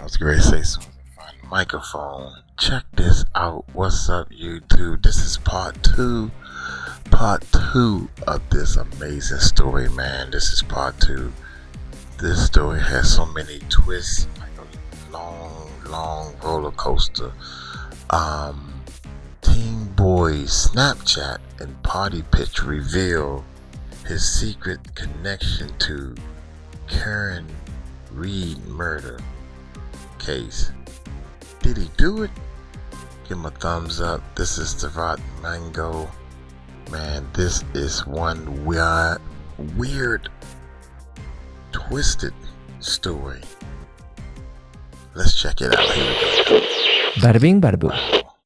was great to say something. Find the microphone. Check this out. What's up, YouTube? This is part two of this amazing story, man. This is part two. This story has so many twists, like a long roller coaster. Teen boy's Snapchat and party pitch reveal his secret connection to Karen Reed murder case. Did he do it? Give him a thumbs up. This is the Rotten Mango. Man, this is one weird, twisted story. Let's check it out. Here we go. Bada bing, bada boo.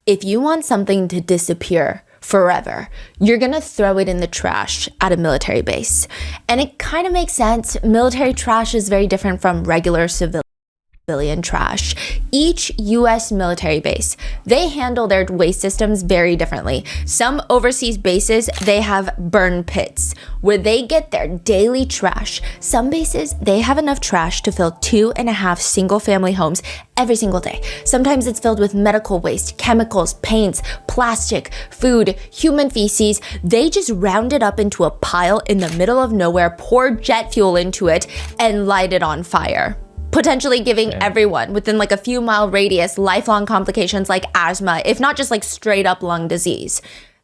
If you want something to disappear forever, you're gonna throw it in the trash at a military base. And it kind of makes sense. Military trash is very different from regular civilian trash. Each US military base, they handle their waste systems very differently. Some overseas bases, they have burn pits where they get their daily trash. Some bases, they have enough trash to fill 2.5 single-family homes every single day. Sometimes it's filled with medical waste, chemicals, paints, plastic, food, human feces. They just round it up into a pile in the middle of nowhere, pour jet fuel into it, and light it on fire, potentially giving everyone within like a few mile radius lifelong complications like asthma, if not just like straight up lung disease.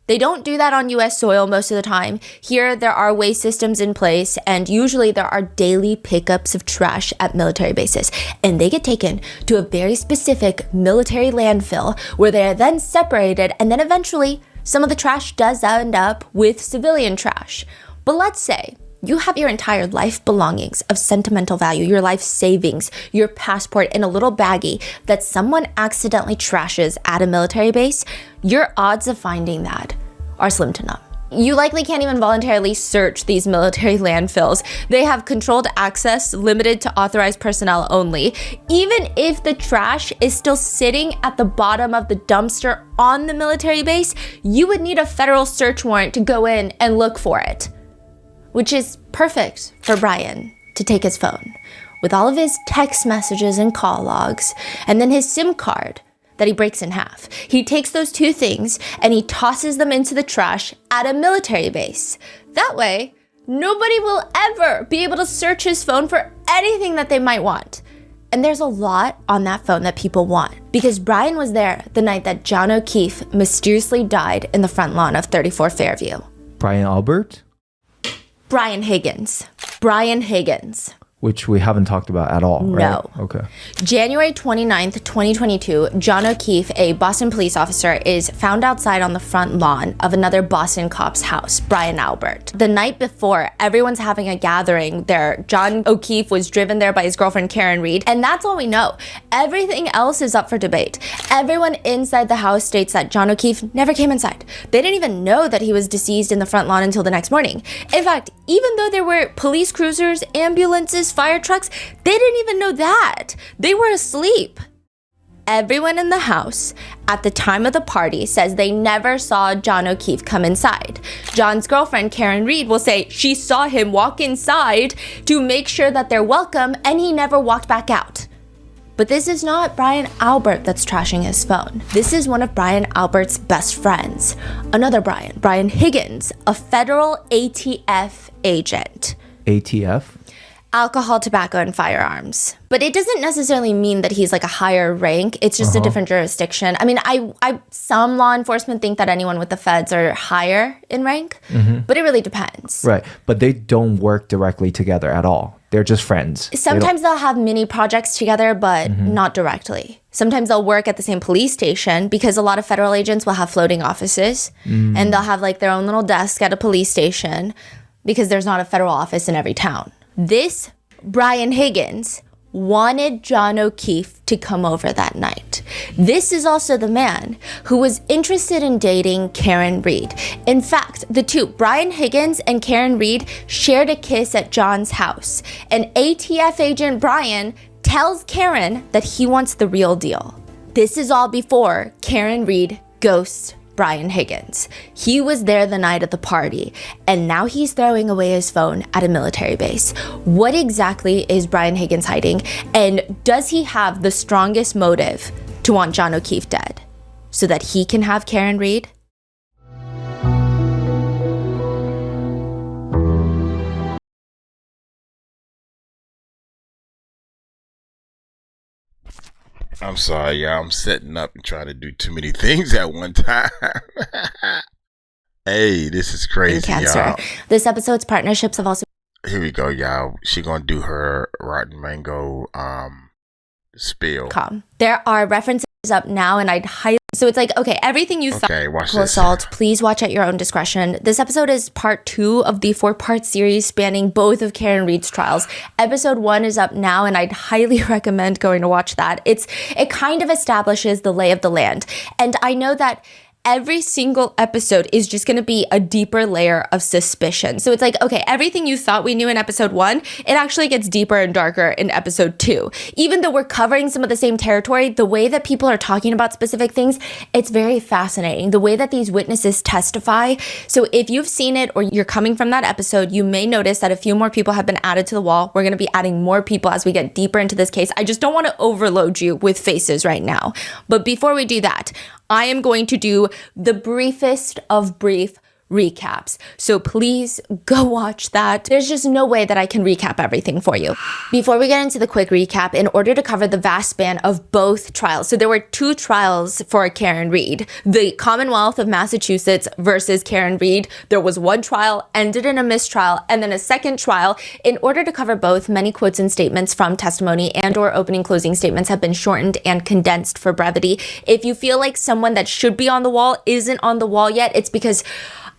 They don't do that on US soil most of the time. Here, there are waste systems in place, and usually there are daily pickups of trash at military bases, and they get taken to a very specific military landfill where they are then separated, and then eventually some of the trash does end up with civilian trash. But let's say you have your entire life belongings of sentimental value, your life savings, your passport in a little baggie that someone accidentally trashes at a military base. Your odds of finding that are slim to none. You likely can't even voluntarily search these military landfills. They have controlled access, limited to authorized personnel only. Even if the trash is still sitting at the bottom of the dumpster on the military base, you would need a federal search warrant to go in and look for it. Which is perfect for Brian to take his phone with all of his text messages and call logs, and then his SIM card that he breaks in half. He takes those two things and he tosses them into the trash at a military base. That way, nobody will ever be able to search his phone for anything that they might want. And there's a lot on that phone that people want, because Brian was there the night that John O'Keefe mysteriously died in the front lawn of 34 Fairview. Brian Albert? Brian Higgins. Brian Higgins. Which we haven't talked about at all, right? No. Okay. January 29th, 2022, John O'Keefe, a Boston police officer, is found outside on the front lawn of another Boston cop's house, Brian Albert. The night before, everyone's having a gathering there. John O'Keefe was driven there by his girlfriend, Karen Reed, and that's all we know. Everything else is up for debate. Everyone inside the house states that John O'Keefe never came inside. They didn't even know that he was deceased in the front lawn until the next morning. In fact, even though there were police cruisers, ambulances, fire trucks, they didn't even know that. They were asleep. Everyone in the house at the time of the party says they never saw John O'Keefe come inside. John's girlfriend, Karen Reed, will say she saw him walk inside to make sure that they're welcome, and he never walked back out. But this is not Brian Albert that's trashing his phone. This is one of Brian Albert's best friends. Another Brian, Brian Higgins, a federal ATF agent. ATF? Alcohol, tobacco, and firearms. But it doesn't necessarily mean that he's like a higher rank. It's just a different jurisdiction. I mean, some law enforcement think that anyone with the feds are higher in rank, but it really depends. Right. But they don't work directly together at all. They're just friends. Sometimes they'll have mini projects together, but not directly. Sometimes they'll work at the same police station, because a lot of federal agents will have floating offices, and they'll have like their own little desk at a police station, because there's not a federal office in every town. This Brian Higgins wanted John O'Keefe to come over that night. This is also the man who was interested in dating Karen Reed. In fact, the two, Brian Higgins and Karen Reed, shared a kiss at John's house. And ATF agent Brian tells Karen that he wants the real deal. This is all before Karen Reed ghosts Brian Higgins. He was there the night of the party, and now he's throwing away his phone at a military base. What exactly is Brian Higgins hiding, and does he have the strongest motive to want John O'Keefe dead so that he can have Karen Reed? I'm sorry, y'all. I'm setting up and trying to do too many things at one time. Hey, this is crazy, y'all. This episode's partnerships have also... Here we go, y'all. She gonna do her Rotten Mango spiel. There are references up now, and I'd highly... So it's like, okay, everything you thought was assault, please watch at your own discretion. This episode is part 2 of the 4-part series spanning both of Karen Reed's trials. Episode 1 is up now, and I'd highly recommend going to watch that. It kind of establishes the lay of the land. And I know that every single episode is just going to be a deeper layer of suspicion. So it's like, okay, everything you thought we knew in episode 1, it actually gets deeper and darker in episode 2. Even though we're covering some of the same territory, the way that people are talking about specific things, it's very fascinating. The way that these witnesses testify. So if you've seen it or you're coming from that episode, you may notice that a few more people have been added to the wall. We're going to be adding more people as we get deeper into this case. I just don't want to overload you with faces right now. But before we do that, I am going to do the briefest of brief recaps. So please go watch that. There's just no way that I can recap everything for you. Before we get into the quick recap, in order to cover the vast span of both trials, so there were 2 trials for Karen Reed. The Commonwealth of Massachusetts versus Karen Reed. There was one trial, ended in a mistrial, and then a second trial. In order to cover both, many quotes and statements from testimony and or opening closing statements have been shortened and condensed for brevity. If you feel like someone that should be on the wall isn't on the wall yet, it's because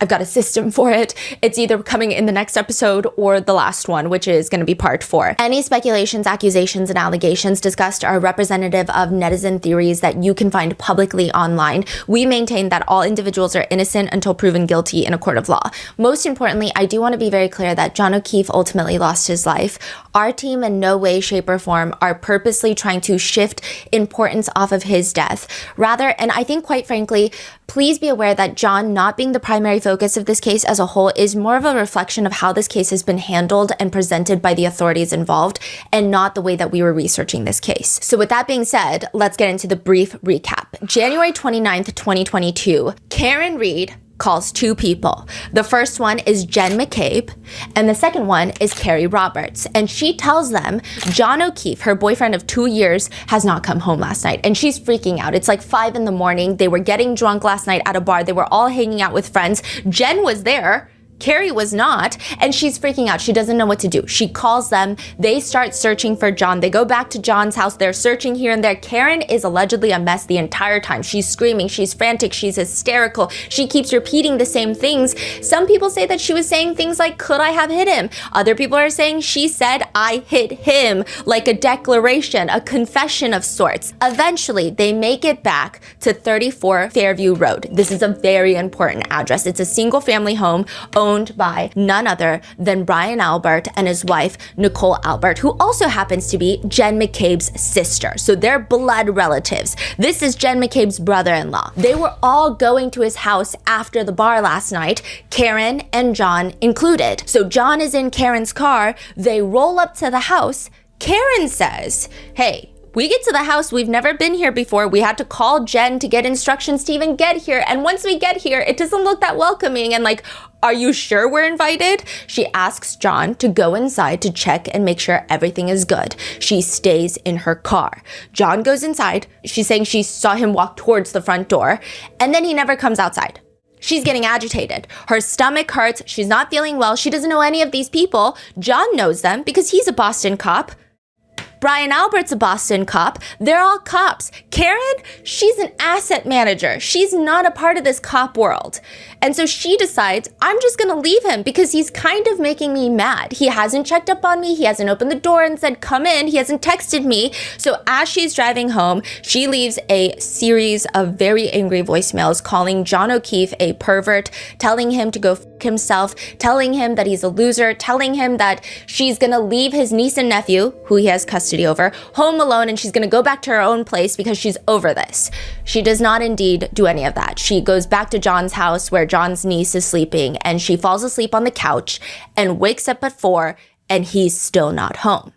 I've got a system for it. It's either coming in the next episode or the last one, which is going to be part 4. Any speculations, accusations, and allegations discussed are representative of netizen theories that you can find publicly online. We maintain that all individuals are innocent until proven guilty in a court of law. Most importantly, I do want to be very clear that John O'Keefe ultimately lost his life. Our team in no way, shape, or form are purposely trying to shift importance off of his death. Rather, and I think quite frankly, please be aware that John not being the primary focus of this case as a whole is more of a reflection of how this case has been handled and presented by the authorities involved, and not the way that we were researching this case. So with that being said, let's get into the brief recap. January 29th, 2022, Karen Reed calls 2 people. The first one is Jen McCabe, and the second one is Carrie Roberts. And she tells them John O'Keefe, her boyfriend of 2 years, has not come home last night. And she's freaking out. It's like 5 a.m. They were getting drunk last night at a bar. They were all hanging out with friends. Jen was there. Carrie was not, and she's freaking out. She doesn't know what to do. She calls them. They start searching for John. They go back to John's house. They're searching here and there. Karen is allegedly a mess the entire time. She's screaming. She's frantic. She's hysterical. She keeps repeating the same things. Some people say that she was saying things like, could I have hit him? Other people are saying she said, I hit him, like a declaration, a confession of sorts. Eventually, they make it back to 34 Fairview Road. This is a very important address. It's a single family home owned by none other than Brian Albert and his wife, Nicole Albert, who also happens to be Jen McCabe's sister. So they're blood relatives. This is Jen McCabe's brother-in-law. They were all going to his house after the bar last night, Karen and John included. So John is in Karen's car. They roll up to the house. Karen says, hey, we get to the house, we've never been here before. We had to call Jen to get instructions to even get here. And once we get here, it doesn't look that welcoming. And like, are you sure we're invited? She asks John to go inside to check and make sure everything is good. She stays in her car. John goes inside. She's saying she saw him walk towards the front door, and then he never comes outside. She's getting agitated. Her stomach hurts. She's not feeling well. She doesn't know any of these people. John knows them because he's a Boston cop. Brian Albert's a Boston cop. They're all cops. Karen, she's an asset manager. She's not a part of this cop world. And so she decides, I'm just going to leave him because he's kind of making me mad. He hasn't checked up on me. He hasn't opened the door and said, come in. He hasn't texted me. So as she's driving home, she leaves a series of very angry voicemails calling John O'Keefe a pervert, telling him to go f himself, telling him that he's a loser, telling him that she's going to leave his niece and nephew, who he has custody custody over, home alone, and she's going to go back to her own place because she's over this. She does not indeed do any of that. She goes back to John's house where John's niece is sleeping, and she falls asleep on the couch and wakes up at 4, and he's still not home.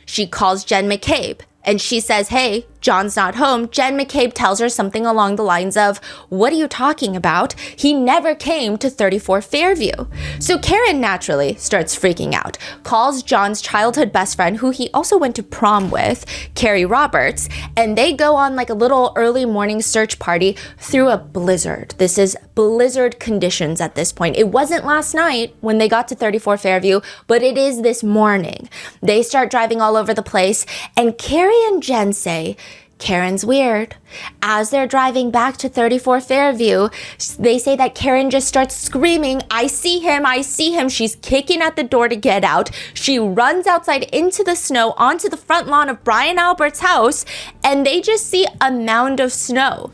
She calls Jen McCabe, and she says, hey, John's not home. Jen McCabe tells her something along the lines of, what are you talking about? He never came to 34 Fairview. So Karen naturally starts freaking out, calls John's childhood best friend, who he also went to prom with, Carrie Roberts, and they go on like a little early morning search party through a blizzard. This is blizzard conditions at this point. It wasn't last night when they got to 34 Fairview, but it is this morning. They start driving all over the place, and Carrie and Jen say, Karen's weird. As they're driving back to 34 Fairview, they say that Karen just starts screaming, I see him, I see him. She's kicking at the door to get out. She runs outside into the snow onto the front lawn of Brian Albert's house, and they just see a mound of snow.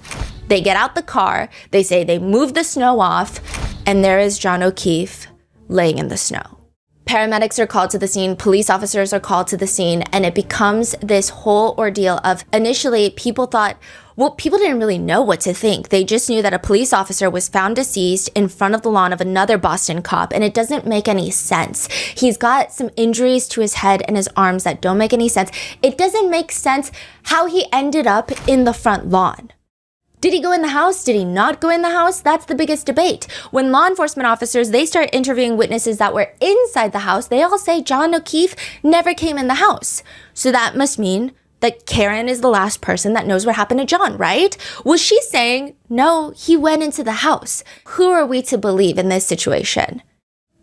They get out the car, they say they move the snow off, and there is John O'Keefe laying in the snow. Paramedics are called to the scene, police officers are called to the scene, and it becomes this whole ordeal of, initially, people thought, well, people didn't really know what to think. They just knew that a police officer was found deceased in front of the lawn of another Boston cop, and it doesn't make any sense. He's got some injuries to his head and his arms that don't make any sense. It doesn't make sense how he ended up in the front lawn. Did he go in the house? Did he not go in the house? That's the biggest debate. When law enforcement officers, they start interviewing witnesses that were inside the house, they all say John O'Keefe never came in the house. So that must mean that Karen is the last person that knows what happened to John, right? Was she saying, no, he went into the house? Who are we to believe in this situation?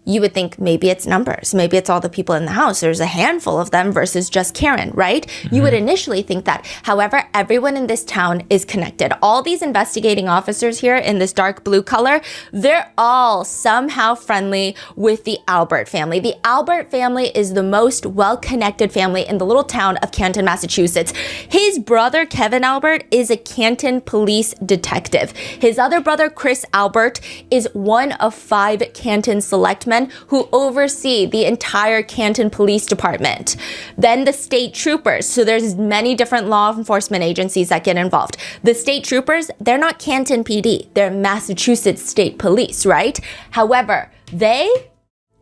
You would think maybe it's numbers. Maybe it's all the people in the house. There's a handful of them versus just Karen, right? Mm-hmm. You would initially think that. However, everyone in this town is connected. All these investigating officers here in this dark blue color, they're all somehow friendly with the Albert family. The Albert family is the most well-connected family in the little town of Canton, Massachusetts. His brother, Kevin Albert, is a Canton police detective. His other brother, Chris Albert, is one of 5 Canton selectmen who oversee the entire Canton Police Department. Then the state troopers. So there's many different law enforcement agencies that get involved. The state troopers, they're not Canton PD. They're Massachusetts State Police, right? However, they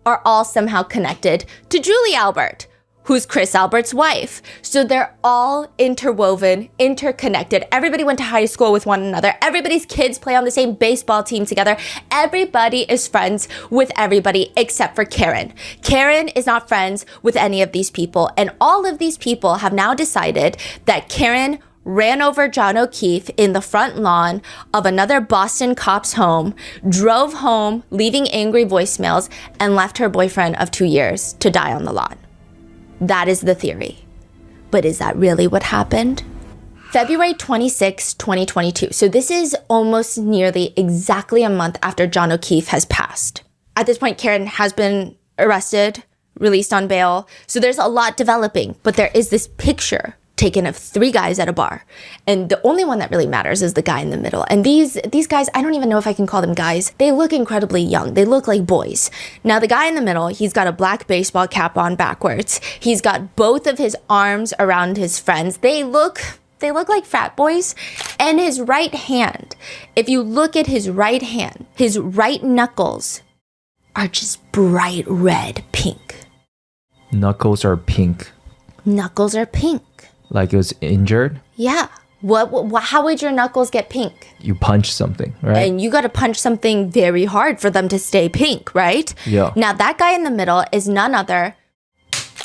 are all somehow connected to Julie Albert, who's Chris Albert's wife. So they're all interwoven, interconnected. Everybody went to high school with one another. Everybody's kids play on the same baseball team together. Everybody is friends with everybody except for Karen. Karen is not friends with any of these people. And all of these people have now decided that Karen ran over John O'Keefe in the front lawn of another Boston cop's home, drove home, leaving angry voicemails, and left her boyfriend of 2 years to die on the lawn. That is the theory. But is that really what happened? February 26, 2022. So this is almost nearly exactly a month after John O'Keefe has passed. At this point, Karen has been arrested, released on bail. So there's a lot developing, but there is this picture taken of 3 guys at a bar. And the only one that really matters is the guy in the middle. And these guys, I don't even know if I can call them guys. They look incredibly young. They look like boys. Now, the guy in the middle, he's got a black baseball cap on backwards. He's got both of his arms around his friends. They look like frat boys. And his right hand, if you look at his right hand, his right knuckles are just bright red pink. Knuckles are pink. Knuckles are pink. Like it was injured? Yeah. How would your knuckles get pink? You punch something, right? And you got to punch something very hard for them to stay pink, right? Yeah. Now, that guy in the middle is none other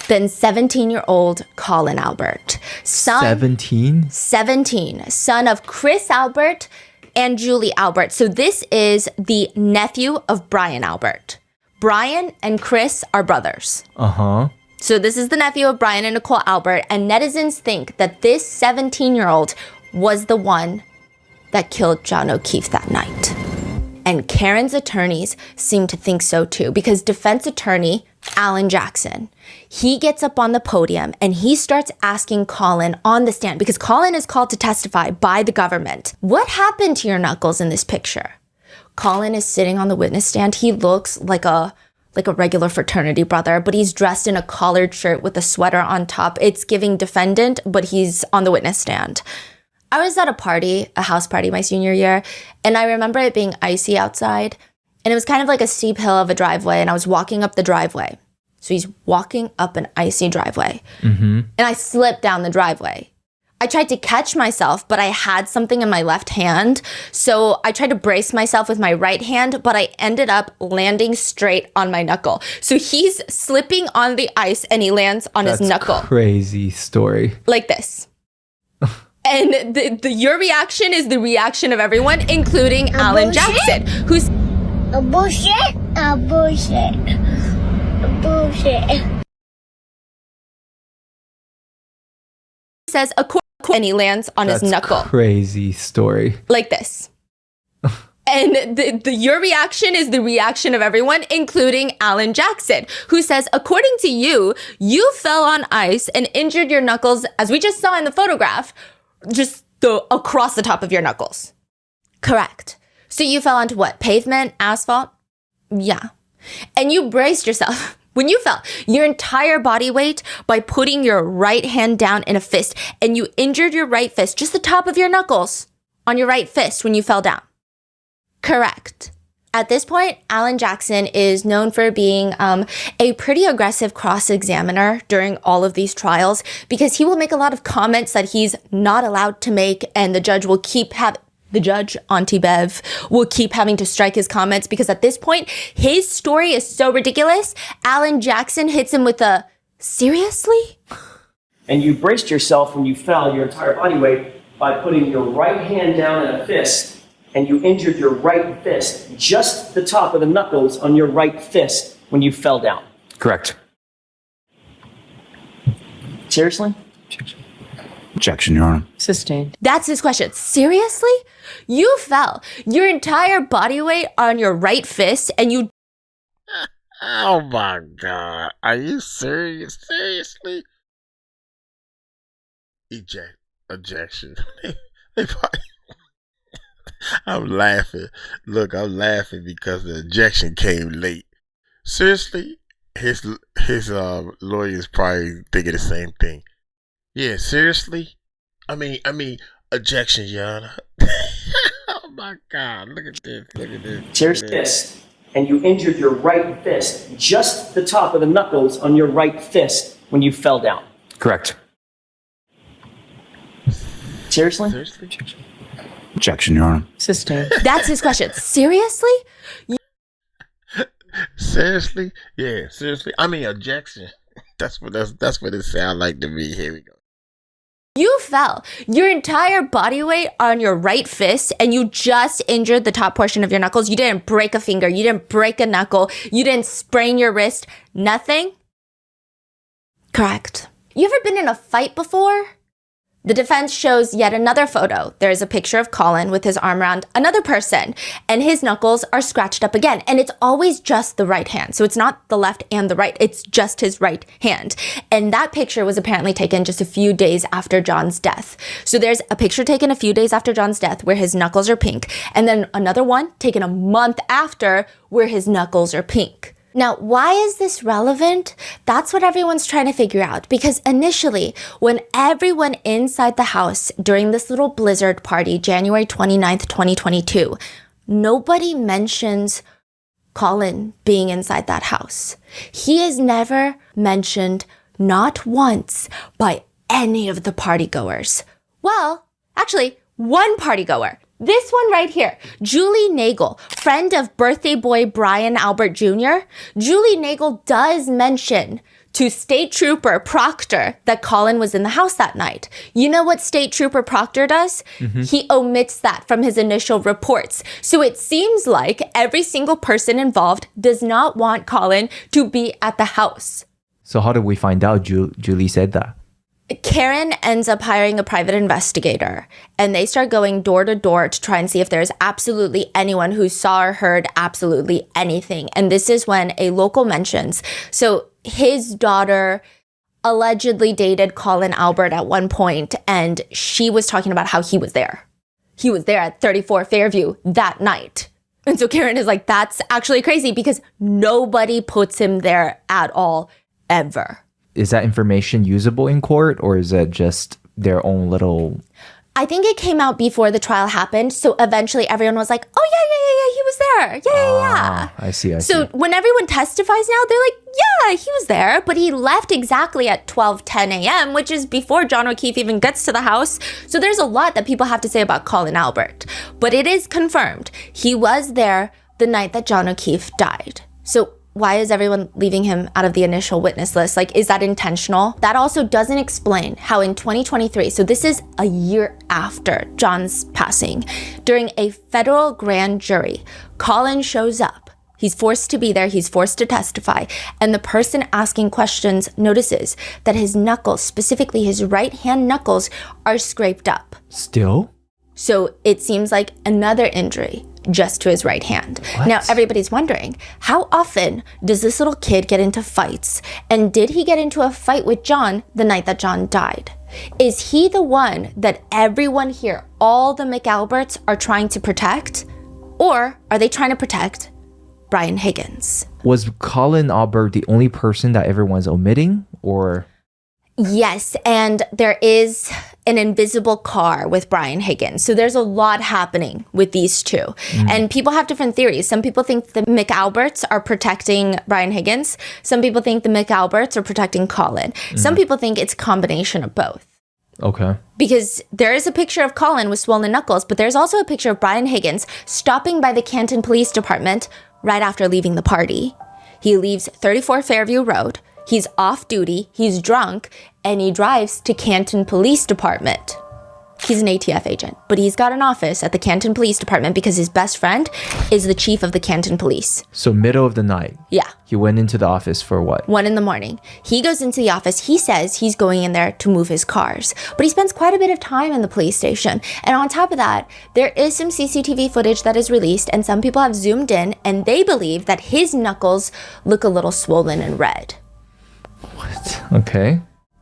than 17-year-old Colin Albert. 17? 17. Son of Chris Albert and Julie Albert. So this is the nephew of Brian Albert. Brian and Chris are brothers. Uh-huh. So this is the nephew of Brian and Nicole Albert, and netizens think that this 17-year-old was the one that killed John O'Keefe that night. And Karen's attorneys seem to think so too, because defense attorney Alan Jackson, he gets up on the podium and he starts asking Colin on the stand, because Colin is called to testify by the government. What happened to your knuckles in this picture? Colin is sitting on the witness stand. He looks like a like a regular fraternity brother, but he's dressed in a collared shirt with a sweater on top. It's giving defendant, but he's on the witness stand. I was at a house party my senior year, and I remember it being icy outside, and it was kind of like a steep hill of a driveway, and I was walking up the driveway. So he's walking up an icy driveway, and I slipped down the driveway. I tried to catch myself, but I had something in my left hand. So I tried to brace myself with my right hand, but I ended up landing straight on my knuckle. So he's slipping on the ice and he lands on his knuckle. Crazy story. Like this. And your reaction is the reaction of everyone, including Alan Jackson, who's bullshit. says, and he lands on his knuckle. Crazy story. Like this. And your reaction is the reaction of everyone, including Alan Jackson, who says, according to you, you fell on ice and injured your knuckles, as we just saw in the photograph, just across the top of your knuckles. Correct. So you fell onto what? Pavement? Asphalt? Yeah. And you braced yourself. When you fell, your entire body weight by putting your right hand down in a fist, and you injured your right fist, just the top of your knuckles, on your right fist when you fell down. Correct. At this point, Alan Jackson is known for being a pretty aggressive cross-examiner during all of these trials because he will make a lot of comments that he's not allowed to make, and the judge, Auntie Bev, will keep having to strike his comments because at this point, his story is so ridiculous, Alan Jackson hits him with a, seriously? And you braced yourself when you fell, your entire body weight, by putting your right hand down in a fist, and you injured your right fist, just the top of the knuckles on your right fist when you fell down. Correct. Seriously? Objection, Your Honor. Sustained. That's his question. Seriously? You fell your entire body weight on your right fist and you... Oh my God. Are you serious? Seriously? Ejection. I'm laughing. Look, I'm laughing because the ejection came late. Seriously? His lawyers probably thinking the same thing. Yeah, seriously? I mean, ejection, Your Honor. Oh my God, look at this. Seriously? And you injured your right fist, just the top of the knuckles on your right fist when you fell down. Correct. Seriously? Objection, Your Honor. Sustained. That's his question. Seriously? Seriously? Yeah, seriously. Objection. That's what it sounds like to me. Here we go. You fell your entire body weight on your right fist and you just injured the top portion of your knuckles. You didn't break a finger. You didn't break a knuckle. You didn't sprain your wrist. Nothing? Correct. You ever been in a fight before? The defense shows yet another photo. There's a picture of Colin with his arm around another person, and his knuckles are scratched up again. And it's always just the right hand. So it's not the left and the right. It's just his right hand. And that picture was apparently taken just a few days after John's death. So there's a picture taken a few days after John's death where his knuckles are pink. And then another one taken a month after where his knuckles are pink. Now, why is this relevant? That's what everyone's trying to figure out. Because initially, when everyone inside the house during this little blizzard party, January 29th, 2022, nobody mentions Colin being inside that house. He is never mentioned, not once, by any of the partygoers. Well, actually, one partygoer. This one right here, Julie Nagel, friend of birthday boy Brian Albert Jr. Julie Nagel does mention to State Trooper Proctor that Colin was in the house that night. You know what State Trooper Proctor does? He omits that from his initial reports. So it seems like every single person involved does not want Colin to be at the house. So how did we find out Julie said that? Karen ends up hiring a private investigator, and they start going door to door to try and see if there's absolutely anyone who saw or heard absolutely anything. And this is when a local mentions, so his daughter allegedly dated Colin Albert at one point, and she was talking about how he was there. He was there at 34 Fairview that night. And so Karen is like, that's actually crazy because nobody puts him there at all, ever. Is that information usable in court, or is it just their own little... I think it came out before the trial happened. So eventually everyone was like, oh, yeah, he was there. Yeah. I see. So when everyone testifies now, they're like, yeah, he was there. But he left exactly at 12:10 a.m., which is before John O'Keefe even gets to the house. So there's a lot that people have to say about Colin Albert. But it is confirmed. He was there the night that John O'Keefe died. So why is everyone leaving him out of the initial witness list? Like, is that intentional? That also doesn't explain how in 2023, so this is a year after John's passing, during a federal grand jury, Colin shows up. He's forced to be there. He's forced to testify. And the person asking questions notices that his knuckles, specifically his right hand knuckles, are scraped up. Still? So it seems like another injury just to his right hand. What? Now, everybody's wondering, how often does this little kid get into fights? And did he get into a fight with John the night that John died? Is he the one that everyone here, all the McAlberts, are trying to protect? Or are they trying to protect Brian Higgins? Was Colin Albert the only person that everyone's omitting, or... Yes, and there is an invisible car with Brian Higgins. So there's a lot happening with these two. And people have different theories. Some people think the McAlberts are protecting Brian Higgins. Some people think the McAlberts are protecting Colin. Some people think it's a combination of both. Okay. Because there is a picture of Colin with swollen knuckles, but there's also a picture of Brian Higgins stopping by the Canton Police Department right after leaving the party. He leaves 34 Fairview Road. He's off duty, he's drunk, and he drives to Canton Police Department. He's an ATF agent, but he's got an office at the Canton Police Department because his best friend is the chief of the Canton Police. So middle of the night. Yeah. He went into the office for what? 1 a.m. He goes into the office. He says he's going in there to move his cars, but he spends quite a bit of time in the police station. And on top of that, there is some CCTV footage that is released, and some people have zoomed in, and they believe that his knuckles look a little swollen and red. What? Okay.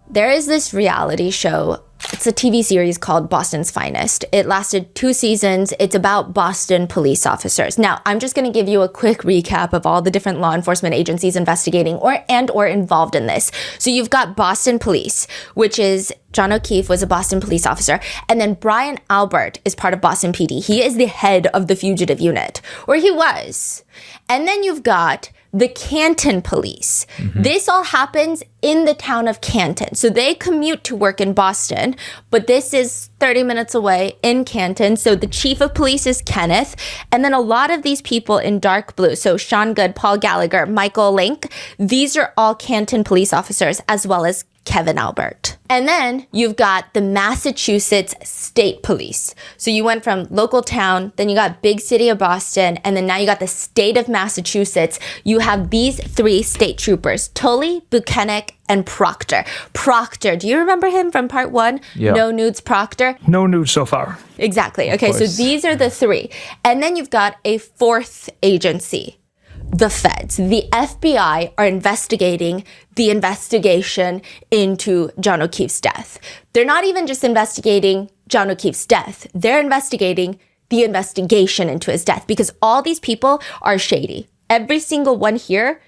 There is this reality show. It's a TV series called Boston's Finest. It lasted 2 seasons. It's about Boston police officers. Now, I'm just going to give you a quick recap of all the different law enforcement agencies investigating or involved in this. So you've got Boston Police, which is John O'Keefe was a Boston police officer. And then Brian Albert is part of Boston PD. He is the head of the fugitive unit, or he was. And then you've got the Canton Police. This all happens in the town of Canton. So they commute to work in Boston, but this is 30 minutes away in Canton. So the chief of police is Kenneth. And then a lot of these people in dark blue, so Sean Good, Paul Gallagher, Michael Link, these are all Canton police officers, as well as Kevin Albert. And then you've got the Massachusetts State Police. So you went from local town, then you got big city of Boston, and then now you got the state of Massachusetts. You have these 3 state troopers, Tully, Buchanan, and Proctor. Proctor, do you remember him from part 1? Yeah. No nudes, Proctor? No news so far. Exactly. Okay, so these are the 3. And then you've got a 4th agency. The feds, the FBI, are investigating the investigation into John O'Keefe's death. They're not even just investigating John O'Keefe's death. They're investigating the investigation into his death because all these people are shady. Every single one here,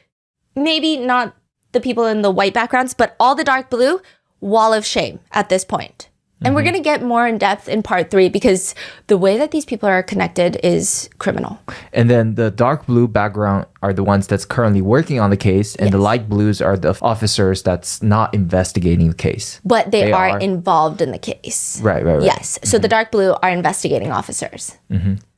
maybe not the people in the white backgrounds, but all the dark blue, wall of shame at this point. And we're going to get more in depth in part 3 because the way that these people are connected is criminal. And then the dark blue background are the ones that's currently working on the case, and the light blues are the officers that's not investigating the case. But they are involved in the case. Right. Yes. So the dark blue are investigating officers.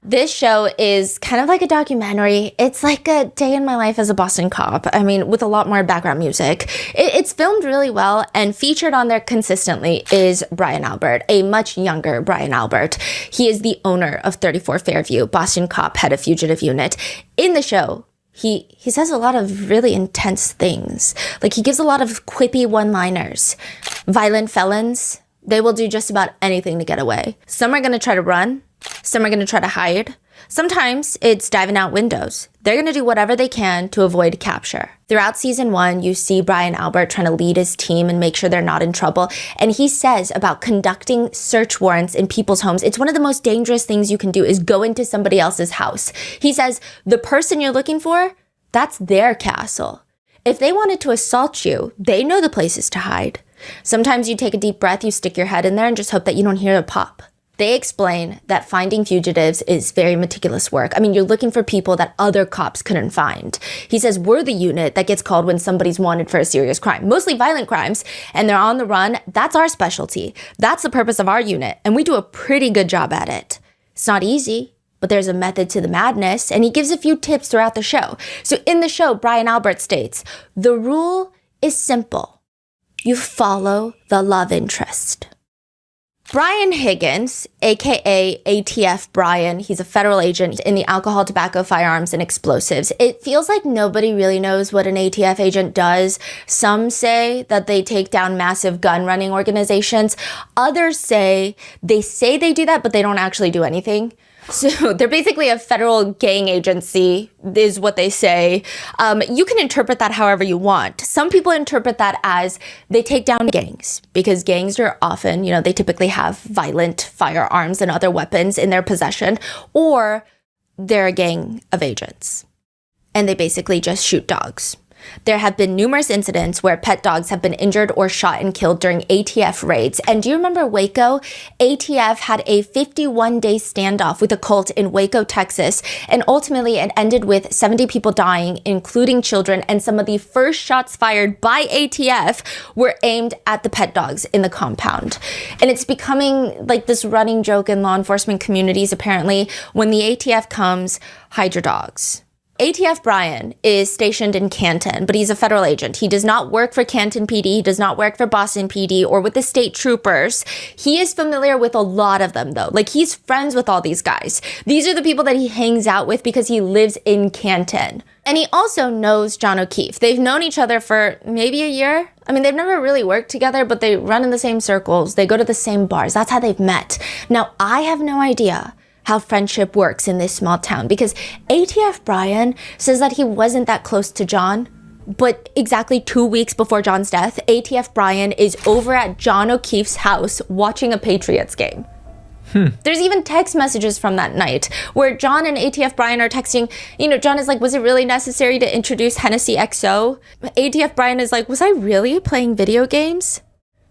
This show is kind of like a documentary. It's like a day in my life as a Boston cop. I mean, with a lot more background music. It's filmed really well, and featured on there consistently is Brian Albert, a much younger Brian Albert. He is the owner of 34 Fairview, Boston cop, head of fugitive unit. In the show, he says a lot of really intense things. Like, he gives a lot of quippy one-liners. Violent felons, they will do just about anything to get away. Some are going to try to run. Some are going to try to hide. Sometimes it's diving out windows. They're going to do whatever they can to avoid capture. Throughout season 1, you see Colin Albert trying to lead his team and make sure they're not in trouble. And he says about conducting search warrants in people's homes, it's one of the most dangerous things you can do is go into somebody else's house. He says, the person you're looking for, that's their castle. If they wanted to assault you, they know the places to hide. Sometimes you take a deep breath, you stick your head in there and just hope that you don't hear a pop. They explain that finding fugitives is very meticulous work. I mean, you're looking for people that other cops couldn't find. He says we're the unit that gets called when somebody's wanted for a serious crime, mostly violent crimes, and they're on the run. That's our specialty. That's the purpose of our unit, and we do a pretty good job at it. It's not easy, but there's a method to the madness, and he gives a few tips throughout the show. So in the show, Colin Albert states, the rule is simple. You follow the love interest. Brian Higgins, aka ATF Brian, he's a federal agent in the alcohol, tobacco, firearms, and explosives. It feels like nobody really knows what an ATF agent does. Some say that they take down massive gun running organizations. Others say they do that, but they don't actually do anything. So they're basically a federal gang agency, is what they say. You can interpret that however you want. Some people interpret that as they take down gangs, because gangs are often, they typically have violent firearms and other weapons in their possession, or they're a gang of agents, and they basically just shoot dogs. There have been numerous incidents where pet dogs have been injured or shot and killed during ATF raids. And do you remember Waco? ATF had a 51-day standoff with a cult in Waco, Texas, and ultimately it ended with 70 people dying, including children, and some of the first shots fired by ATF were aimed at the pet dogs in the compound. And it's becoming like this running joke in law enforcement communities, apparently, when the ATF comes, hide your dogs. ATF Brian is stationed in Canton, but he's a federal agent. He does not work for Canton PD. He does not work for Boston PD or with the state troopers. He is familiar with a lot of them, though. Like, he's friends with all these guys. These are the people that he hangs out with because he lives in Canton. And he also knows John O'Keefe. They've known each other for maybe a year. I mean, they've never really worked together, but they run in the same circles. They go to the same bars. That's how they've met. Now, I have no idea how friendship works in this small town, because ATF Brian says that he wasn't that close to John, but exactly 2 weeks before John's death, ATF Brian is over at John O'Keefe's house watching a Patriots game. There's even text messages from that night where John and ATF Brian are texting. John is like, was it really necessary to introduce Hennessy XO? ATF Brian is like, was I really playing video games?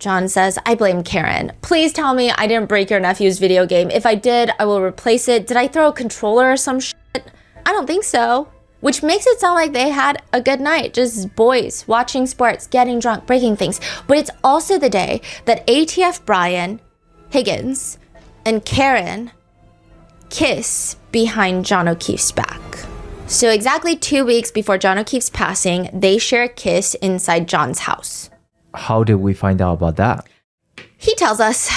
John says, I blame Karen. Please tell me I didn't break your nephew's video game. If I did, I will replace it. Did I throw a controller or some shit? I don't think so. Which makes it sound like they had a good night. Just boys watching sports, getting drunk, breaking things. But it's also the day that ATF Brian, Higgins, and Karen kiss behind John O'Keefe's back. So exactly 2 weeks before John O'Keefe's passing, they share a kiss inside John's house. How did we find out about that? He tells us.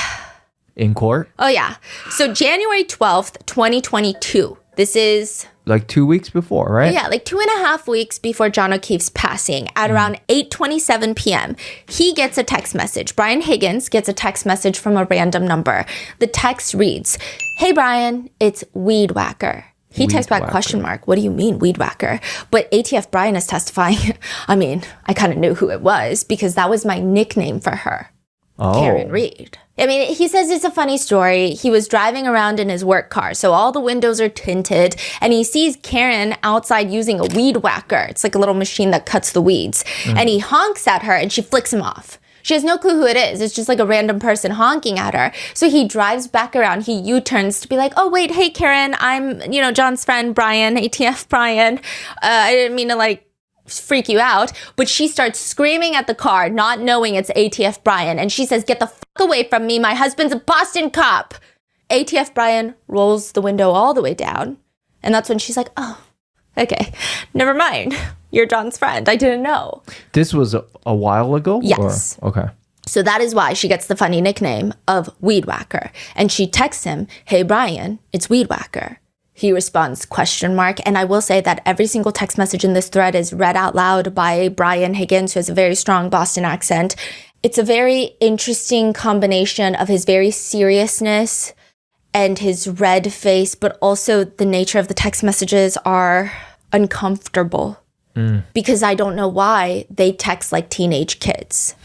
In court? Oh, yeah. So January 12th, 2022. This is... like 2 weeks before, right? Yeah, like 2.5 weeks before John O'Keefe's passing at around 8:27 p.m. He gets a text message. Brian Higgins gets a text message from a random number. The text reads, "Hey, Brian, it's Weed Whacker." He texts back, question mark, what do you mean, Weed Whacker? But ATF Brian is testifying, I mean, I kind of knew who it was because that was my nickname for her, Karen Reed. I mean, he says it's a funny story. He was driving around in his work car, so all the windows are tinted, and he sees Karen outside using a weed whacker. It's like a little machine that cuts the weeds. And he honks at her, and she flicks him off. She has no clue who it is. It's just like a random person honking at her. So he drives back around. He U-turns to be like, oh, wait, hey, Karen, I'm, John's friend, Brian, ATF Brian. I didn't mean to, freak you out. But she starts screaming at the car, not knowing it's ATF Brian. And she says, get the fuck away from me. My husband's a Boston cop. ATF Brian rolls the window all the way down. And that's when she's like, oh, okay, never mind. You're John's friend. I didn't know. This was a while ago? Yes. Or? Okay. So that is why she gets the funny nickname of Weed Whacker. And she texts him, hey, Brian, it's Weed Whacker. He responds, question mark. And I will say that every single text message in this thread is read out loud by Brian Higgins, who has a very strong Boston accent. It's a very interesting combination of his very seriousness and his red face, but also the nature of the text messages are uncomfortable. Because I don't know why they text like teenage kids.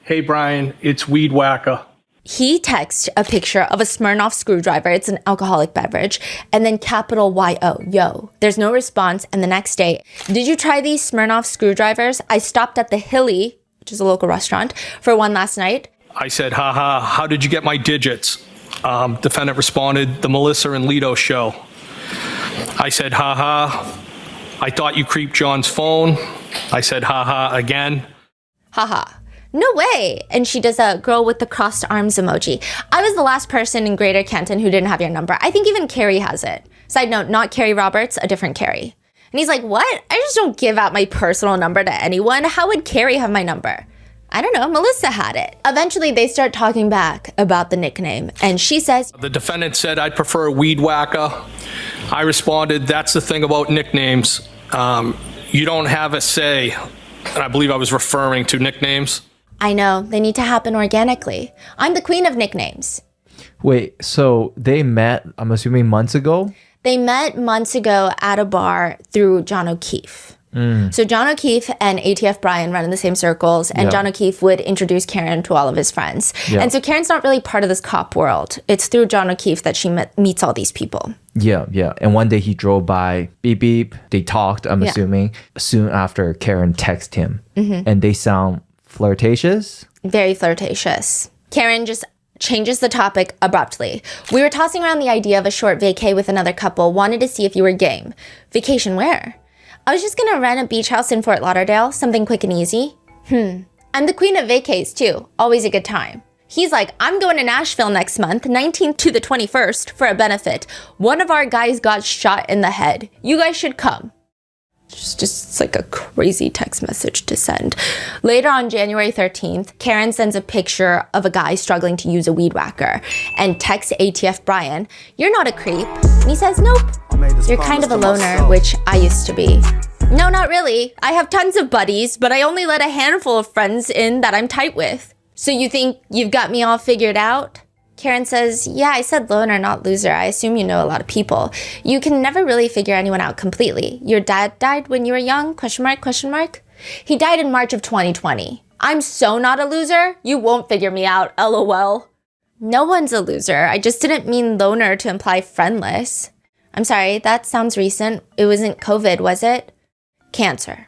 Hey, Brian, it's Weed Whacker. He texts a picture of a Smirnoff screwdriver. It's an alcoholic beverage. And then capital Y-O, yo. There's no response. And the next day, did you try these Smirnoff screwdrivers? I stopped at the Hilly, which is a local restaurant, for one last night. I said, haha, how did you get my digits? Defendant responded, the Melissa and Lito show. I said, haha, I thought you creeped John's phone. I said, haha, again. Haha. No way. And she does a girl with the crossed arms emoji. I was the last person in Greater Canton who didn't have your number. I think even Carrie has it. Side note, not Carrie Roberts, a different Carrie. And he's like, what? I just don't give out my personal number to anyone. How would Carrie have my number? I don't know, Melissa had it. Eventually, they start talking back about the nickname, and she says, The defendant said, I'd prefer Weed Whacker. I responded, that's the thing about nicknames. You don't have a say. And I believe I was referring to nicknames. I know, they need to happen organically. I'm the queen of nicknames. Wait, so they met, I'm assuming, months ago? They met months ago at a bar through John O'Keefe. So John O'Keefe and ATF Brian run in the same circles, and John O'Keefe would introduce Karen to all of his friends. And so Karen's not really part of this cop world. It's through John O'Keefe that she meets all these people. Yeah. And one day he drove by, beep, beep. They talked, I'm assuming, soon after Karen texted him. And they sound flirtatious? Very flirtatious. Karen just changes the topic abruptly. We were tossing around the idea of a short vacay with another couple, wanted to see if you were game. Vacation where? I was just gonna rent a beach house in Fort Lauderdale, something quick and easy. I'm the queen of vacays too, always a good time. He's like, I'm going to Nashville next month, 19th to the 21st, for a benefit. One of our guys got shot in the head. You guys should come. It's like a crazy text message to send. Later on January 13th, Karen sends a picture of a guy struggling to use a weed whacker and texts ATF Brian, you're not a creep. And he says, nope, you're kind of a loner, which I used to be. No, not really. I have tons of buddies, but I only let a handful of friends in that I'm tight with. So you think you've got me all figured out? Karen says, yeah, I said loner, not loser. I assume you know a lot of people. You can never really figure anyone out completely. Your dad died when you were young? ? He died in March of 2020. I'm so not a loser. You won't figure me out, LOL. No one's a loser. I just didn't mean loner to imply friendless. I'm sorry, that sounds recent. It wasn't COVID, was it? Cancer.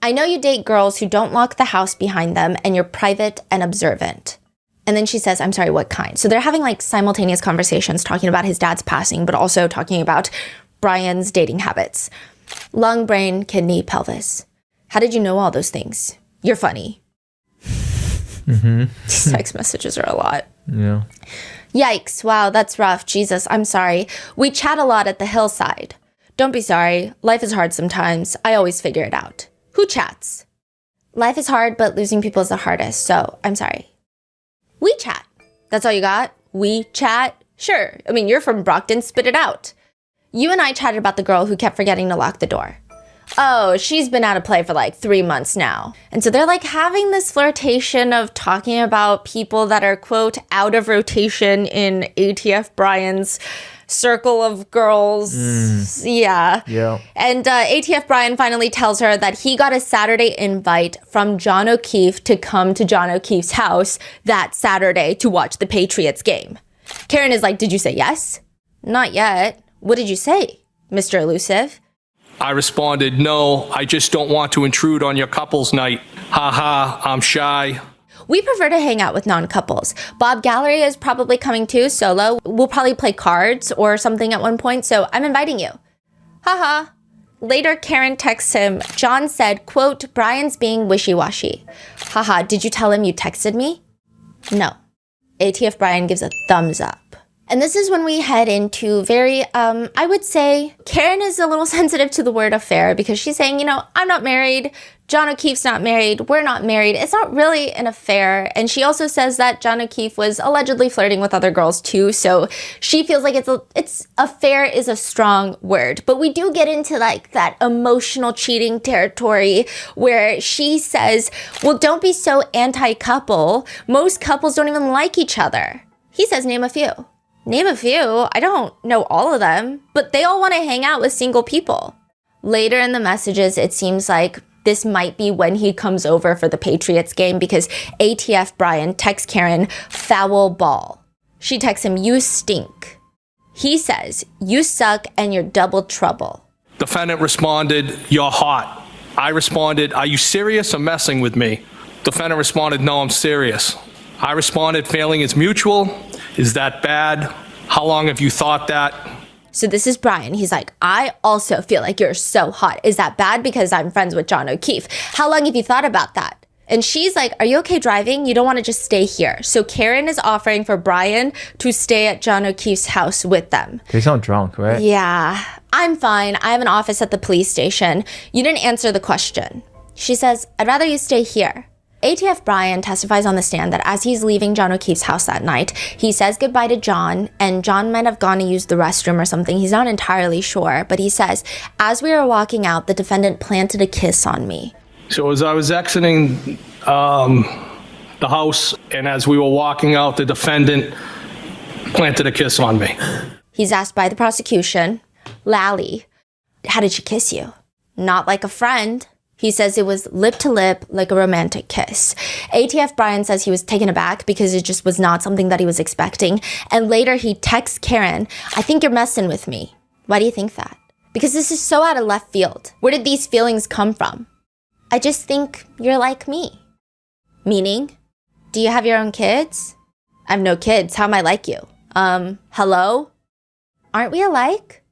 I know you date girls who don't lock the house behind them and you're private and observant. And then she says, I'm sorry, what kind? So they're having like simultaneous conversations talking about his dad's passing, but also talking about Brian's dating habits. Lung, brain, kidney, pelvis. How did you know all those things? You're funny. These text messages are a lot. Yeah. Yikes. Wow, that's rough. Jesus, I'm sorry. We chat a lot at the hillside. Don't be sorry. Life is hard sometimes. I always figure it out. Who chats? Life is hard, but losing people is the hardest. So I'm sorry. We chat. That's all you got? We chat? Sure. I mean, you're from Brockton. Spit it out. You and I chatted about the girl who kept forgetting to lock the door. Oh, she's been out of play for like 3 months now. And so they're like having this flirtation of talking about people that are, quote, out of rotation in ATF Brian's circle of girls. Yeah. And ATF Brian finally tells her that he got a Saturday invite from John O'Keefe to come to John O'Keefe's house that Saturday to watch the Patriots game. Karen is like, did you say yes? Not yet. What did you say, Mr. Elusive? I responded, no, I just don't want to intrude on your couple's night. Haha, I'm shy. We prefer to hang out with non-couples. Bob Gallery is probably coming too, solo. We'll probably play cards or something at one point, so I'm inviting you. Haha. Later, Karen texts him, John said, quote, Brian's being wishy-washy. Haha, did you tell him you texted me? No. ATF Brian gives a thumbs up. And this is when we head into very, I would say, Karen is a little sensitive to the word affair because she's saying, you know, I'm not married. John O'Keefe's not married. We're not married. It's not really an affair. And she also says that John O'Keefe was allegedly flirting with other girls too. So she feels like it's affair is a strong word. But we do get into like that emotional cheating territory where she says, well, don't be so anti-couple. Most couples don't even like each other. He says, name a few. Name a few. I don't know all of them, but they all want to hang out with single people. Later in the messages, it seems like this might be when he comes over for the Patriots game because ATF Brian texts Karen, foul ball. She texts him, you stink. He says, you suck and you're double trouble. Defendant responded, you're hot. I responded, are you serious or messing with me? Defendant responded, no, I'm serious. I responded, feeling is mutual. Is that bad? How long have you thought that? So this is Brian. He's like, I also feel like you're so hot. Is that bad because I'm friends with John O'Keefe? How long have you thought about that? And she's like, are you okay driving? You don't want to just stay here. So Karen is offering for Brian to stay at John O'Keefe's house with them. They sound drunk, right? Yeah, I'm fine. I have an office at the police station. You didn't answer the question. She says, I'd rather you stay here. ATF Brian testifies on the stand that as he's leaving John O'Keefe's house that night, he says goodbye to John, and John might have gone to use the restroom or something. He's not entirely sure, but he says, as we were walking out, the defendant planted a kiss on me. So as I was exiting the house and as we were walking out, the defendant planted a kiss on me. He's asked by the prosecution, Lally, how did she kiss you? Not like a friend. He says it was lip to lip, like a romantic kiss. ATF Brian says he was taken aback because it just was not something that he was expecting. And later he texts Karen, I think you're messing with me. Why do you think that? Because this is so out of left field. Where did these feelings come from? I just think you're like me. Meaning, do you have your own kids? I have no kids. How am I like you? Hello? Aren't we alike?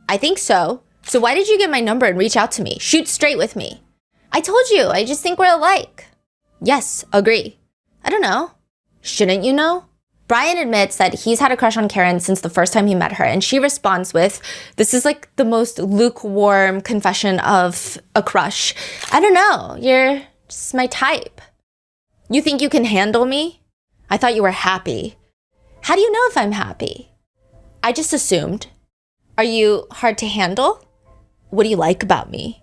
I think so. So why did you get my number and reach out to me? Shoot straight with me. I told you, I just think we're alike. Yes, agree. I don't know. Shouldn't you know? Brian admits that he's had a crush on Karen since the first time he met her, and she responds with, this is like the most lukewarm confession of a crush. I don't know, you're just my type. You think you can handle me? I thought you were happy. How do you know if I'm happy? I just assumed. Are you hard to handle? What do you like about me?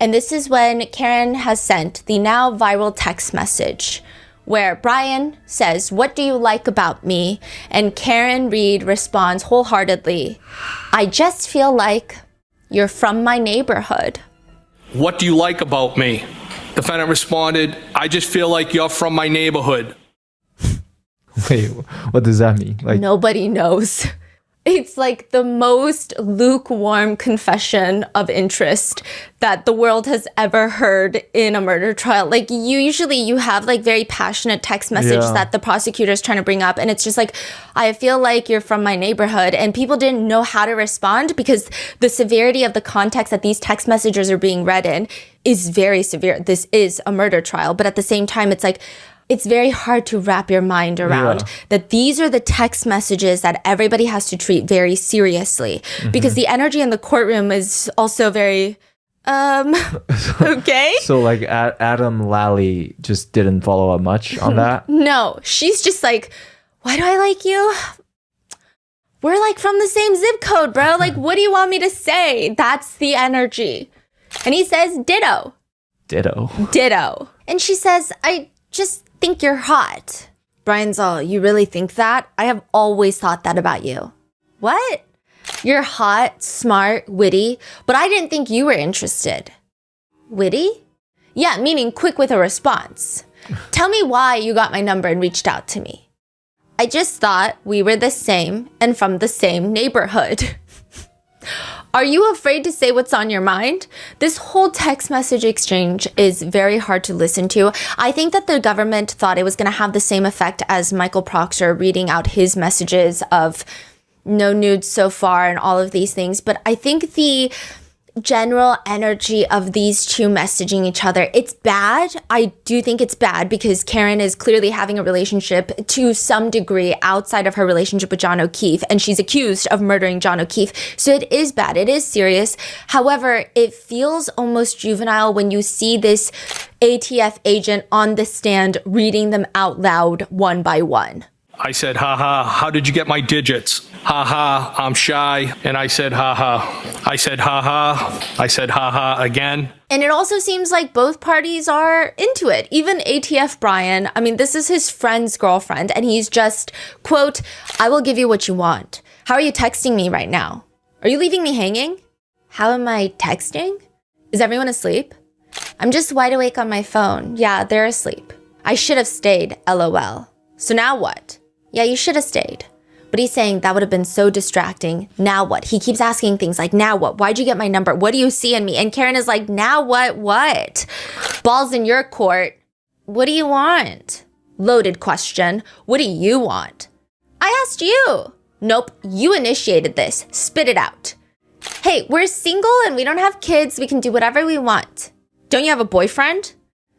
And this is when Karen has sent the now viral text message where Brian says, what do you like about me? And Karen Reed responds wholeheartedly, I just feel like you're from my neighborhood. What do you like about me? Defendant responded, I just feel like you're from my neighborhood. Wait, what does that mean? Like, nobody knows. It's like the most lukewarm confession of interest that the world has ever heard in a murder trial. Like usually you have like very passionate text message that the prosecutor is trying to bring up. And it's just like, I feel like you're from my neighborhood. And people didn't know how to respond because the severity of the context that these text messages are being read in is very severe. This is a murder trial. But at the same time, it's like, it's very hard to wrap your mind around that these are the text messages that everybody has to treat very seriously because the energy in the courtroom is also very, okay. So like Adam Lally just didn't follow up much on that? No, she's just like, why do I like you? We're like from the same zip code, bro. Like, what do you want me to say? That's the energy. And he says, ditto. Ditto. Ditto. And she says, I just think you're hot. Brian's all, you really think that? I have always thought that about you. What? You're hot, smart, witty, but I didn't think you were interested. Witty? Yeah, meaning quick with a response. Tell me why you got my number and reached out to me. I just thought we were the same and from the same neighborhood. Are you afraid to say what's on your mind? This whole text message exchange is very hard to listen to. I think that the government thought it was going to have the same effect as Michael Proctor reading out his messages of no nudes so far and all of these things. But I think the general energy of these two messaging each other, it's bad. I do think it's bad because Karen is clearly having a relationship to some degree outside of her relationship with John O'Keefe, and she's accused of murdering John O'Keefe. So it is bad. It is serious. However, it feels almost juvenile when you see this ATF agent on the stand reading them out loud one by one. I said, haha, how did you get my digits? Haha, I'm shy. And I said, haha. I said, haha. I said, haha again. And it also seems like both parties are into it. Even ATF Brian, I mean, this is his friend's girlfriend, and he's just, quote, I will give you what you want. How are you texting me right now? Are you leaving me hanging? How am I texting? Is everyone asleep? I'm just wide awake on my phone. Yeah, they're asleep. I should have stayed, LOL. So now what? Yeah, you should have stayed. But he's saying that would have been so distracting. Now what? He keeps asking things like, now what? Why'd you get my number? What do you see in me? And Karen is like, now what? What? Ball's in your court. What do you want? Loaded question. What do you want? I asked you. Nope, you initiated this. Spit it out. Hey, we're single and we don't have kids. We can do whatever we want. Don't you have a boyfriend?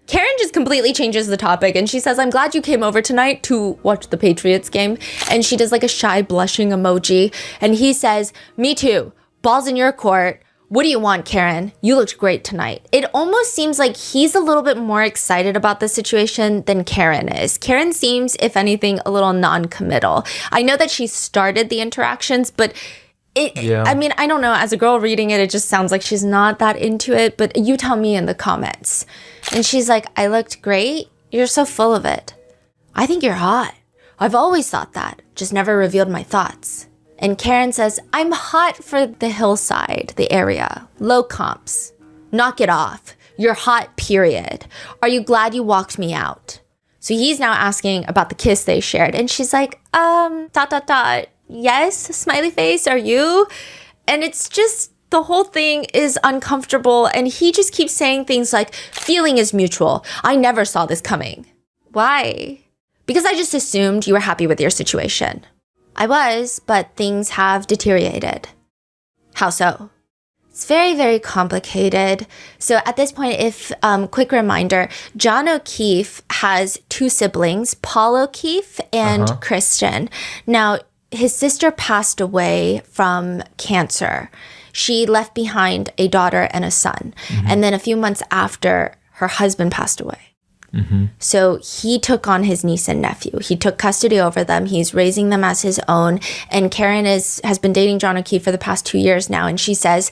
Karen just completely changes the topic and she says, I'm glad you came over tonight to watch the Patriots game. And she does like a shy blushing emoji. And he says, me too. Ball's in your court. What do you want, Karen? You looked great tonight. It almost seems like he's a little bit more excited about the situation than Karen is. Karen seems, if anything, a little non-committal. I know that she started the interactions, but I mean, I don't know. As a girl reading it, it just sounds like she's not that into it. But you tell me in the comments. And she's like, I looked great. You're so full of it. I think you're hot. I've always thought that. Just never revealed my thoughts. And Karen says, I'm hot for the hillside, the area. Low comps. Knock it off. You're hot, period. Are you glad you walked me out? So he's now asking about the kiss they shared. And she's like, ... Yes, smiley face, are you? And it's just, the whole thing is uncomfortable. And he just keeps saying things like, feeling is mutual. I never saw this coming. Why? Because I just assumed you were happy with your situation. I was, but things have deteriorated. How so? It's very, very complicated. So at this point, quick reminder, John O'Keefe has two siblings, Paul O'Keefe and Kristen. Now, his sister passed away from cancer. She left behind a daughter and a son. And then a few months after, her husband passed away. So he took on his niece and nephew. He took custody over them. He's raising them as his own. And Karen has been dating John O'Keefe for the past 2 years now. And she says,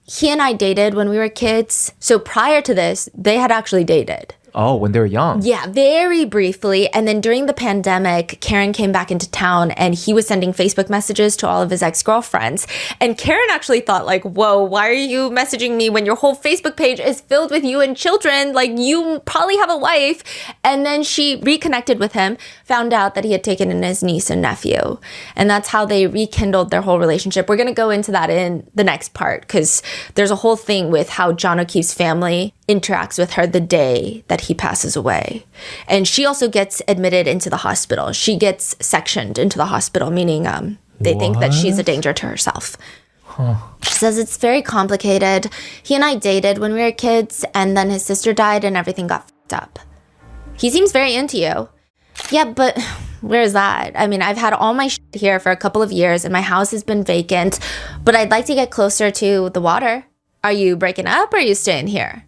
he and I dated when we were kids. So prior to this, they had actually dated. Oh, when they were young. Yeah, very briefly. And then during the pandemic, Karen came back into town and he was sending Facebook messages to all of his ex-girlfriends. And Karen actually thought like, whoa, why are you messaging me when your whole Facebook page is filled with you and children? Like, you probably have a wife. And then she reconnected with him, found out that he had taken in his niece and nephew. And that's how they rekindled their whole relationship. We're going to go into that in the next part because there's a whole thing with how John O'Keefe's family interacts with her the day that he passes away. And she also gets admitted into the hospital. She gets sectioned into the hospital, meaning they think that she's a danger to herself. She says it's very complicated. He and I dated when we were kids, and then his sister died and everything got fucked up. He seems very into you. Yeah, but where's that? I mean, I've had all my shit here for a couple of years and my house has been vacant, but I'd like to get closer to the water. Are you breaking up or are you staying here?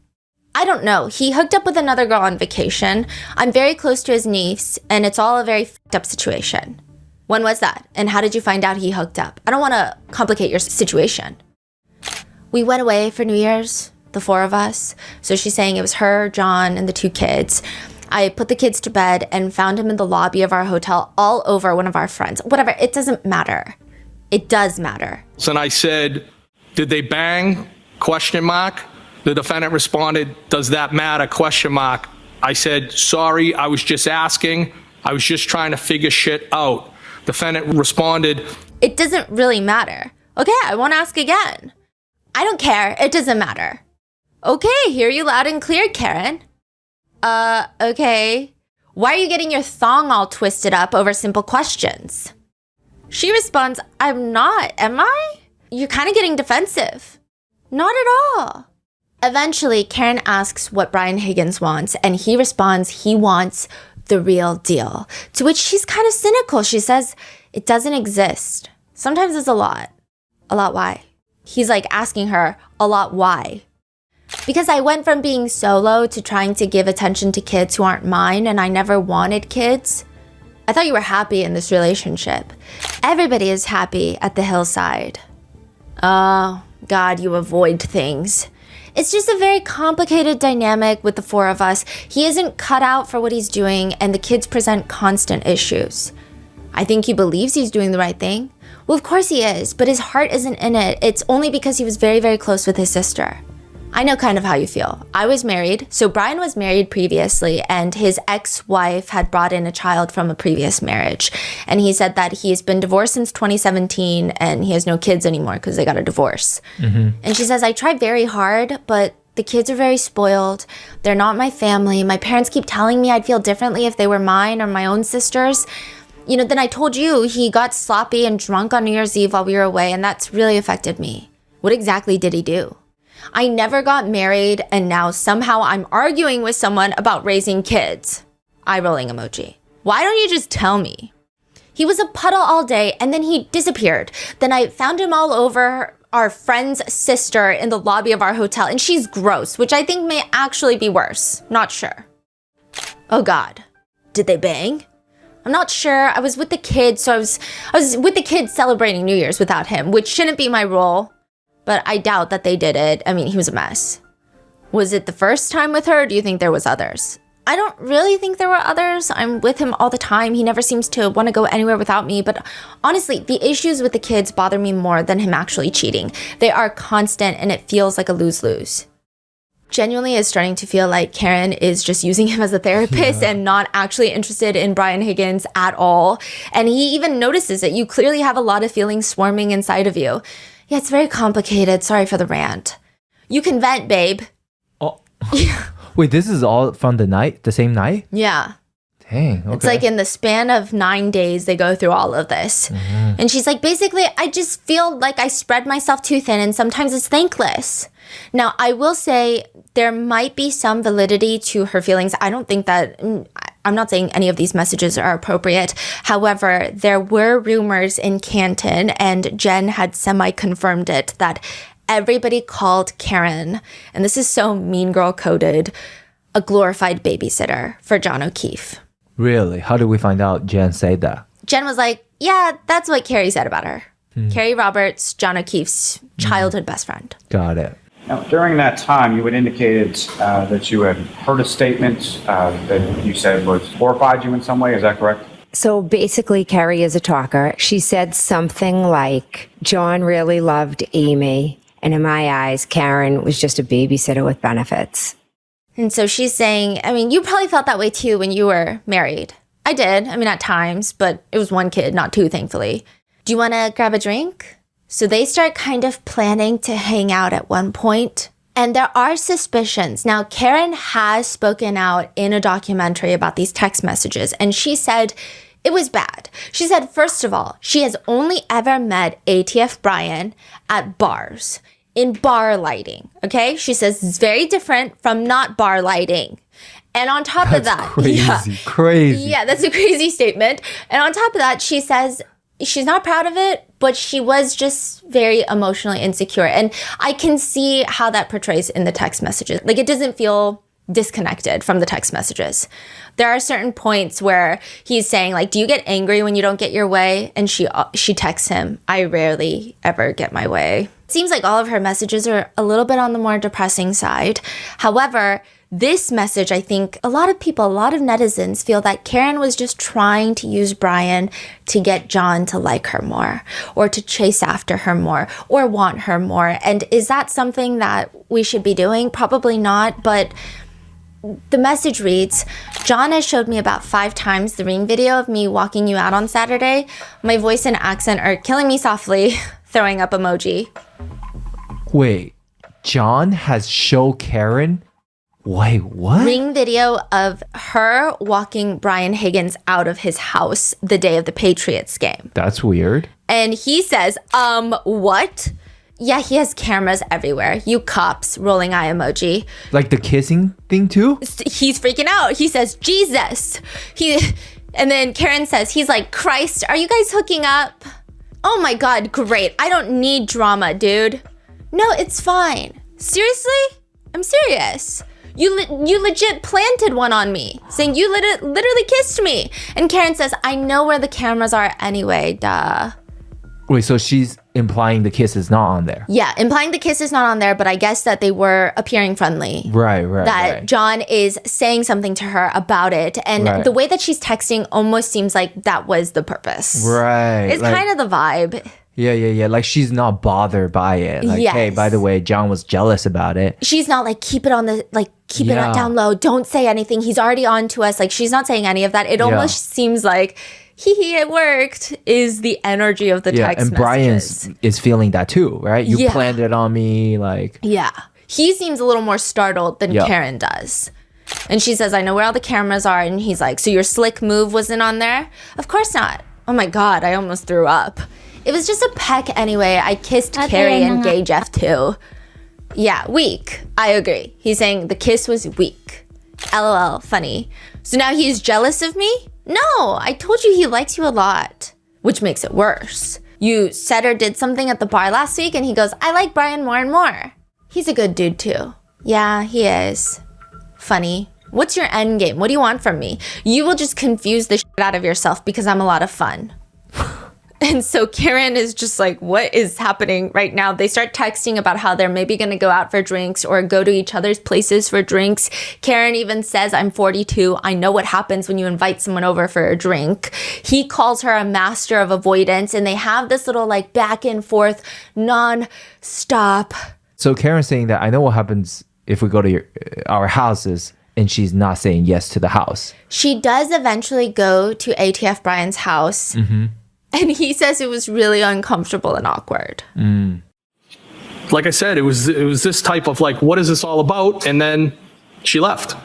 I don't know. He hooked up with another girl on vacation. I'm very close to his niece, and it's all a very fucked up situation. When was that? And how did you find out he hooked up? I don't want to complicate your situation. We went away for New Year's, the four of us. So she's saying it was her, John, and the two kids. I put the kids to bed and found him in the lobby of our hotel all over one of our friends. Whatever, it doesn't matter. It does matter. And I said, did they bang? Question mark. The defendant responded, does that matter? Question mark. I said, sorry, I was just asking. I was just trying to figure shit out. Defendant responded, it doesn't really matter. Okay, I won't ask again. I don't care. It doesn't matter. Okay, hear you loud and clear, Karen. Okay. Why are you getting your thong all twisted up over simple questions? She responds, I'm not, am I? You're kind of getting defensive. Not at all. Eventually, Karen asks what Brian Higgins wants, and he responds he wants the real deal. To which she's kind of cynical. She says, it doesn't exist. Sometimes it's a lot. A lot why? He's like asking her, a lot why? Because I went from being solo to trying to give attention to kids who aren't mine, and I never wanted kids. I thought you were happy in this relationship. Everybody is happy at the hillside. Oh, God, you avoid things. It's just a very complicated dynamic with the four of us. He isn't cut out for what he's doing, and the kids present constant issues. I think he believes he's doing the right thing. Well, of course he is, but his heart isn't in it. It's only because he was very, very close with his sister. I know kind of how you feel. I was married, so Brian was married previously, and his ex-wife had brought in a child from a previous marriage. And he said that he's been divorced since 2017, and he has no kids anymore because they got a divorce. And she says, I tried very hard, but the kids are very spoiled. They're not my family. My parents keep telling me I'd feel differently if they were mine or my own sisters. You know, then I told you he got sloppy and drunk on New Year's Eve while we were away, and that's really affected me. What exactly did he do? I never got married, and now somehow I'm arguing with someone about raising kids. Eye rolling emoji. Why don't you just tell me? He was a puddle all day, and then he disappeared. Then I found him all over our friend's sister in the lobby of our hotel, and she's gross, which I think may actually be worse. Not sure. Oh God. Did they bang? I'm not sure. I was with the kids, so I was with the kids celebrating New Year's without him, which shouldn't be my role. But I doubt that they did it. I mean, he was a mess. Was it the first time with her, or do you think there was others? I don't really think there were others. I'm with him all the time. He never seems to want to go anywhere without me. But honestly, the issues with the kids bother me more than him actually cheating. They are constant, and it feels like a lose-lose. Genuinely is starting to feel like Karen is just using him as a therapist and not actually interested in Brian Higgins at all. And he even notices it. You clearly have a lot of feelings swarming inside of you. Yeah, it's very complicated. Sorry for the rant. You can vent, babe. Oh. Wait, this is all from the same night? Yeah. Dang, okay. It's like in the span of 9 days, they go through all of this. And she's like, basically, I just feel like I spread myself too thin, and sometimes it's thankless. Now, I will say there might be some validity to her feelings. I don't think that, I'm not saying any of these messages are appropriate. However, there were rumors in Canton, and Jen had semi-confirmed it, that everybody called Karen, and this is so Mean Girl coded, a glorified babysitter for John O'Keefe. Really? How did we find out Jen said that? Jen was like, yeah, that's what Carrie said about her. Carrie Roberts, John O'Keefe's childhood best friend. Got it. Now, during that time, you had indicated that you had heard a statement that you said was horrified you in some way. Is that correct? So basically, Carrie is a talker. She said something like, John really loved Amy, and in my eyes, Karen was just a babysitter with benefits. And so she's saying, I mean, you probably felt that way too when you were married. I did. I mean, at times, but it was one kid, not two, thankfully. Do you want to grab a drink? So they start kind of planning to hang out at one point. And there are suspicions. Now, Karen has spoken out in a documentary about these text messages, and she said it was bad. She said, first of all, she has only ever met ATF Brian at bars, in bar lighting, okay? She says it's very different from not bar lighting. And on top of that, crazy. Yeah, that's a crazy statement. And on top of that, she says she's not proud of it, but she was just very emotionally insecure. And I can see how that portrays in the text messages. Like, it doesn't feel disconnected from the text messages. There are certain points where he's saying, like, do you get angry when you don't get your way? And she texts him, I rarely ever get my way. It seems like all of her messages are a little bit on the more depressing side. However, this message, I think a lot of netizens feel that Karen was just trying to use Brian to get John to like her more, or to chase after her more, or want her more. And is that something that we should be doing? Probably not, but the message reads, John has showed me about 5 times the ring video of me walking you out on Saturday. My voice and accent are killing me softly, throwing up emoji. Wait, John has showed Karen? Wait, what? Ring video of her walking Brian Higgins out of his house the day of the Patriots game. That's weird. And he says, what? Yeah, he has cameras everywhere. You cops, rolling eye emoji. Like the kissing thing too? He's freaking out. He says, Jesus. And then Karen says, he's like, Christ, are you guys hooking up? Oh my God, great. I don't need drama, dude. No, it's fine. Seriously? I'm serious. You legit planted one on me, saying you literally kissed me. And Karen says, I know where the cameras are anyway, duh. Wait, so she's implying the kiss is not on there? Yeah, implying the kiss is not on there, but I guess that they were appearing friendly. Right. That John is saying something to her about it. And the way that she's texting almost seems like that was the purpose. Right. It's kind of the vibe. Yeah. Like she's not bothered by it. Like, yes. Hey, by the way, John was jealous about it. She's not like, keep it down low. Don't say anything. He's already on to us. Like, she's not saying any of that. It almost seems like, it worked, is the energy of the text and messages. Brian is feeling that too, right? You planned it on me, like. Yeah. He seems a little more startled than Karen does. And she says, I know where all the cameras are. And he's like, so your slick move wasn't on there? Of course not. Oh my God, I almost threw up. It was just a peck anyway. I kissed Carrie and Gay Jeff too. Yeah, weak. I agree. He's saying the kiss was weak. LOL, funny. So now he's jealous of me? No, I told you he likes you a lot. Which makes it worse. You said or did something at the bar last week and he goes, I like Brian more and more. He's a good dude too. Yeah, he is. Funny. What's your end game? What do you want from me? You will just confuse the shit out of yourself because I'm a lot of fun. And so Karen is just like, what is happening right now? They start texting about how they're maybe going to go out for drinks or go to each other's places for drinks. Karen even says, I'm 42. I know what happens when you invite someone over for a drink. He calls her a master of avoidance, and they have this little like back and forth non-stop. So Karen's saying that I know what happens if we go to our houses, and she's not saying yes to the house. She does eventually go to ATF Brian's house. Mm-hmm. And he says it was really uncomfortable and awkward. Like I said, it was this type of like, what is this all about? And then she left.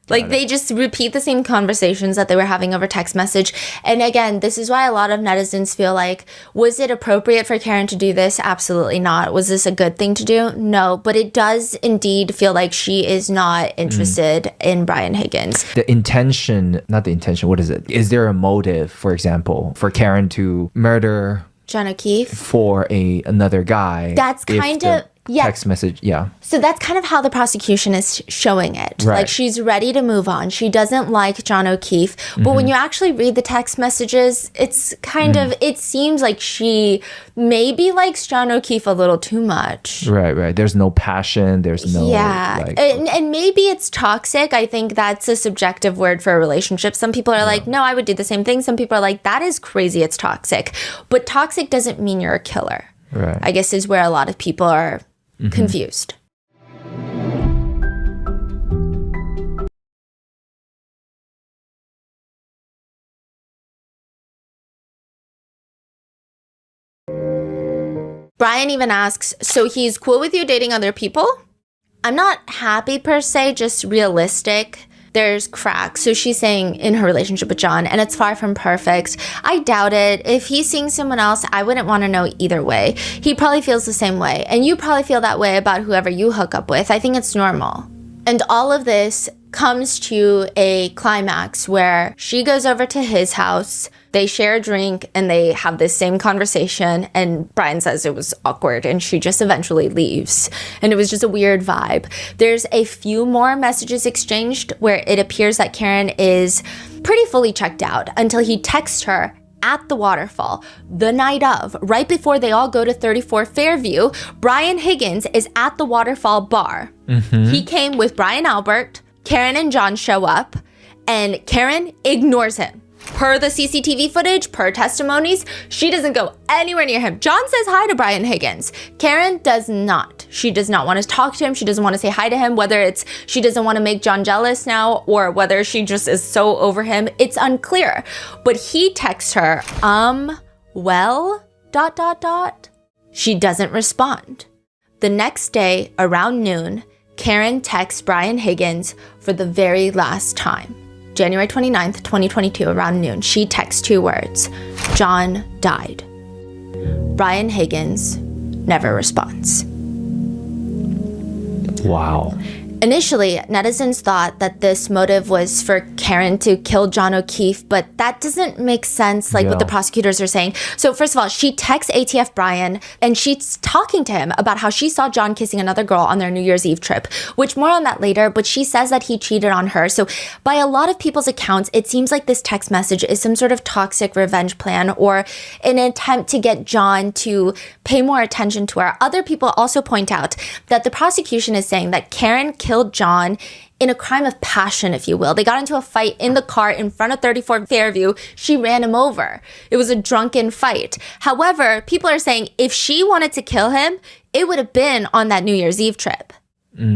Like, they just repeat the same conversations that they were having over text message. And again, this is why a lot of netizens feel like, was it appropriate for Karen to do this? Absolutely not. Was this a good thing to do? No. But it does indeed feel like she is not interested in Brian Higgins. The intention, not the intention, what is it? Is there a motive, for example, for Karen to murder John O'Keefe for another guy? That's kind of... Yeah. Text message, yeah. So that's kind of how the prosecution is showing it. Right. Like, she's ready to move on. She doesn't like John O'Keefe. But when you actually read the text messages, it's kind of, it seems like she maybe likes John O'Keefe a little too much. Right. There's no passion. There's no... Yeah. Like, and maybe it's toxic. I think that's a subjective word for a relationship. Some people are like, no, I would do the same thing. Some people are like, that is crazy. It's toxic. But toxic doesn't mean you're a killer. Right. I guess is where a lot of people are confused. Brian even asks, so he's cool with you dating other people? I'm not happy per se, just realistic. There's cracks. So she's saying in her relationship with John, and it's far from perfect. I doubt it. If he's seeing someone else, I wouldn't want to know either way. He probably feels the same way. And you probably feel that way about whoever you hook up with. I think it's normal. And all of this comes to a climax where she goes over to his house, they share a drink, and they have this same conversation, and Brian says it was awkward, and she just eventually leaves. And it was just a weird vibe. There's a few more messages exchanged where it appears that Karen is pretty fully checked out until he texts her at the waterfall the night of, right before they all go to 34 Fairview. Brian Higgins is at the waterfall bar. He came with Colin Albert. Karen and John show up, and Karen ignores him. Per the CCTV footage, per testimonies, she doesn't go anywhere near him. John says hi to Brian Higgins. Karen does not. She does not want to talk to him. She doesn't want to say hi to him, whether it's she doesn't want to make John jealous now or whether she just is so over him. It's unclear. But he texts her, well, ... She doesn't respond. The next day, around noon, Karen texts Brian Higgins for the very last time. January 29th, 2022, around noon, she texts 2 words: John died. Brian Higgins never responds. Wow. Initially, netizens thought that this motive was for Karen to kill John O'Keefe, but that doesn't make sense, like what the prosecutors are saying. So first of all, she texts ATF Brian, and she's talking to him about how she saw John kissing another girl on their New Year's Eve trip, which more on that later, but she says that he cheated on her. So by a lot of people's accounts, it seems like this text message is some sort of toxic revenge plan or an attempt to get John to pay more attention to her. Other people also point out that the prosecution is saying that Karen killed John in a crime of passion, if you will. They got into a fight in the car in front of 34 Fairview. She ran him over. It was a drunken fight. However, people are saying if she wanted to kill him, it would have been on that New Year's Eve trip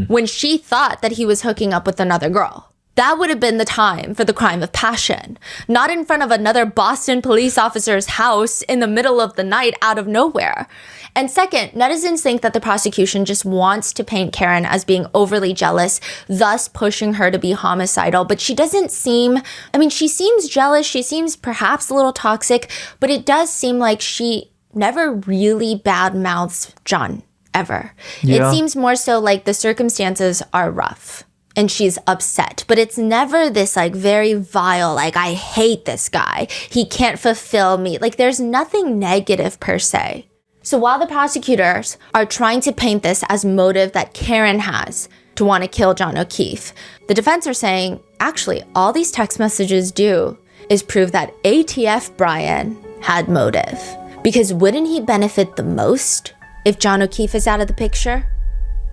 when she thought that he was hooking up with another girl. That would have been the time for the crime of passion, not in front of another Boston police officer's house in the middle of the night out of nowhere. And second, netizens think that the prosecution just wants to paint Karen as being overly jealous, thus pushing her to be homicidal. But she doesn't seem, she seems jealous. She seems perhaps a little toxic, but it does seem like she never really badmouths John, ever. Yeah. It seems more so like the circumstances are rough and she's upset, but it's never this like very vile, like I hate this guy, he can't fulfill me. Like there's nothing negative per se. So while the prosecutors are trying to paint this as motive that Karen has to want to kill John O'Keefe, the defense are saying, actually, all these text messages do is prove that ATF Brian had motive. Because wouldn't he benefit the most if John O'Keefe is out of the picture?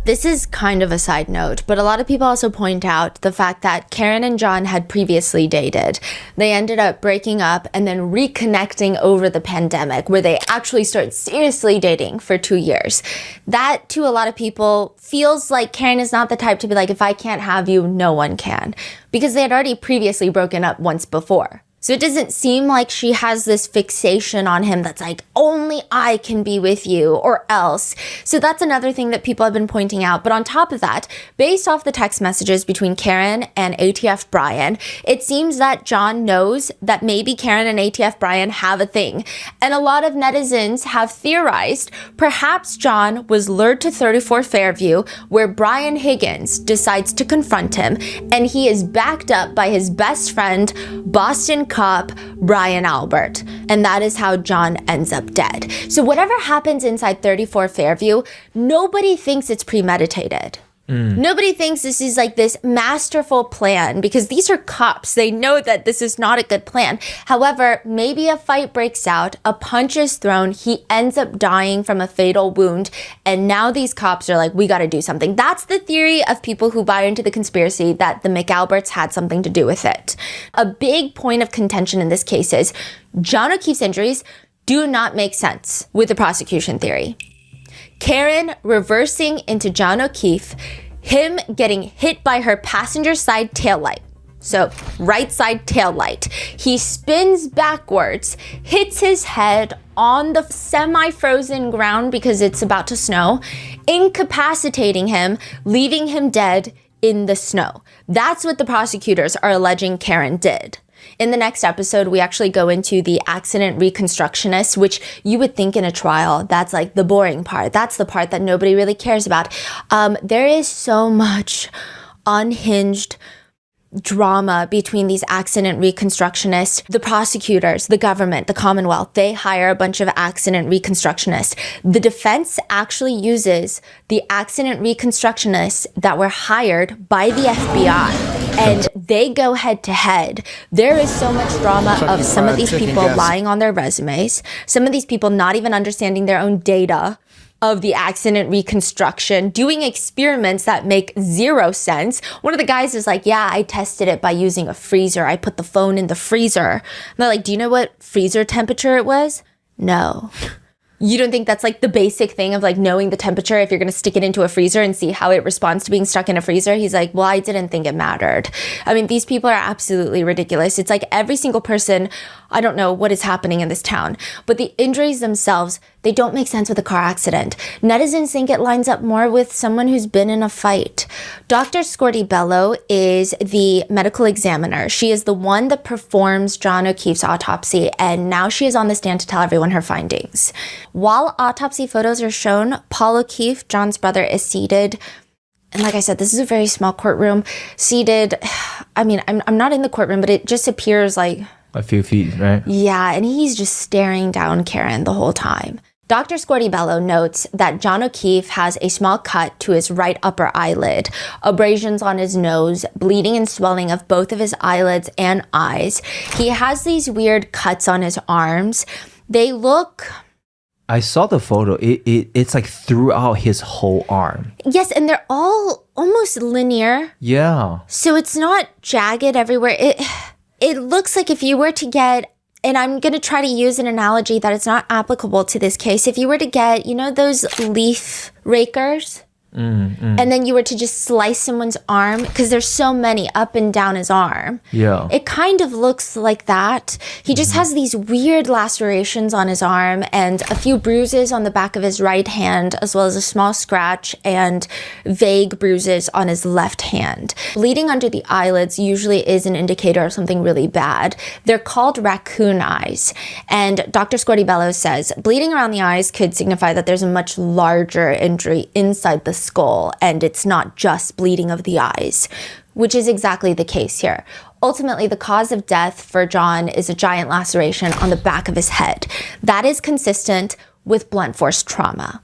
This is kind of a side note, but a lot of people also point out the fact that Karen and John had previously dated. They ended up breaking up and then reconnecting over the pandemic, where they actually started seriously dating for 2 years. That, to a lot of people, feels like Karen is not the type to be like, if I can't have you, no one can. Because they had already previously broken up once before. So it doesn't seem like she has this fixation on him that's like, only I can be with you or else. So that's another thing that people have been pointing out. But on top of that, based off the text messages between Karen and ATF Brian, it seems that John knows that maybe Karen and ATF Brian have a thing. And a lot of netizens have theorized perhaps John was lured to 34 Fairview, where Brian Higgins decides to confront him, and he is backed up by his best friend, Boston cop Colin Albert, and that is how John ends up dead. So whatever happens inside 34 Fairview, nobody thinks it's premeditated. Nobody thinks this is like this masterful plan, because these are cops. They know that this is not a good plan. However, maybe a fight breaks out, a punch is thrown, he ends up dying from a fatal wound, and now these cops are like, we got to do something. That's the theory of people who buy into the conspiracy that the McAlberts had something to do with it. A big point of contention in this case is John O'Keefe's injuries do not make sense with the prosecution theory. Karen reversing into John O'Keefe, him getting hit by her passenger side taillight. So right side taillight. He spins backwards, hits his head on the semi-frozen ground because it's about to snow, incapacitating him, leaving him dead in the snow. That's what the prosecutors are alleging Karen did. In the next episode, we actually go into the accident reconstructionist, which you would think in a trial, that's like the boring part. That's the part that nobody really cares about. There is so much unhinged drama between these accident reconstructionists, the prosecutors, the government, the Commonwealth. They hire a bunch of accident reconstructionists. The defense actually uses the accident reconstructionists that were hired by the FBI, and they go head to head. There is so much drama of some of these people lying on their resumes, some of these people not even understanding their own data of the accident reconstruction, doing experiments that make zero sense. One of the guys is like, yeah, I tested it by using a freezer. I put the phone in the freezer. And they're like, do you know what freezer temperature it was? No. You don't think that's like the basic thing of like knowing the temperature if you're going to stick it into a freezer and see how it responds to being stuck in a freezer? He's like, well, I didn't think it mattered. I mean, these people are absolutely ridiculous. It's like every single person, I don't know what is happening in this town, but the injuries themselves, they don't make sense with a car accident. Netizens think it lines up more with someone who's been in a fight. Dr. Scorti Bello is the medical examiner. She is the one that performs John O'Keefe's autopsy, and now she is on the stand to tell everyone her findings. While autopsy photos are shown, Paul O'Keefe, John's brother, is seated And like I said, this is a very small courtroom. Seated, I mean, I'm not in the courtroom, but it just appears like a few feet, right? Yeah, and he's just staring down Karen the whole time. Dr. Scortibello notes that John O'Keefe has a small cut to his right upper eyelid, abrasions on his nose, bleeding and swelling of both of his eyelids and eyes. He has these weird cuts on his arms. They look... I saw the photo. It's like throughout his whole arm. Yes, and they're all almost linear. Yeah. So it's not jagged everywhere. It looks like if you were to get... And I'm going to try to use an analogy that it's not applicable to this case. If you were to get, you know, those leaf rakers, and then you were to just slice someone's arm, because there's so many up and down his arm. Yeah. It kind of looks like that. He just has these weird lacerations on his arm and a few bruises on the back of his right hand, as well as a small scratch and vague bruises on his left hand. Bleeding under the eyelids usually is an indicator of something really bad. They're called raccoon eyes. And Dr. Scortibello says bleeding around the eyes could signify that there's a much larger injury inside the skull, and it's not just bleeding of the eyes, which is exactly the case here. Ultimately, the cause of death for John is a giant laceration on the back of his head. That is consistent with blunt force trauma,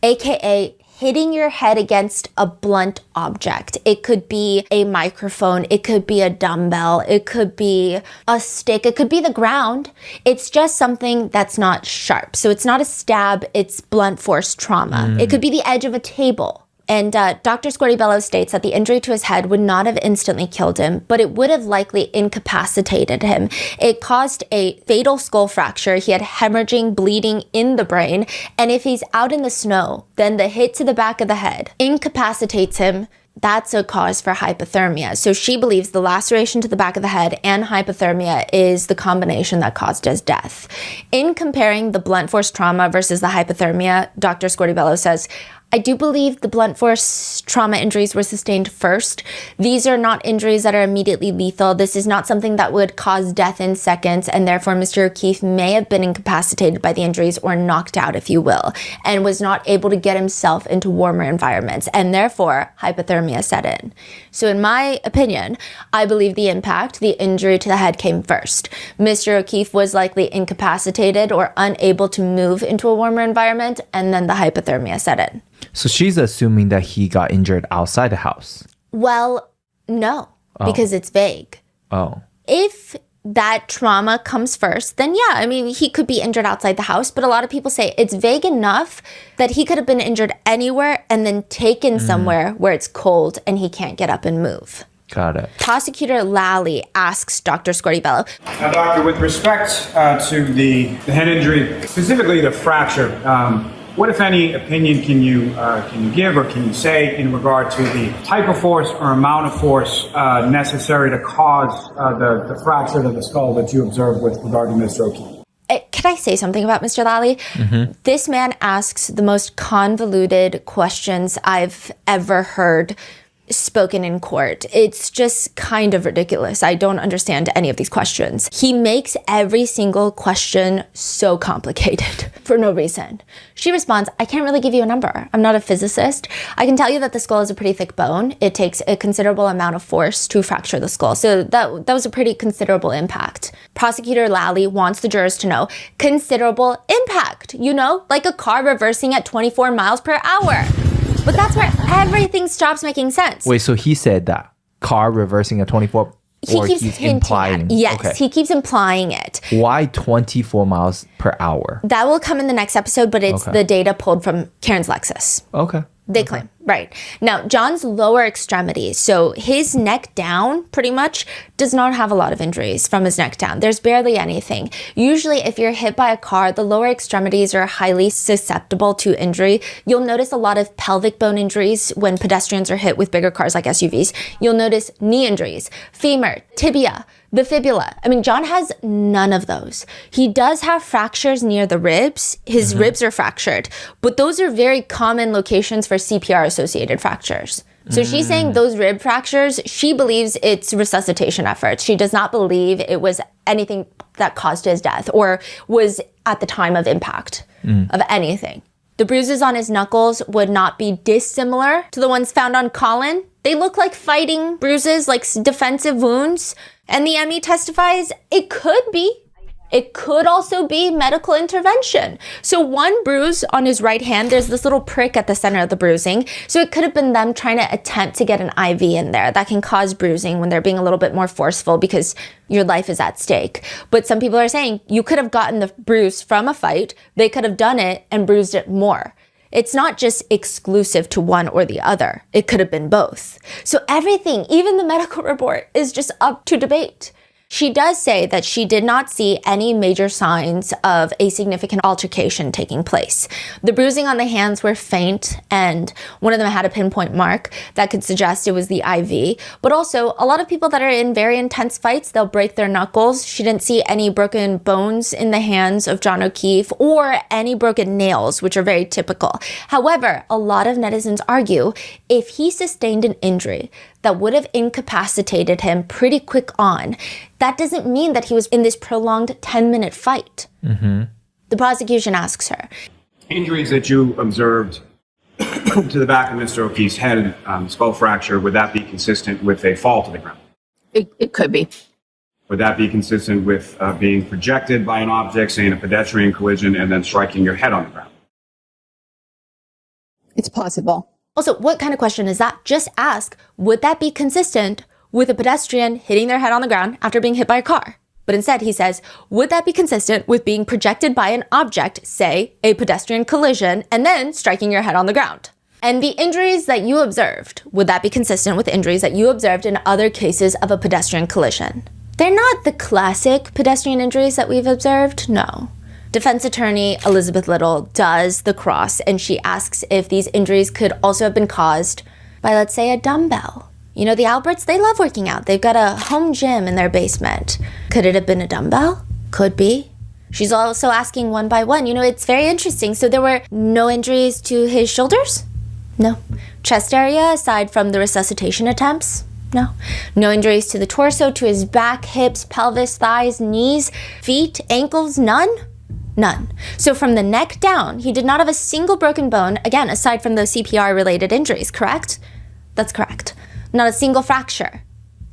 aka hitting your head against a blunt object. It could be a microphone, it could be a dumbbell, it could be a stick, it could be the ground. It's just something that's not sharp. So it's not a stab, it's blunt force trauma. It could be the edge of a table. And Dr. Scortibello states that the injury to his head would not have instantly killed him, but it would have likely incapacitated him. It caused a fatal skull fracture. He had hemorrhaging, bleeding in the brain. And if he's out in the snow, then the hit to the back of the head incapacitates him. That's a cause for hypothermia. So she believes the laceration to the back of the head and hypothermia is the combination that caused his death. In comparing the blunt force trauma versus the hypothermia, Dr. Scortibello says, I do believe the blunt force trauma injuries were sustained first. These are not injuries that are immediately lethal. This is not something that would cause death in seconds, and therefore Mr. O'Keefe may have been incapacitated by the injuries or knocked out, if you will, and was not able to get himself into warmer environments, and therefore hypothermia set in. So in my opinion, I believe the injury to the head came first. Mr. O'Keefe was likely incapacitated or unable to move into a warmer environment, and then the hypothermia set in. So she's assuming that he got injured outside the house. Well, no, because it's vague. Oh. If that trauma comes first, then yeah, I mean, he could be injured outside the house, but a lot of people say it's vague enough that he could have been injured anywhere and then taken somewhere where it's cold and he can't get up and move. Got it. Prosecutor Lally asks Dr. Scortibello. Now, doctor, with respect to the head injury, specifically the fracture, what, if any, opinion can you give or can you say in regard to the type of force or amount of force necessary to cause the fracture to the skull that you observed with regard to Mr. O'Keefe? Can I say something about Mr. Lally? This man asks the most convoluted questions I've ever heard spoken in court. It's just kind of ridiculous. I don't understand any of these questions. He makes every single question so complicated for no reason. She responds, I can't really give you a number. I'm not a physicist. I can tell you that the skull is a pretty thick bone. It takes a considerable amount of force to fracture the skull. So that was a pretty considerable impact. Prosecutor Lally wants the jurors to know considerable impact, you know, like a car reversing at 24 miles per hour. But that's where everything stops making sense. Wait, so he said that car reversing at 24, or he's implying? Yes, okay. He keeps implying it. Why 24 miles per hour? That will come in the next episode, but it's the data pulled from Karen's Lexus. Okay. They claim, right. Now, John's lower extremities, so his neck down pretty much does not have a lot of injuries from his neck down. There's barely anything. Usually, if you're hit by a car, the lower extremities are highly susceptible to injury. You'll notice a lot of pelvic bone injuries when pedestrians are hit with bigger cars like SUVs. You'll notice knee injuries, femur, tibia, the fibula. I mean, John has none of those. He does have fractures near the ribs. His ribs are fractured, but those are very common locations for CPR-associated fractures. So she's saying those rib fractures, she believes it's resuscitation efforts. She does not believe it was anything that caused his death or was at the time of impact of anything. The bruises on his knuckles would not be dissimilar to the ones found on Colin. They look like fighting bruises, like defensive wounds. And the ME testifies it could be. It could also be medical intervention. So one bruise on his right hand, there's this little prick at the center of the bruising. So it could have been them trying to attempt to get an IV in there. That can cause bruising when they're being a little bit more forceful because your life is at stake. But some people are saying you could have gotten the bruise from a fight. They could have done it and bruised it more. It's not just exclusive to one or the other. It could have been both. So everything, even the medical report, is just up to debate. She does say that she did not see any major signs of a significant altercation taking place. The bruising on the hands were faint, and one of them had a pinpoint mark that could suggest it was the IV. But also, a lot of people that are in very intense fights, they'll break their knuckles. She didn't see any broken bones in the hands of John O'Keefe or any broken nails, which are very typical. However, a lot of netizens argue if he sustained an injury that would have incapacitated him pretty quick on, that doesn't mean that he was in this prolonged 10-minute fight. The prosecution asks her. Injuries that you observed to the back of Mr. O'Keefe's head, skull fracture, would that be consistent with a fall to the ground? It could be. Would that be consistent with being projected by an object, say in a pedestrian collision, and then striking your head on the ground? It's possible. Also, what kind of question is that? Just ask, would that be consistent with a pedestrian hitting their head on the ground after being hit by a car? But instead, he says, would that be consistent with being projected by an object, say a pedestrian collision, and then striking your head on the ground? And the injuries that you observed, would that be consistent with injuries that you observed in other cases of a pedestrian collision? They're not the classic pedestrian injuries that we've observed, no. Defense attorney Elizabeth Little does the cross, and she asks if these injuries could also have been caused by, let's say, a dumbbell. You know, the Alberts, they love working out. They've got a home gym in their basement. Could it have been a dumbbell? Could be. She's also asking one by one. You know, it's very interesting. So there were no injuries to his shoulders? No. Chest area, aside from the resuscitation attempts? No. No injuries to the torso, to his back, hips, pelvis, thighs, knees, feet, ankles? None? None. So from the neck down, he did not have a single broken bone, again, aside from those CPR-related injuries, correct? That's correct. Not a single fracture.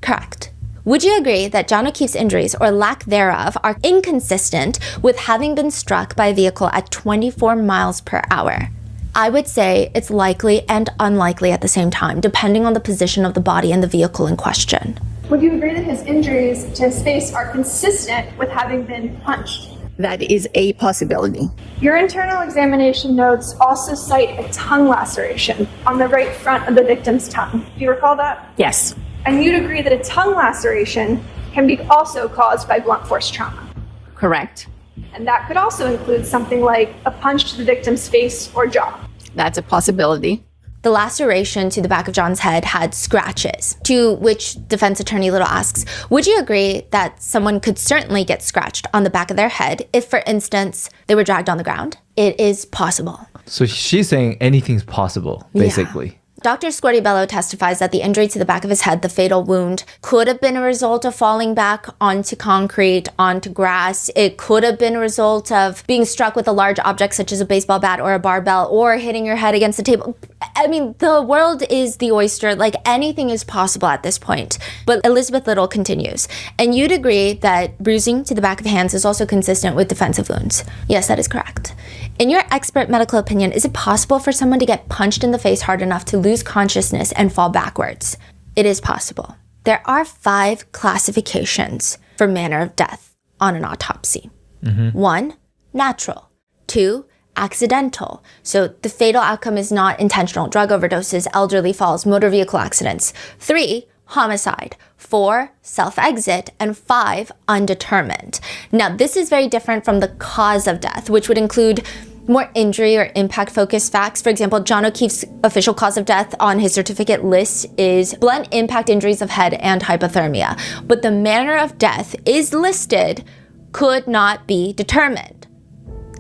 Correct. Would you agree that John O'Keefe's injuries, or lack thereof, are inconsistent with having been struck by a vehicle at 24 miles per hour? I would say it's likely and unlikely at the same time, depending on the position of the body and the vehicle in question. Would you agree that his injuries to his face are consistent with having been punched? That is a possibility. Your internal examination notes also cite a tongue laceration on the right front of the victim's tongue. Do you recall that? Yes. And you'd agree that a tongue laceration can be also caused by blunt force trauma. Correct. And that could also include something like a punch to the victim's face or jaw. That's a possibility. The laceration to the back of John's head had scratches, to which defense attorney Little asks, would you agree that someone could certainly get scratched on the back of their head if, for instance, they were dragged on the ground? It is possible. So she's saying anything's possible, basically. Yeah. Dr. Squartibello testifies that the injury to the back of his head, the fatal wound, could have been a result of falling back onto concrete, onto grass. It could have been a result of being struck with a large object such as a baseball bat or a barbell, or hitting your head against the table. I mean, the world is the oyster. Like, anything is possible at this point. But Elizabeth Little continues. And you'd agree that bruising to the back of hands is also consistent with defensive wounds. Yes, that is correct. In your expert medical opinion, is it possible for someone to get punched in the face hard enough to lose consciousness and fall backwards? It is possible. There are 5 classifications for manner of death on an autopsy. 1, natural. 2, accidental. So the fatal outcome is not intentional. Drug overdoses, elderly falls, motor vehicle accidents. 3, homicide. 4, self-exit. And 5, undetermined. Now, this is very different from the cause of death, which would include more injury or impact-focused facts. For example, John O'Keefe's official cause of death on his certificate list is blunt impact injuries of head and hypothermia. But the manner of death is listed, could not be determined.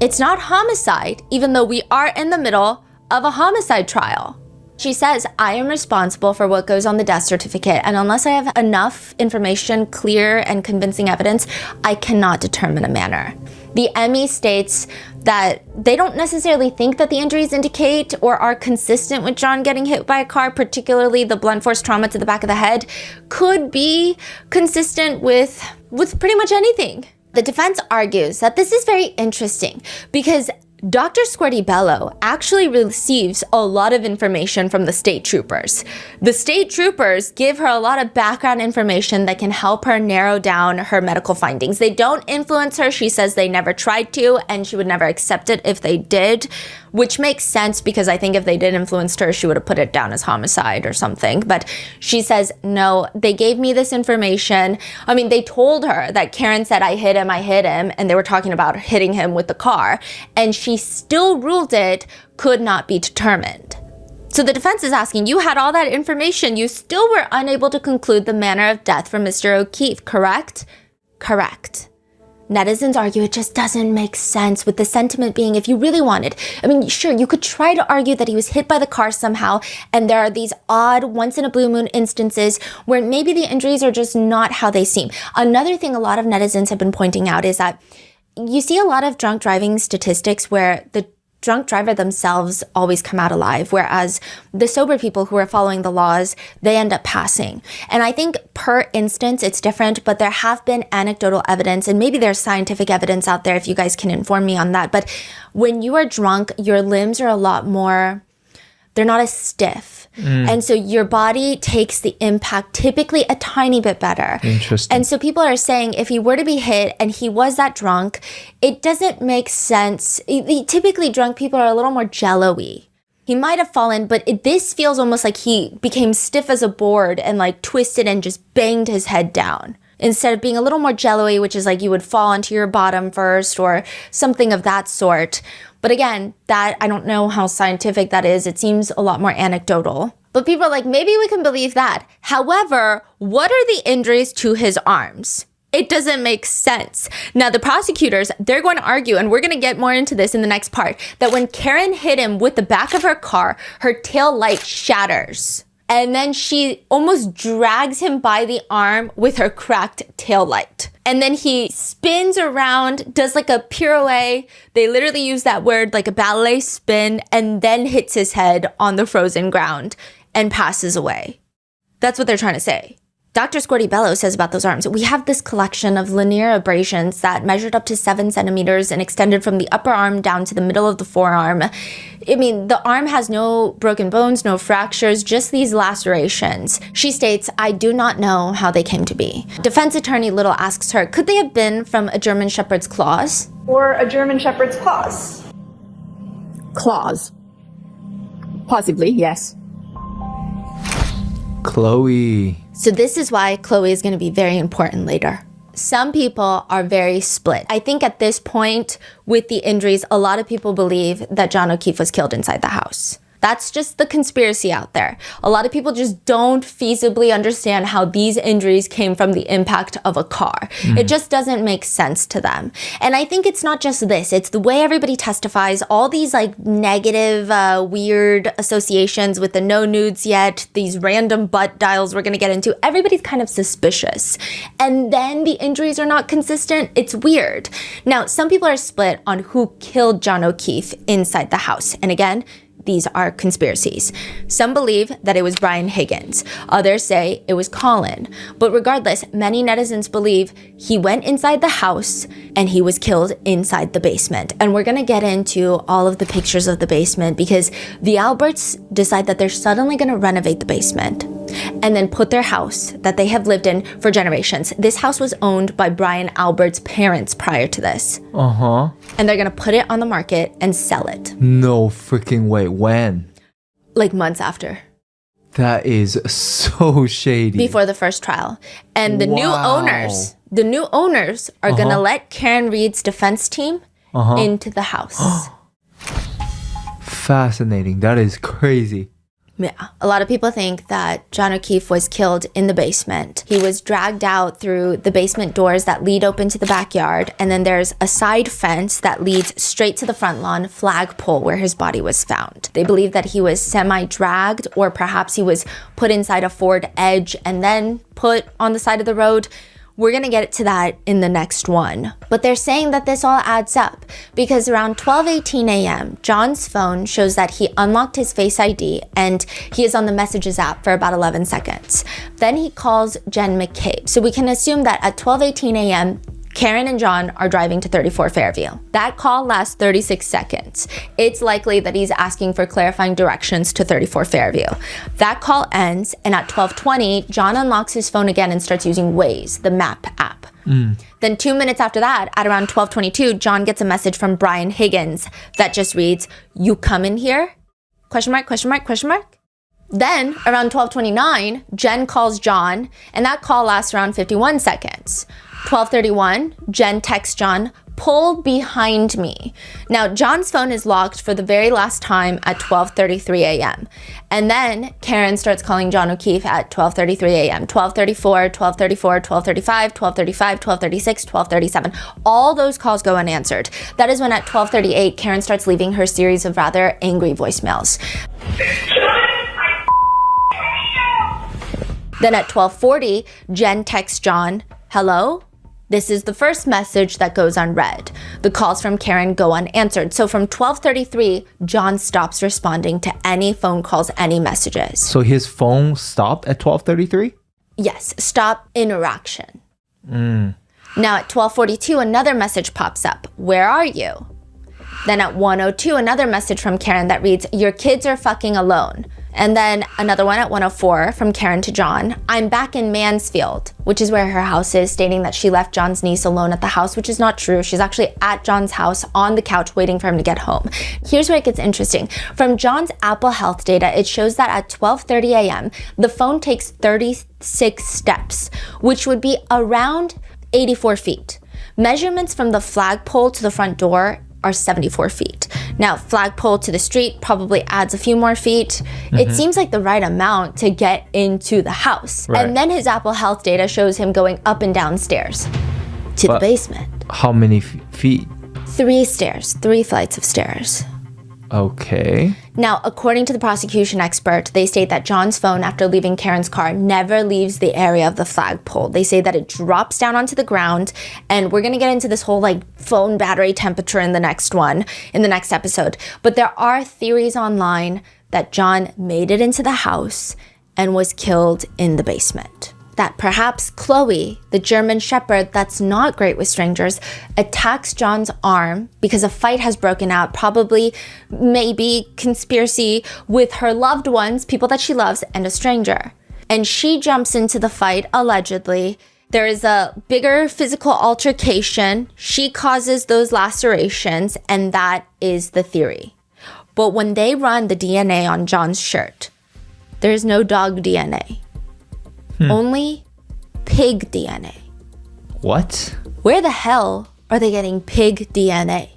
It's not homicide, even though we are in the middle of a homicide trial. She says, I am responsible for what goes on the death certificate, and unless I have enough information, clear and convincing evidence, I cannot determine a manner. The ME states that they don't necessarily think that the injuries indicate or are consistent with John getting hit by a car, particularly the blunt force trauma to the back of the head, could be consistent with pretty much anything. The defense argues that this is very interesting because Dr. Squarty-Bello actually receives a lot of information from the state troopers. The state troopers give her a lot of background information that can help her narrow down her medical findings. They don't influence her. She says they never tried to, and she would never accept it if they did, which makes sense because I think if they did influence her, she would have put it down as homicide or something. But she says, no, they gave me this information. I mean, they told her that Karen said, I hit him, and they were talking about hitting him with the car. And she still ruled it could not be determined. So the defense is asking, you had all that information, you still were unable to conclude the manner of death for Mr. O'Keefe, correct? Correct. Netizens argue it just doesn't make sense, with the sentiment being if you really wanted, I mean, sure, you could try to argue that he was hit by the car somehow, and there are these odd once-in-a-blue-moon instances where maybe the injuries are just not how they seem. Another thing a lot of netizens have been pointing out is that you see a lot of drunk driving statistics where the drunk driver themselves always come out alive, whereas the sober people who are following the laws, they end up passing. And I think per instance, it's different, but there have been anecdotal evidence, and maybe there's scientific evidence out there if you guys can inform me on that. But when you are drunk, your limbs are a lot more, they're not as stiff. And so your body takes the impact typically a tiny bit better. Interesting. And so people are saying if he were to be hit and he was that drunk, it doesn't make sense. Typically drunk people are a little more jello-y. He might have fallen, but this feels almost like he became stiff as a board and like twisted and just banged his head down, instead of being a little more jello-y, which is like you would fall onto your bottom first or something of that sort. But again, that I don't know how scientific that is. It seems a lot more anecdotal. But people are like, maybe we can believe that. However, what are the injuries to his arms? It doesn't make sense. Now, the prosecutors, they're going to argue, and we're going to get more into this in the next part, that when Karen hit him with the back of her car, her tail light shatters. And then she almost drags him by the arm with her cracked tail light. And then he spins around, does like a pirouette. They literally use that word, like a ballet spin, and then hits his head on the frozen ground and passes away. That's what they're trying to say. Dr. Squarty-Bello says about those arms, we have this collection of linear abrasions that measured up to 7 centimeters and extended from the upper arm down to the middle of the forearm. I mean, the arm has no broken bones, no fractures, just these lacerations. She states, I do not know how they came to be. Defense attorney Little asks her, could they have been from a German Shepherd's claws? Or a German Shepherd's claws? Claws. Possibly, yes. Chloe. So this is why Chloe is going to be very important later. Some people are very split. I think at this point with the injuries, a lot of people believe that John O'Keefe was killed inside the house. That's just the conspiracy out there. A lot of people just don't feasibly understand how these injuries came from the impact of a car. It just doesn't make sense to them. And I think it's not just this, it's the way everybody testifies, all these like negative, weird associations with the no nudes yet, these random butt dials we're gonna get into, everybody's kind of suspicious. And then the injuries are not consistent, it's weird. Now, some people are split on who killed John O'Keefe inside the house. And again, these are conspiracies. Some believe that it was Brian Higgins. Others say it was Colin. But regardless, many netizens believe he went inside the house and he was killed inside the basement. And we're gonna get into all of the pictures of the basement because the Alberts decide that they're suddenly gonna renovate the basement and then put their house that they have lived in for generations. This house was owned by Brian Albert's parents prior to this. And they're gonna put it on the market and sell it. No freaking way. When? Like months after. That is so shady. Before the first trial. And the new owners are gonna let Karen Reed's defense team into the house. Fascinating. That is crazy. Yeah, a lot of people think that John O'Keefe was killed in the basement. He was dragged out through the basement doors that lead open to the backyard, and then there's a side fence that leads straight to the front lawn flagpole where his body was found. They believe that he was semi-dragged, or perhaps he was put inside a Ford Edge and then put on the side of the road. We're going to get to that in the next one. But they're saying that this all adds up because around 12:18 a.m., John's phone shows that he unlocked his Face ID and he is on the Messages app for about 11 seconds. Then he calls Jen McCabe. So we can assume that at 12:18 a.m., Karen and John are driving to 34 Fairview. That call lasts 36 seconds. It's likely that he's asking for clarifying directions to 34 Fairview. That call ends, and at 12:20, John unlocks his phone again and starts using Waze, the map app. Then 2 minutes after that, at around 12:22, John gets a message from Brian Higgins that just reads, "You coming here?" ? Then, around 12:29, Jen calls John, and that call lasts around 51 seconds. 12:31, Jen texts John, "Pull behind me." Now, John's phone is locked for the very last time at 12:33 a.m. And then Karen starts calling John O'Keefe at 12:33 a.m., 12:34, 12:34, 12:35, 12:35, 12:36, 12:37. All those calls go unanswered. That is when at 12:38, Karen starts leaving her series of rather angry voicemails. Then at 12:40, Jen texts John, "Hello?" This is the first message that goes unread. The calls from Karen go unanswered. So from 12:33, John stops responding to any phone calls, any messages. So his phone stopped at 12:33? Yes, stop interaction. Now at 12:42, another message pops up. "Where are you?" Then at 1:02, another message from Karen that reads, "Your kids are fucking alone." And then another one at 1:04 from Karen to John, "I'm back in Mansfield," which is where her house is, stating that she left John's niece alone at the house, which is not true. She's actually at John's house on the couch waiting for him to get home. Here's where it gets interesting. From John's Apple Health data, it shows that at 12:30 a.m., the phone takes 36 steps, which would be around 84 feet. Measurements from the flagpole to the front door are 74 feet. Now, flagpole to the street probably adds a few more feet. It seems like the right amount to get into the house. Right. And then his Apple Health data shows him going up and down stairs to the basement. How many feet? 3 stairs, 3 flights of stairs. Okay. Now, according to the prosecution expert, they state that John's phone, after leaving Karen's car, never leaves the area of the flagpole. They say that it drops down onto the ground, and we're going to get into this whole phone battery temperature in the next one, in the next episode. But there are theories online that John made it into the house and was killed in the basement. That perhaps Chloe, the German Shepherd that's not great with strangers, attacks John's arm because a fight has broken out, probably, maybe, conspiracy with her loved ones, people that she loves, and a stranger. And she jumps into the fight, allegedly. There is a bigger physical altercation. She causes those lacerations, and that is the theory. But when they run the DNA on John's shirt, there's no dog DNA. Only pig DNA. What? Where the hell are they getting pig DNA?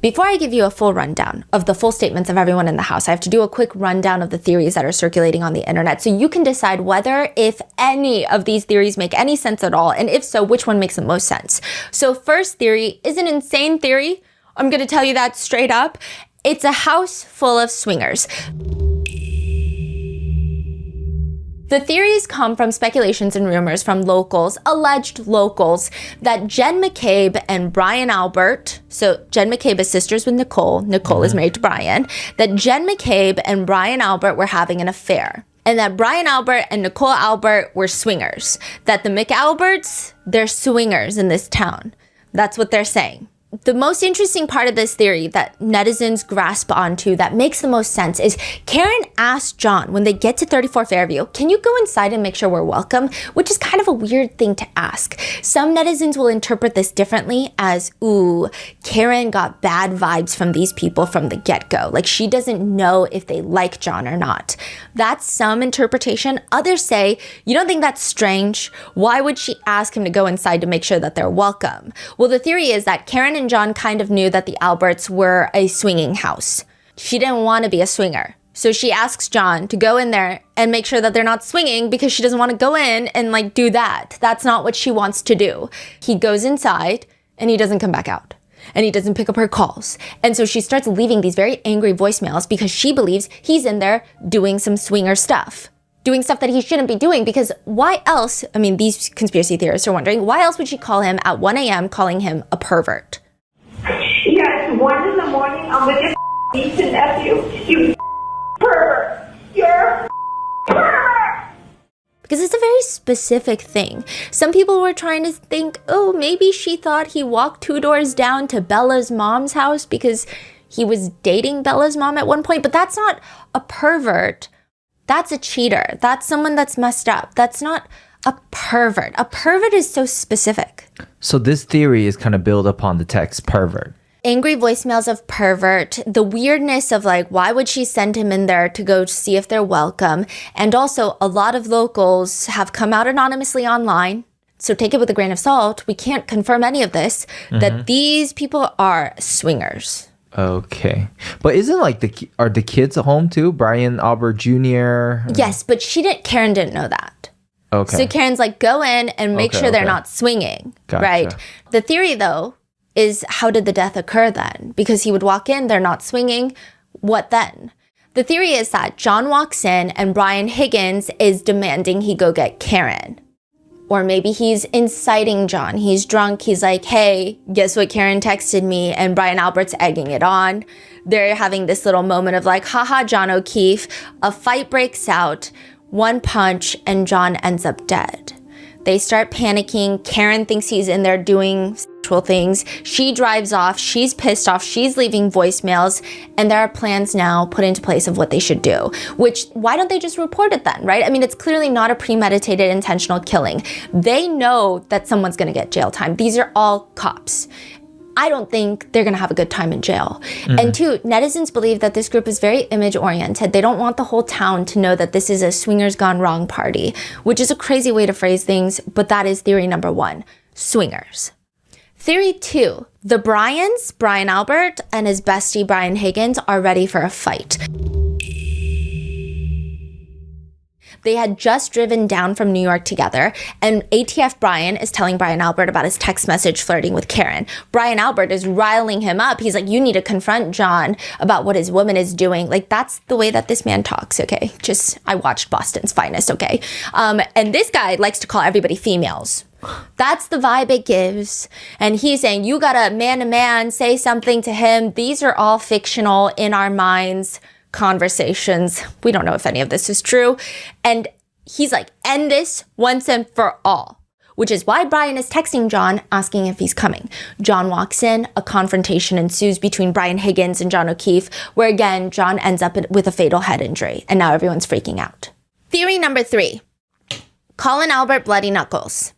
Before I give you a full rundown of the full statements of everyone in the house, I have to do a quick rundown of the theories that are circulating on the internet so you can decide whether, if any of these theories make any sense at all, and if so, which one makes the most sense. So first theory is an insane theory. I'm going to tell you that straight up. It's a house full of swingers. The theories come from speculations and rumors from locals, alleged locals, that Jen McCabe and Brian Albert, so Jen McCabe is sisters with Nicole, Nicole is married to Brian, that Jen McCabe and Brian Albert were having an affair, and that Brian Albert and Nicole Albert were swingers, that the McAlberts, they're swingers in this town. That's what they're saying. The most interesting part of this theory that netizens grasp onto that makes the most sense is Karen asked John when they get to 34 Fairview, "Can you go inside and make sure we're welcome?" Which is kind of a weird thing to ask. Some netizens will interpret this differently as, ooh, Karen got bad vibes from these people from the get-go. Like she doesn't know if they like John or not. That's some interpretation. Others say, you don't think that's strange? Why would she ask him to go inside to make sure that they're welcome? Well, the theory is that Karen and John kind of knew that the Alberts were a swinging house. She didn't want to be a swinger. So she asks John to go in there and make sure that they're not swinging because she doesn't want to go in and like do that. That's not what she wants to do. He goes inside and he doesn't come back out. And he doesn't pick up her calls. And so she starts leaving these very angry voicemails because she believes he's in there doing some swinger stuff. Doing stuff that he shouldn't be doing, because why else, I mean, these conspiracy theorists are wondering, why else would she call him at 1 a.m. calling him a pervert? Yeah, it's 1 in the morning. I'm with your niece and nephew. You pervert. You're pervert. Because it's a very specific thing. Some people were trying to think, oh, maybe she thought he walked 2 doors down to Bella's mom's house because he was dating Bella's mom at one point, but that's not a pervert. That's a cheater. That's someone that's messed up. That's not a pervert. A pervert is so specific. So this theory is kind of built upon the text pervert. Angry voicemails of pervert, the weirdness of like, why would she send him in there to go see if they're welcome? And also, a lot of locals have come out anonymously online. So take it with a grain of salt. We can't confirm any of this, that these people are swingers. Okay. But isn't like are the kids at home too? Brian Albert Jr.? Yes, but Karen didn't know that. Okay. So Karen's like, go in and make sure they're not swinging. Gotcha. Right? The theory though is, how did the death occur then? Because he would walk in, they're not swinging. What then? The theory is that John walks in and Brian Higgins is demanding he go get Karen. Or maybe he's inciting John. He's drunk. He's like, hey, guess what Karen texted me? And Brian Albert's egging it on. They're having this little moment of like, haha, John O'Keefe. A fight breaks out, one punch, and John ends up dead. They start panicking. Karen thinks he's in there doing sexual things. She drives off. She's pissed off. She's leaving voicemails. And there are plans now put into place of what they should do. Which, why don't they just report it then, right? I mean, it's clearly not a premeditated, intentional killing. They know that someone's going to get jail time. These are all cops. I don't think they're going to have a good time in jail. And 2, netizens believe that this group is very image oriented. They don't want the whole town to know that this is a swingers gone wrong party, which is a crazy way to phrase things, but that is theory number 1, swingers. Theory 2, the Bryans, Brian Albert and his bestie Brian Higgins, are ready for a fight. They had just driven down from New York together, and ATF Brian is telling Brian Albert about his text message flirting with Karen. Brian Albert is riling him up. He's like, you need to confront John about what his woman is doing. Like, that's the way that this man talks, okay? I watched Boston's Finest, okay? And this guy likes to call everybody females. That's the vibe it gives. And he's saying, you gotta man-to-man say something to him. These are all fictional in our minds conversations. We don't know if any of this is true. And he's like, end this once and for all, which is why Brian is texting John asking if he's coming. John walks in, a confrontation ensues between Brian Higgins and John O'Keefe, where again, John ends up with a fatal head injury, and now everyone's freaking out. Theory number 3, Colin Albert bloody knuckles.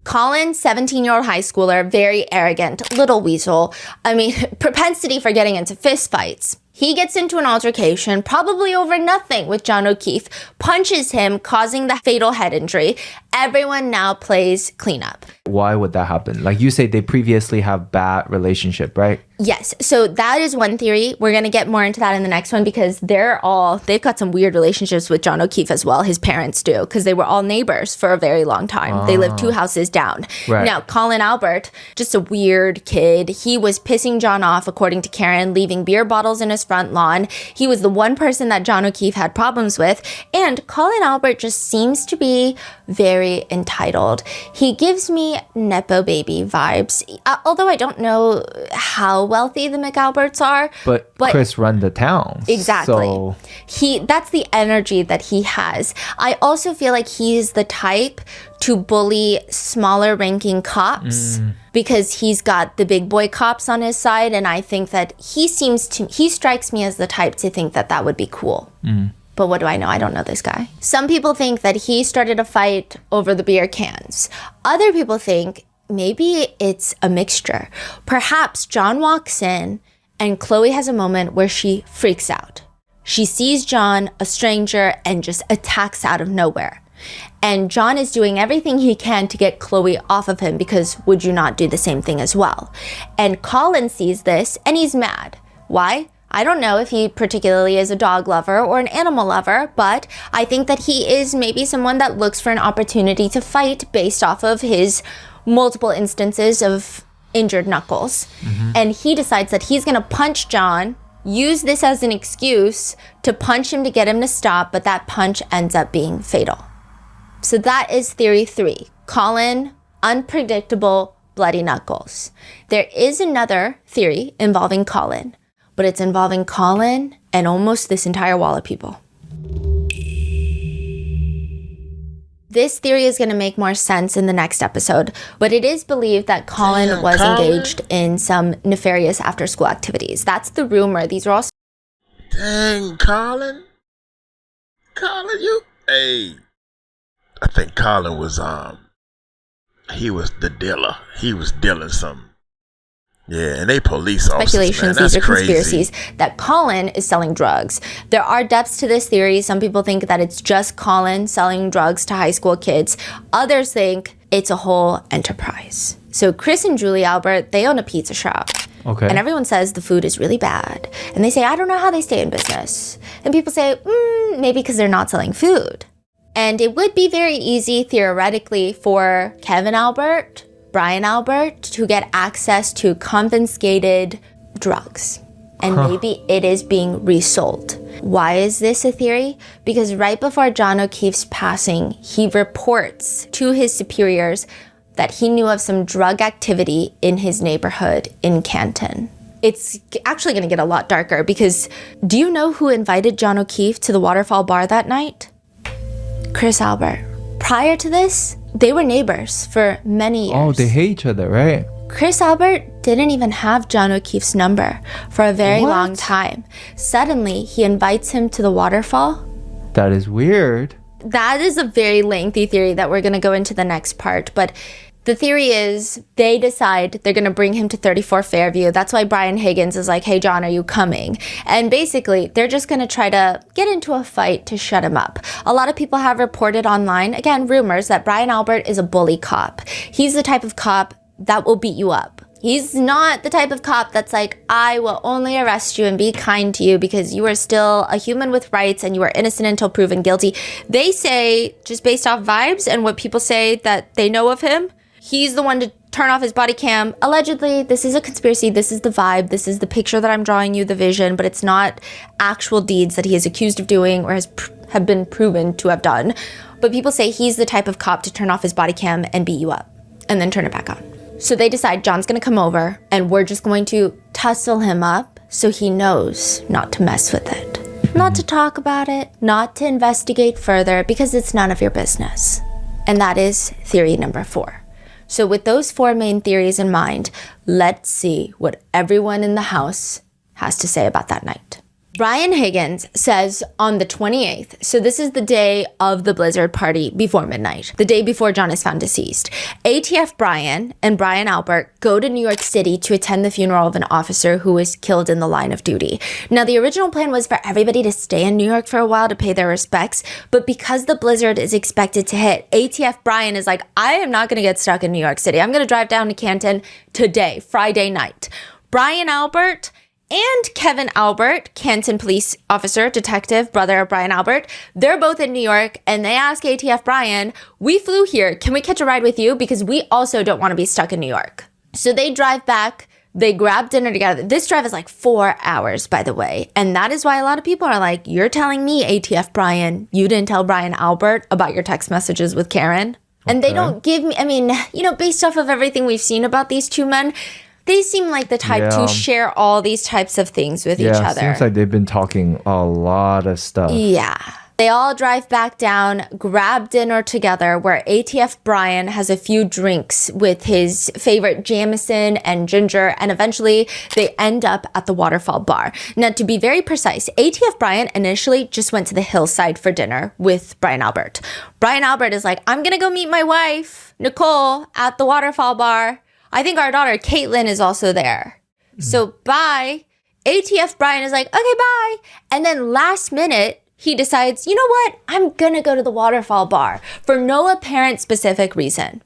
Colin, 17-year-old high schooler, very arrogant, little weasel. I mean, propensity for getting into fistfights. He gets into an altercation, probably over nothing, with John O'Keefe, punches him, causing the fatal head injury. Everyone now plays cleanup. Why would that happen? Like you say, they previously have bad relationship, right? Yes. So that is one theory. We're going to get more into that in the next one because they've got some weird relationships with John O'Keefe as well. His parents do, because they were all neighbors for a very long time. They lived 2 houses down. Right. Now, Colin Albert, just a weird kid. He was pissing John off, according to Karen, leaving beer bottles in his front lawn. He was the one person that John O'Keefe had problems with. And Colin Albert just seems to be very entitled. He gives me Nepo baby vibes, although I don't know how wealthy the McAlberts are. But Chris run the town. Exactly. So. That's the energy that he has. I also feel like he's the type to bully smaller ranking cops because he's got the big boy cops on his side. And I think that he strikes me as the type to think that that would be cool. But what do I know? I don't know this guy. Some people think that he started a fight over the beer cans. Other people think maybe it's a mixture. Perhaps John walks in and Chloe has a moment where she freaks out. She sees John, a stranger, and just attacks out of nowhere. And John is doing everything he can to get Chloe off of him because would you not do the same thing as well? And Colin sees this and he's mad. Why? I don't know if he particularly is a dog lover or an animal lover, but I think that he is maybe someone that looks for an opportunity to fight based off of his multiple instances of injured knuckles. And he decides that he's going to punch John, use this as an excuse to punch him to get him to stop, but that punch ends up being fatal. So that is theory 3. Colin, unpredictable, bloody knuckles. There is another theory involving Colin, but it's involving Colin and almost this entire wall of people. This theory is going to make more sense in the next episode, but it is believed that Colin was engaged in some nefarious after-school activities. That's the rumor. These are all... Dang, Colin. Colin, you... Hey. I think Colin was, he was the dealer. He was dealing something. Yeah, and they police officers, speculations, man. That's these are crazy. conspiracies, that Colin is selling drugs. There are depths to this theory. Some people think that it's just Colin selling drugs to high school kids. Others think it's a whole enterprise. So Chris and Julie Albert, they own a pizza shop. Okay. And everyone says the food is really bad. And they say, I don't know how they stay in business. And people say, maybe because they're not selling food. And it would be very easy, theoretically, for Kevin Albert, Brian Albert, to get access to confiscated drugs. And maybe it is being resold. Why is this a theory? Because right before John O'Keefe's passing, he reports to his superiors that he knew of some drug activity in his neighborhood in Canton. It's actually going to get a lot darker because do you know who invited John O'Keefe to the Waterfall Bar that night? Chris Albert. Prior to this, they were neighbors for many years. Oh, they hate each other, right? Chris Albert didn't even have John O'Keefe's number for a very long time. Suddenly, he invites him to the waterfall. That is weird. That is a very lengthy theory that we're going to go into the next part. But the theory is they decide they're going to bring him to 34 Fairview. That's why Brian Higgins is like, hey, John, are you coming? And basically, they're just going to try to get into a fight to shut him up. A lot of people have reported online, again, rumors, that Brian Albert is a bully cop. He's the type of cop that will beat you up. He's not the type of cop that's like, I will only arrest you and be kind to you because you are still a human with rights and you are innocent until proven guilty. They say, just based off vibes and what people say that they know of him, he's the one to turn off his body cam. Allegedly, this is a conspiracy. This is the vibe. This is the picture that I'm drawing you, the vision, but it's not actual deeds that he is accused of doing or have been proven to have done. But people say he's the type of cop to turn off his body cam and beat you up and then turn it back on. So they decide John's going to come over and we're just going to tussle him up so he knows not to mess with it. Not to talk about it, not to investigate further because it's none of your business. And that is theory number 4. So with those 4 main theories in mind, let's see what everyone in the house has to say about that night. Brian Higgins says on the 28th, so this is the day of the blizzard party before midnight, the day before John is found deceased, ATF Brian and Brian Albert go to New York City to attend the funeral of an officer who was killed in the line of duty. Now, the original plan was for everybody to stay in New York for a while to pay their respects, but because the blizzard is expected to hit, ATF Brian is like, I am not going to get stuck in New York City. I'm going to drive down to Canton today, Friday night. Brian Albert and Kevin Albert, Canton police officer, detective, brother of Brian Albert, they're both in New York and they ask ATF Brian, we flew here, can we catch a ride with you? Because we also don't want to be stuck in New York. So they drive back, they grab dinner together. This drive is like 4 hours, by the way. And that is why a lot of people are like, you're telling me, ATF Brian, you didn't tell Brian Albert about your text messages with Karen? And they don't give me, I mean, you know, based off of everything we've seen about these two men, they seem like the type to share all these types of things with each other. Yeah, seems like they've been talking a lot of stuff. Yeah. They all drive back down, grab dinner together, where ATF Brian has a few drinks with his favorite Jameson and ginger, and eventually they end up at the Waterfall Bar. Now, to be very precise, ATF Brian initially just went to the hillside for dinner with Brian Albert. Brian Albert is like, I'm going to go meet my wife, Nicole, at the Waterfall Bar. I think our daughter, Caitlin, is also there. So bye. ATF Brian is like, okay, bye. And then last minute, he decides, you know what? I'm going to go to the Waterfall Bar for no apparent specific reason.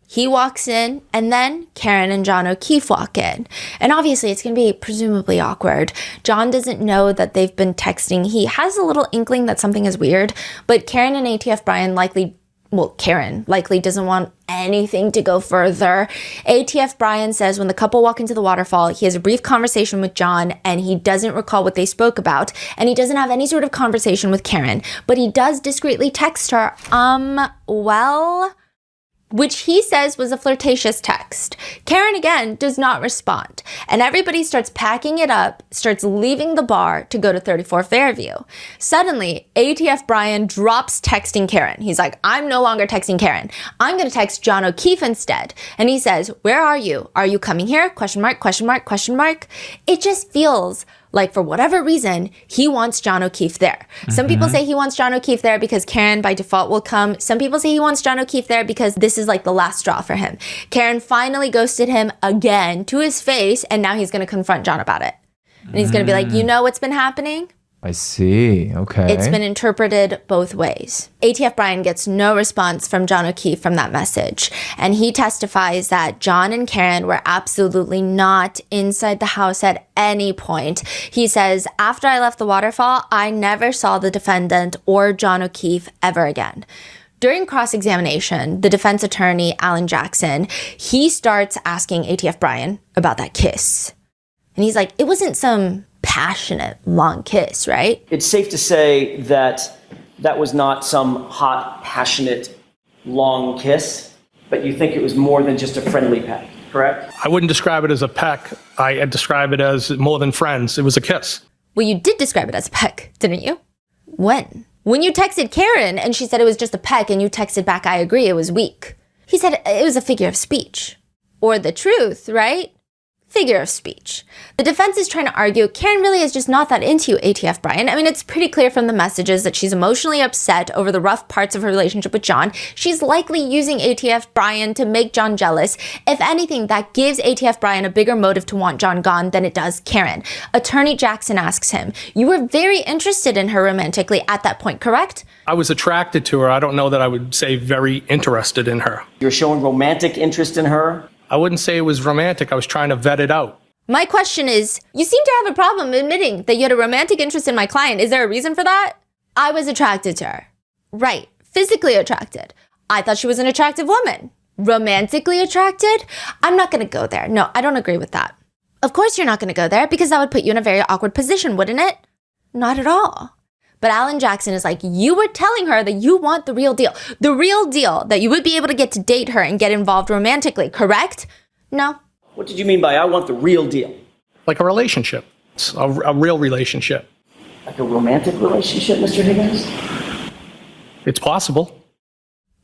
He walks in, and then Karen and John O'Keefe walk in. And obviously, it's going to be presumably awkward. John doesn't know that they've been texting. He has a little inkling that something is weird, but Karen and ATF Brian Karen likely doesn't want anything to go further. ATF Brian says when the couple walk into the waterfall, he has a brief conversation with John, and he doesn't recall what they spoke about, and he doesn't have any sort of conversation with Karen, but he does discreetly text her, which he says was a flirtatious text. Karen, again, does not respond. And everybody starts packing it up, starts leaving the bar to go to 34 Fairview. Suddenly, ATF Brian drops texting Karen. He's like, I'm no longer texting Karen. I'm going to text John O'Keefe instead. And he says, where are you? Are you coming here? Question mark, question mark, question mark. It just feels like, for whatever reason, he wants John O'Keefe there. Some people say he wants John O'Keefe there because Karen by default will come. Some people say he wants John O'Keefe there because this is like the last straw for him. Karen finally ghosted him again to his face, and now he's going to confront John about it. And he's going to be like, you know what's been happening? I see. Okay. It's been interpreted both ways. ATF Brian gets no response from John O'Keefe from that message. And he testifies that John and Karen were absolutely not inside the house at any point. He says, after I left the waterfall, I never saw the defendant or John O'Keefe ever again. During cross-examination, the defense attorney, Alan Jackson, he starts asking ATF Brian about that kiss. And he's like, it wasn't some passionate, long kiss, right? It's safe to say that that was not some hot, passionate, long kiss, but you think it was more than just a friendly peck, correct? I wouldn't describe it as a peck. I'd describe it as more than friends. It was a kiss. Well, you did describe it as a peck, didn't you? When? When you texted Karen and she said it was just a peck and you texted back, I agree, it was weak. He said it was a figure of speech. Or the truth, right? Figure of speech. The defense is trying to argue Karen really is just not that into you, ATF Brian. I mean, it's pretty clear from the messages that she's emotionally upset over the rough parts of her relationship with John. She's likely using ATF Brian to make John jealous. If anything, that gives ATF Brian a bigger motive to want John gone than it does Karen. Attorney Jackson asks him, you were very interested in her romantically at that point, correct? I was attracted to her. I don't know that I would say very interested in her. You're showing romantic interest in her? I wouldn't say it was romantic. I was trying to vet it out. My question is, you seem to have a problem admitting that you had a romantic interest in my client. Is there a reason for that? I was attracted to her. Right. Physically attracted. I thought she was an attractive woman. Romantically attracted? I'm not going to go there. No, I don't agree with that. Of course you're not going to go there because that would put you in a very awkward position, wouldn't it? Not at all. But Alan Jackson is like, you were telling her that you want the real deal. The real deal, that you would be able to get to date her and get involved romantically, correct? No. What did you mean by I want the real deal? Like a relationship. A real relationship. Like a romantic relationship, Mr. Higgins? It's possible.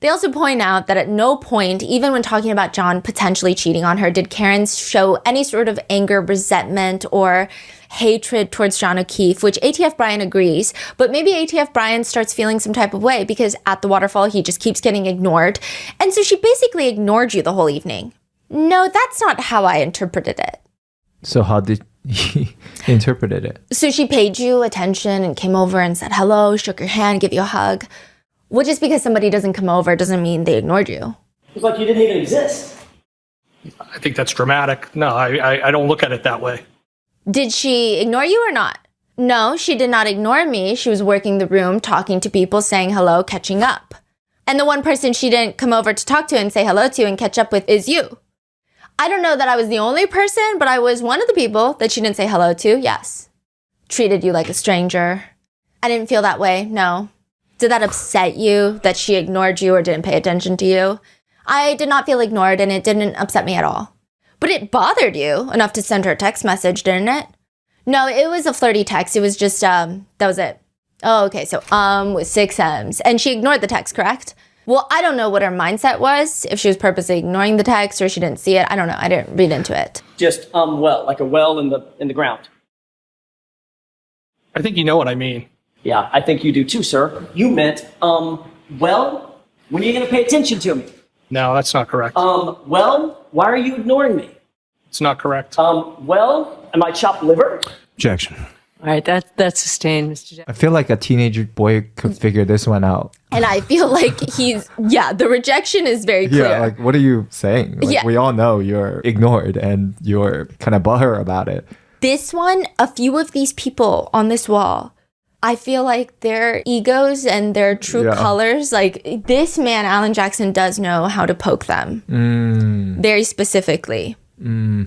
They also point out that at no point, even when talking about John potentially cheating on her, did Karen show any sort of anger, resentment, or hatred towards John O'Keefe, which ATF Brian agrees. But maybe ATF Brian starts feeling some type of way because at the waterfall, he just keeps getting ignored. And so she basically ignored you the whole evening. No, that's not how I interpreted it. So how did he interpreted it? So she paid you attention and came over and said hello, shook your hand, give you a hug. Well, just because somebody doesn't come over doesn't mean they ignored you. It's like you didn't even exist. I think that's dramatic. No, I don't look at it that way. Did she ignore you or not? No, she did not ignore me. She was working the room, talking to people, saying hello, catching up. And the one person she didn't come over to talk to and say hello to and catch up with is you. I don't know that I was the only person, but I was one of the people that she didn't say hello to, yes. Treated you like a stranger. I didn't feel that way, no. Did that upset you that she ignored you or didn't pay attention to you? I did not feel ignored and it didn't upset me at all. But it bothered you enough to send her a text message, didn't it? No, it was a flirty text. It was just, that was it. Oh, okay, so, with 6 M's. And she ignored the text, correct? Well, I don't know what her mindset was, if she was purposely ignoring the text or she didn't see it. I don't know. I didn't read into it. Just, well, like a well in the ground. I think you know what I mean. Yeah, I think you do too, sir. You meant, well, when are you going to pay attention to me? No, that's not correct. Well, why are you ignoring me? It's not correct. Well, am I chopped liver? Objection. All right, that's sustained, Mr. Jackson. I feel like a teenage boy could figure this one out. And I feel like the rejection is very clear. Yeah, like, what are you saying? Like, Yeah. we all know you're ignored and you're kind of butthurt about it. This one, a few of these people on this wall, I feel like their egos and their true colors, like this man, Alan Jackson, does know how to poke them very specifically.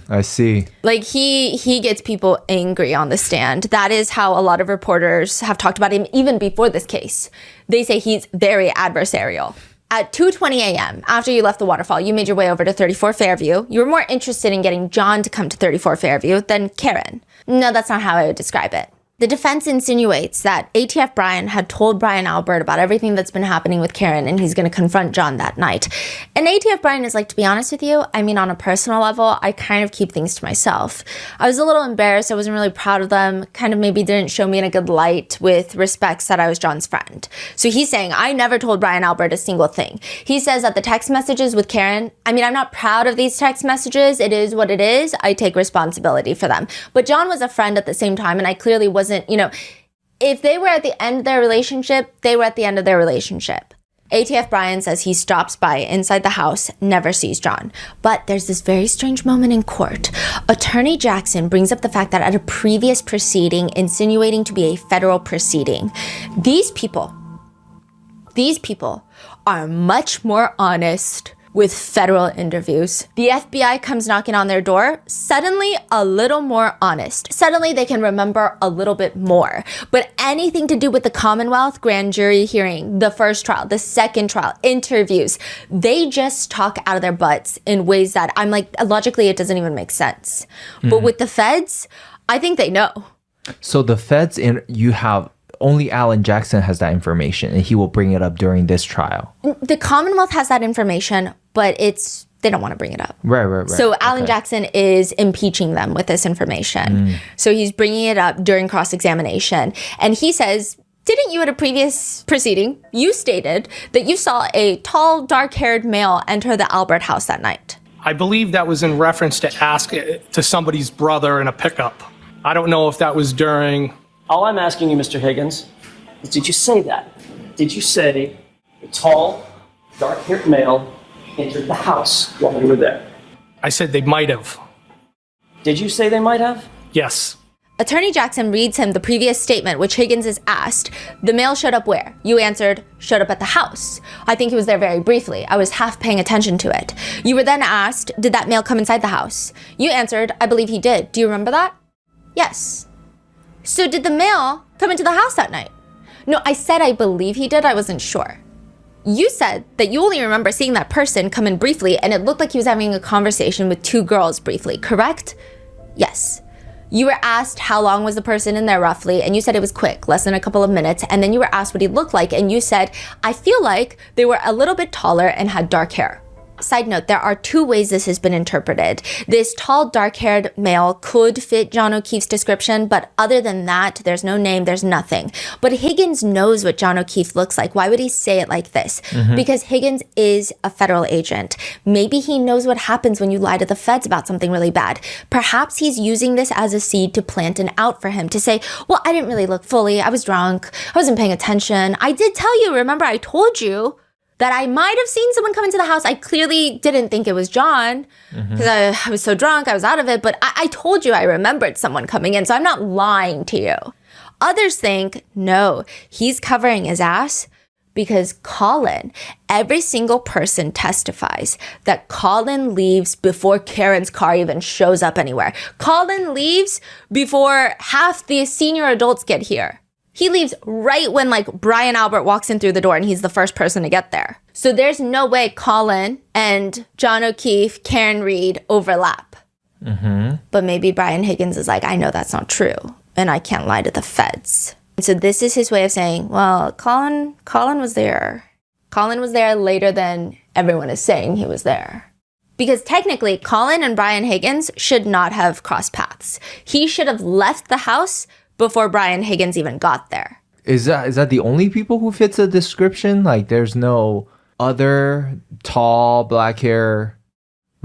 I see. Like he gets people angry on the stand. That is how a lot of reporters have talked about him even before this case. They say he's very adversarial. At 2:20 a.m., after you left the waterfall, you made your way over to 34 Fairview. You were more interested in getting John to come to 34 Fairview than Karen. No, that's not how I would describe it. The defense insinuates that ATF Brian had told Brian Albert about everything that's been happening with Karen, and he's going to confront John that night. And ATF Brian is like, to be honest with you, I mean, on a personal level, I kind of keep things to myself. I was a little embarrassed. I wasn't really proud of them. Kind of maybe didn't show me in a good light with respects that I was John's friend. So he's saying, I never told Brian Albert a single thing. He says that the text messages with Karen, I mean, I'm not proud of these text messages. It is what it is. I take responsibility for them. But John was a friend at the same time, and I clearly wasn't, if they were at the end of their relationship, they were at the end of their relationship. ATF Brian says he stops by inside the house, never sees John. But there's this very strange moment in court. Attorney Jackson brings up the fact that at a previous proceeding, insinuating to be a federal proceeding, these people are much more honest with federal interviews. The FBI comes knocking on their door, suddenly a little more honest. Suddenly they can remember a little bit more. But anything to do with the Commonwealth grand jury hearing, the first trial, the second trial, interviews, they just talk out of their butts in ways that I'm like, logically it doesn't even make sense. But with the feds, I think they know. So the feds, you have only Alan Jackson has that information, and he will bring it up during this trial. The Commonwealth has that information, but they don't want to bring it up. Right. So Alan Jackson is impeaching them with this information. So he's bringing it up during cross-examination. And he says, didn't you at a previous proceeding, you stated that you saw a tall, dark-haired male enter the Albert house that night? I believe that was in reference to somebody's brother in a pickup. I don't know if that was during... All I'm asking you, Mr. Higgins, is did you say that? Did you say a tall, dark-haired male entered the house while you were there? I said they might have. Did you say they might have? Yes. Attorney Jackson reads him the previous statement, which Higgins is asked. The male showed up where? You answered, showed up at the house. I think he was there very briefly. I was half paying attention to it. You were then asked, did that male come inside the house? You answered, I believe he did. Do you remember that? Yes. So did the male come into the house that night? No, I said I believe he did. I wasn't sure. You said that you only remember seeing that person come in briefly, and it looked like he was having a conversation with two girls briefly, correct? Yes. You were asked how long was the person in there roughly, and you said it was quick, less than a couple of minutes, and then you were asked what he looked like, and you said, I feel like they were a little bit taller and had dark hair. Side note, there are two ways this has been interpreted. This tall, dark-haired male could fit John O'Keefe's description, but other than that, there's no name, there's nothing. But Higgins knows what John O'Keefe looks like. Why would he say it like this? Because Higgins is a federal agent. Maybe he knows what happens when you lie to the feds about something really bad. Perhaps he's using this as a seed to plant an out for him, to say, well, I didn't really look fully, I was drunk, I wasn't paying attention. I did tell you, remember I told you that I might have seen someone come into the house. I clearly didn't think it was John because I was so drunk, I was out of it. But I told you I remembered someone coming in, so I'm not lying to you. Others think, no, he's covering his ass because Colin, every single person testifies that Colin leaves before Karen's car even shows up anywhere. Colin leaves before half the senior adults get here. He leaves right when Brian Albert walks in through the door and he's the first person to get there. So there's no way Colin and John O'Keefe, Karen Reed overlap. But maybe Brian Higgins is like, I know that's not true and I can't lie to the feds. And so this is his way of saying, well, Colin was there. Colin was there later than everyone is saying he was there. Because technically, Colin and Brian Higgins should not have crossed paths. He should have left the house before Brian Higgins even got there. Is that the only people who fits the description? Like, there's no other tall, black hair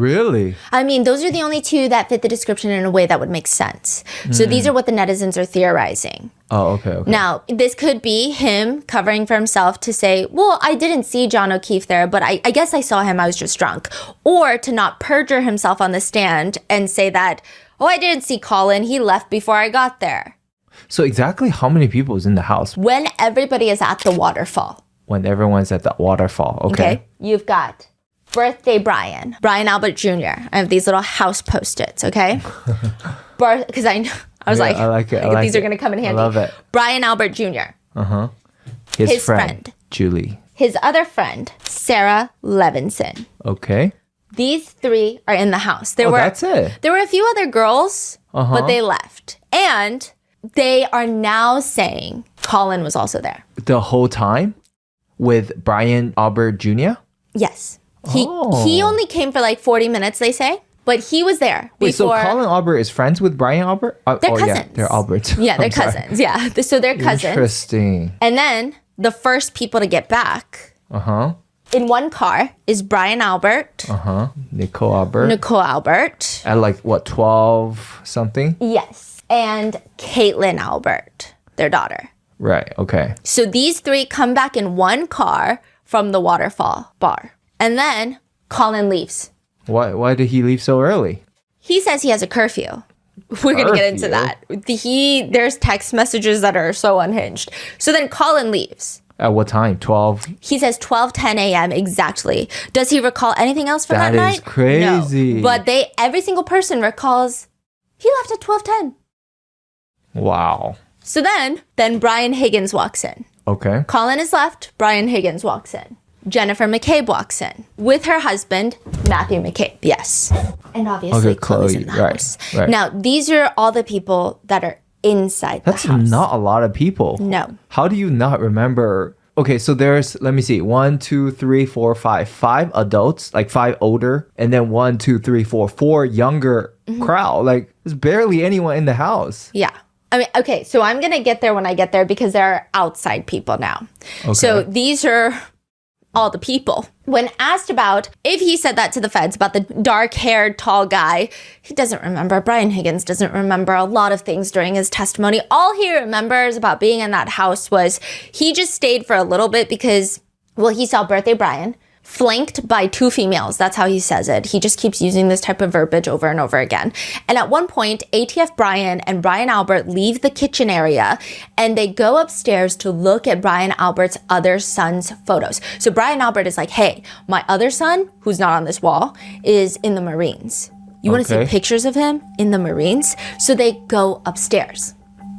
Really? I mean, those are the only two that fit the description in a way that would make sense. So these are what the netizens are theorizing. Oh, okay. Now, this could be him covering for himself to say, well, I didn't see John O'Keefe there, but I guess I saw him, I was just drunk. Or to not perjure himself on the stand and say that, oh, I didn't see Colin, he left before I got there. So exactly how many people is in the house? When everybody is at the waterfall. When everyone's at the waterfall. Okay. You've got birthday Brian Albert Jr. I have these little house post-its, okay? Because I was like, I like it. These are going to come in handy. I love it. Brian Albert Jr. His friend, Julie. His other friend, Sarah Levinson. Okay. These three are in the house. That's it. There were a few other girls, but they left. And they are now saying Colin was also there. The whole time with Brian Albert Jr.? Yes. He only came for like 40 minutes, they say. But he was there before. Wait, so Colin Albert is friends with Brian Albert? They're cousins. Yeah, they're Alberts. Yeah, they're cousins. Yeah, so they're cousins. Interesting. And then the first people to get back in one car is Brian Albert. Nicole Albert. Nicole Albert. At like, what, 12 something? Yes. And Caitlin Albert, their daughter. Right, okay. So these three come back in one car from the waterfall bar. And then Colin leaves. Why did he leave so early? He says he has a curfew. We're going to get into that. There's text messages that are so unhinged. So then Colin leaves. At what time? 12? He says 12:10 a.m. exactly. Does he recall anything else from that night? That is crazy. No. But every single person recalls he left at 12:10. Wow. So then Brian Higgins walks in. Okay. Colin is left. Brian Higgins walks in. Jennifer McCabe walks in with her husband, Matthew McCabe. Yes. And obviously Chloe's in the house. Right. Now, these are all the people that are inside the house. That's not a lot of people. No. How do you not remember? Okay, so there's, let me see, 1, 2, 3, 4, 5. 5 adults, like 5 older, and then 1, 2, 3, 4 younger crowd. Like, there's barely anyone in the house. Yeah. I mean, okay, so I'm going to get there when I get there because there are outside people now. Okay. So these are all the people. When asked about if he said that to the feds about the dark-haired, tall guy, he doesn't remember. Brian Higgins doesn't remember a lot of things during his testimony. All he remembers about being in that house was he just stayed for a little bit because, well, he saw birthday Brian flanked by 2 females. That's how he says it. He just keeps using this type of verbiage over and over again. And at one point, ATF Brian and Brian Albert leave the kitchen area and they go upstairs to look at Brian Albert's other son's photos. So Brian Albert is like, hey, my other son, who's not on this wall, is in the Marines. You want to see pictures of him in the Marines? So they go upstairs.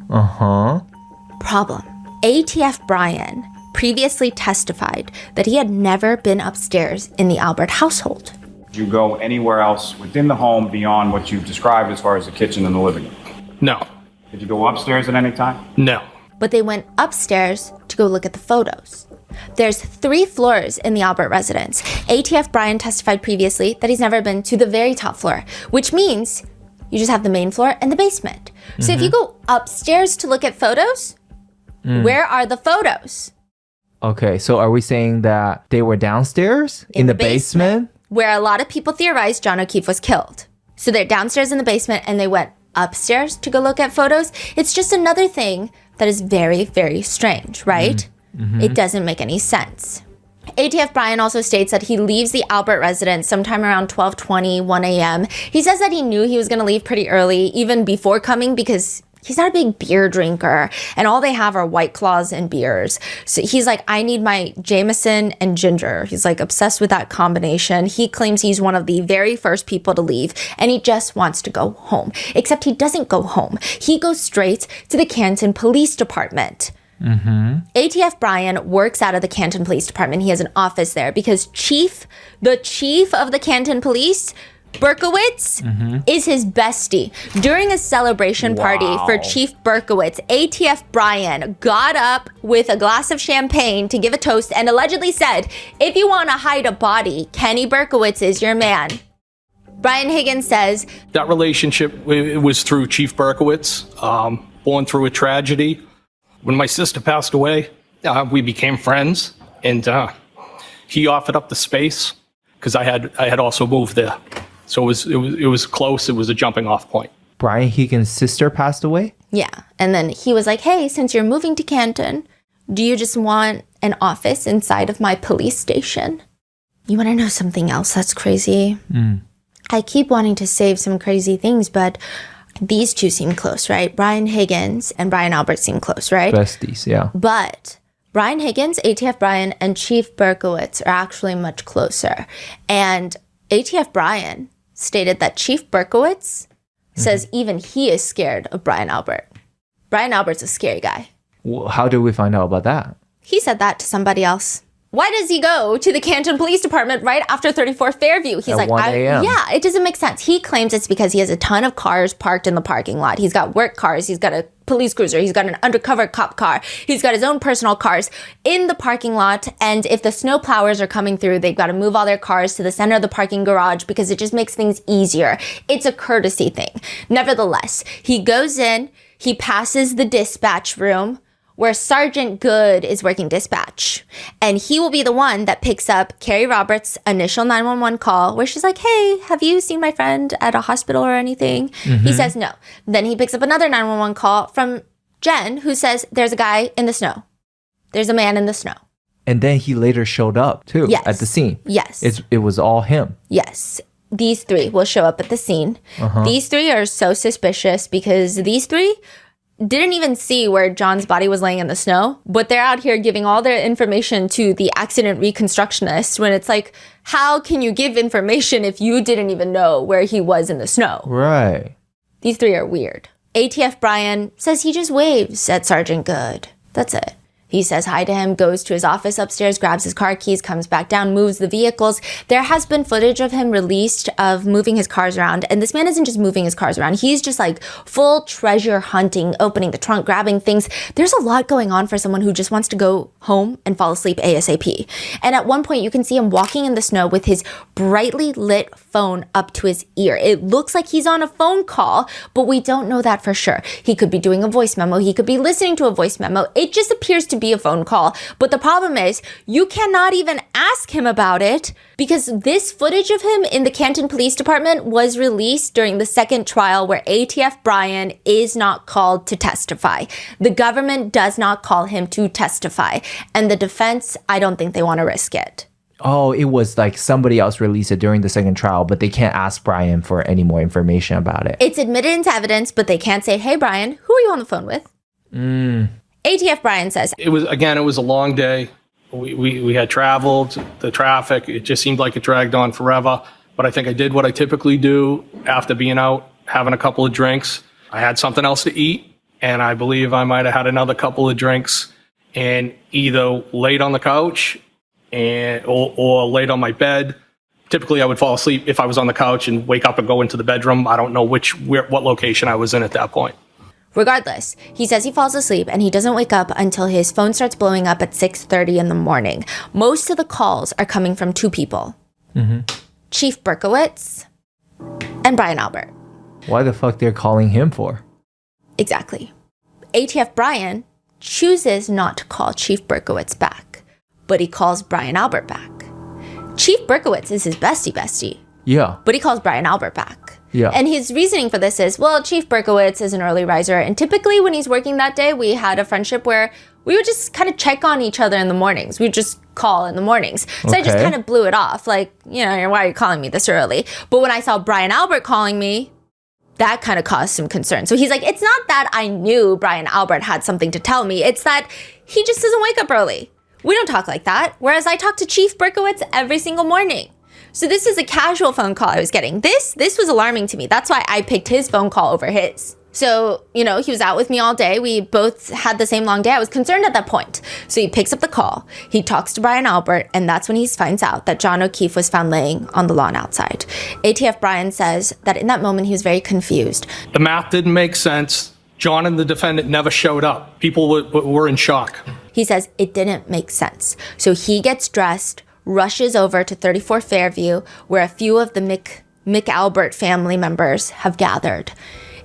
Problem. ATF Brian previously testified that he had never been upstairs in the Albert household. Did you go anywhere else within the home beyond what you've described as far as the kitchen and the living room? No. Did you go upstairs at any time? No. But they went upstairs to go look at the photos. There's 3 floors in the Albert residence. ATF Brian testified previously that he's never been to the very top floor, which means you just have the main floor and the basement. So if you go upstairs to look at photos, where are the photos? Okay, so are we saying that they were downstairs in the basement? Where a lot of people theorize John O'Keefe was killed. So they're downstairs in the basement and they went upstairs to go look at photos. It's just another thing that is very, very strange, right? It doesn't make any sense. ATF Brian also states that he leaves the Albert residence sometime around 12:20, 1 a.m. He says that he knew he was going to leave pretty early, even before coming, because he's not a big beer drinker and all they have are White Claws and beers. So he's like, I need my Jameson and ginger. He's like obsessed with that combination. He claims he's one of the very first people to leave and he just wants to go home. Except he doesn't go home. He goes straight to the Canton Police Department. ATF Brian works out of the Canton Police Department. He has an office there because the chief of the Canton Police, Berkowitz, is his bestie. During a celebration party for Chief Berkowitz, ATF Brian got up with a glass of champagne to give a toast and allegedly said, if you want to hide a body, Kenny Berkowitz is your man. Brian Higgins says, that relationship was through Chief Berkowitz, born through a tragedy. When my sister passed away, we became friends, and he offered up the space because I had also moved there. So it was close. It was a jumping off point. Brian Higgins' sister passed away? Yeah. And then he was like, hey, since you're moving to Canton, do you just want an office inside of my police station? You want to know something else that's crazy? I keep wanting to save some crazy things, but these two seem close, right? Brian Higgins and Brian Albert seem close, right? Besties, yeah. But Brian Higgins, ATF Brian, and Chief Berkowitz are actually much closer. And ATF Brian stated that Chief Berkowitz says even he is scared of Brian Albert. Brian Albert's a scary guy. Well, how did we find out about that? He said that to somebody else. Why does he go to the Canton Police Department right after 34 Fairview? He's At like, 1 a.m. Yeah, it doesn't make sense. He claims it's because he has a ton of cars parked in the parking lot. He's got work cars. He's got a police cruiser. He's got an undercover cop car. He's got his own personal cars in the parking lot. And if the snow plowers are coming through, they've got to move all their cars to the center of the parking garage because it just makes things easier. It's a courtesy thing. Nevertheless, he goes in, he passes the dispatch room where Sergeant Good is working dispatch. And he will be the one that picks up Carrie Roberts' initial 911 call where she's like, hey, have you seen my friend at a hospital or anything? He says no. Then he picks up another 911 call from Jen who says there's a guy in the snow. There's a man in the snow. And then he later showed up too at the scene. Yes. It was all him. Yes. These three will show up at the scene. These three are so suspicious because these three didn't even see where John's body was laying in the snow, but they're out here giving all their information to the accident reconstructionist when it's like, how can you give information if you didn't even know where he was in the snow? Right. These three are weird. ATF Brian says he just waves at Sergeant Good. That's it. He says hi to him, goes to his office upstairs, grabs his car keys, comes back down, moves the vehicles. There has been footage of him released of moving his cars around. And this man isn't just moving his cars around. He's just like full treasure hunting, opening the trunk, grabbing things. There's a lot going on for someone who just wants to go home and fall asleep ASAP. And at one point you can see him walking in the snow with his brightly lit phone up to his ear. It looks like he's on a phone call, but we don't know that for sure. He could be doing a voice memo. He could be listening to a voice memo. It just appears to be a phone call. But the problem is you cannot even ask him about it because this footage of him in the Canton Police Department was released during the second trial where ATF Brian is not called to testify. The government does not call him to testify. And the defense, I don't think they want to risk it. Oh, it was like somebody else released it during the second trial, but they can't ask Brian for any more information about it. It's admitted into evidence, but they can't say, hey, Brian, who are you on the phone with? ATF Brian says It was a long day. We had traveled, the traffic, it just seemed like it dragged on forever. But I think I did what I typically do after being out, having a couple of drinks. I had something else to eat, and I believe I might have had another couple of drinks and either laid on the couch or laid on my bed. Typically, I would fall asleep if I was on the couch and wake up and go into the bedroom. I don't know what location I was in at that point. Regardless, he says he falls asleep and he doesn't wake up until his phone starts blowing up at 6:30 in the morning. Most of the calls are coming from two people. Chief Berkowitz and Brian Albert. Why the fuck they're calling him for? Exactly. ATF Brian chooses not to call Chief Berkowitz back, but he calls Brian Albert back. Chief Berkowitz is his bestie, Yeah. but he calls Brian Albert back. Yeah. And his reasoning for this is, well, Chief Berkowitz is an early riser, and typically when he's working that day, we had a friendship where we would just kind of check on each other in the mornings. We would just call in the mornings. So I just kind of blew it off, like, why are you calling me this early? But when I saw Brian Albert calling me, that kind of caused some concern. So he's like, it's not that I knew Brian Albert had something to tell me. It's that he just doesn't wake up early. We don't talk like that. Whereas I talk to Chief Berkowitz every single morning. So this is a casual phone call I was getting. This was alarming to me. That's why I picked his phone call over his. So, he was out with me all day. We both had the same long day. I was concerned at that point. So he picks up the call. He talks to Brian Albert, and that's when he finds out that John O'Keefe was found laying on the lawn outside. ATF Brian says that in that moment, he was very confused. The math didn't make sense. John and the defendant never showed up. People were in shock. He says it didn't make sense. So he gets dressed, rushes over to 34 Fairview, where a few of the McAlbert family members have gathered.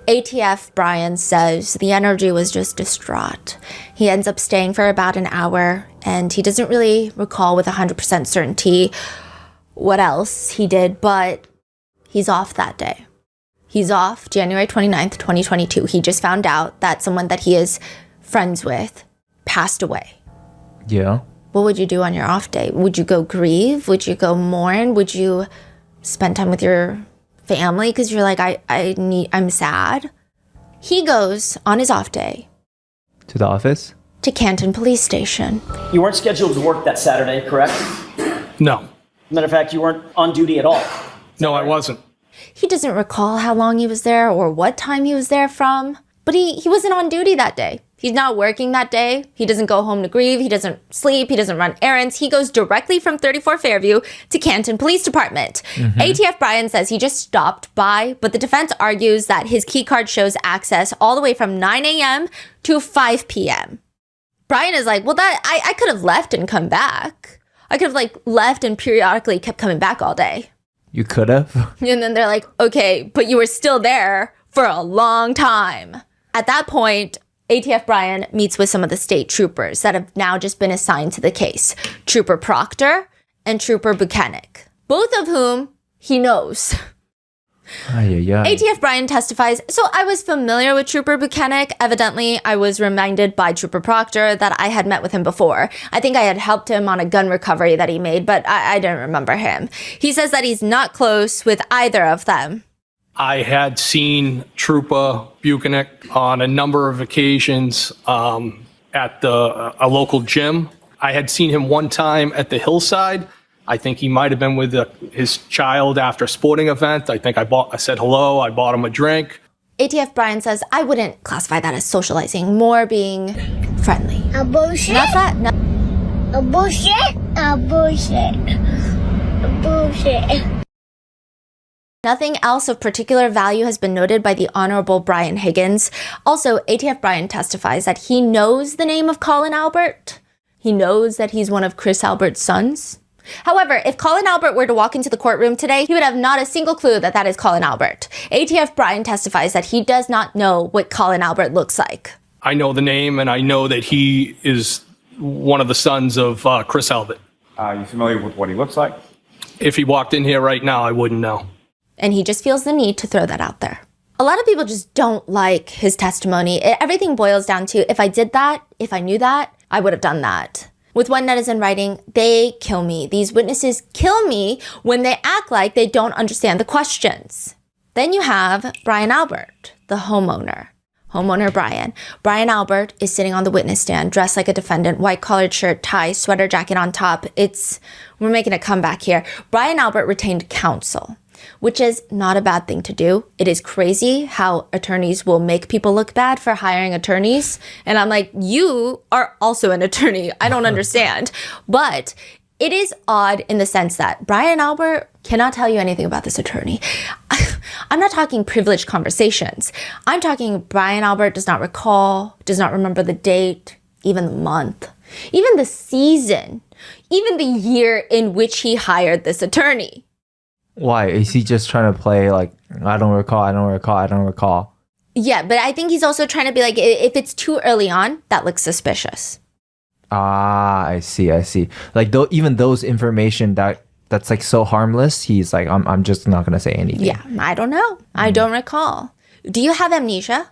ATF Brian says the energy was just distraught. He ends up staying for about an hour, and he doesn't really recall with 100% certainty what else he did, but he's off that day. He's off January 29th, 2022. He just found out that someone that he is friends with passed away. Yeah. What would you do on your off day? Would you go grieve? Would you go mourn? Would you spend time with your family because you're like, I'm sad? He goes on his off day To the office? to Canton Police Station. You weren't scheduled to work that Saturday, correct? No. Matter of fact, you weren't on duty at all. No, I wasn't. He doesn't recall how long he was there or what time he was there from, but he wasn't on duty that day. He's not working that day. He doesn't go home to grieve. He doesn't sleep. He doesn't run errands. He goes directly from 34 Fairview to Canton Police Department. ATF Brian says he just stopped by, but the defense argues that his key card shows access all the way from 9 a.m. to 5 p.m. Brian is like, well, that I could have left and come back. I could have left and periodically kept coming back all day. You could have? And then they're like, okay, but you were still there for a long time. At that point, ATF Brian meets with some of the state troopers that have now just been assigned to the case. Trooper Proctor and Trooper Buchanek, both of whom he knows. ATF Brian testifies, so I was familiar with Trooper Buchanek. Evidently, I was reminded by Trooper Proctor that I had met with him before. I think I had helped him on a gun recovery that he made, but I didn't remember him. He says that he's not close with either of them. I had seen Trooper Buchanek on a number of occasions at a local gym. I had seen him one time at the hillside. I think he might have been with his child after a sporting event. I think I said hello. I bought him a drink. ATF Brian says, I wouldn't classify that as socializing, more being friendly. A bullshit? Not that. No. A bullshit? A bullshit. A bullshit. Nothing else of particular value has been noted by the Honorable Brian Higgins. Also, ATF Brian testifies that he knows the name of Colin Albert. He knows that he's one of Chris Albert's sons. However, if Colin Albert were to walk into the courtroom today, he would have not a single clue that that is Colin Albert. ATF Brian testifies that he does not know what Colin Albert looks like. I know the name, and I know that he is one of the sons of Chris Albert. Are you familiar with what he looks like? If he walked in here right now, I wouldn't know. And he just feels the need to throw that out there. A lot of people just don't like his testimony. Everything boils down to, if I did that, if I knew that, I would have done that. With one netizen writing, they kill me. These witnesses kill me when they act like they don't understand the questions. Then you have Brian Albert, the homeowner. Homeowner Brian. Brian Albert is sitting on the witness stand, dressed like a defendant, white collared shirt, tie, sweater jacket on top. We're making a comeback here. Brian Albert retained counsel, which is not a bad thing to do. It is crazy how attorneys will make people look bad for hiring attorneys. And I'm like, you are also an attorney. I don't understand. But it is odd in the sense that Brian Albert cannot tell you anything about this attorney. I'm not talking privileged conversations. I'm talking Brian Albert does not recall, does not remember the date, even the month, even the season, even the year in which he hired this attorney. Why? Is he just trying to play like, I don't recall? Yeah, but I think he's also trying to be like, if it's too early on, that looks suspicious. Ah, I see. Like even those information that's like so harmless, he's like, I'm just not gonna say anything. Yeah, I don't know. I don't recall. Do you have amnesia?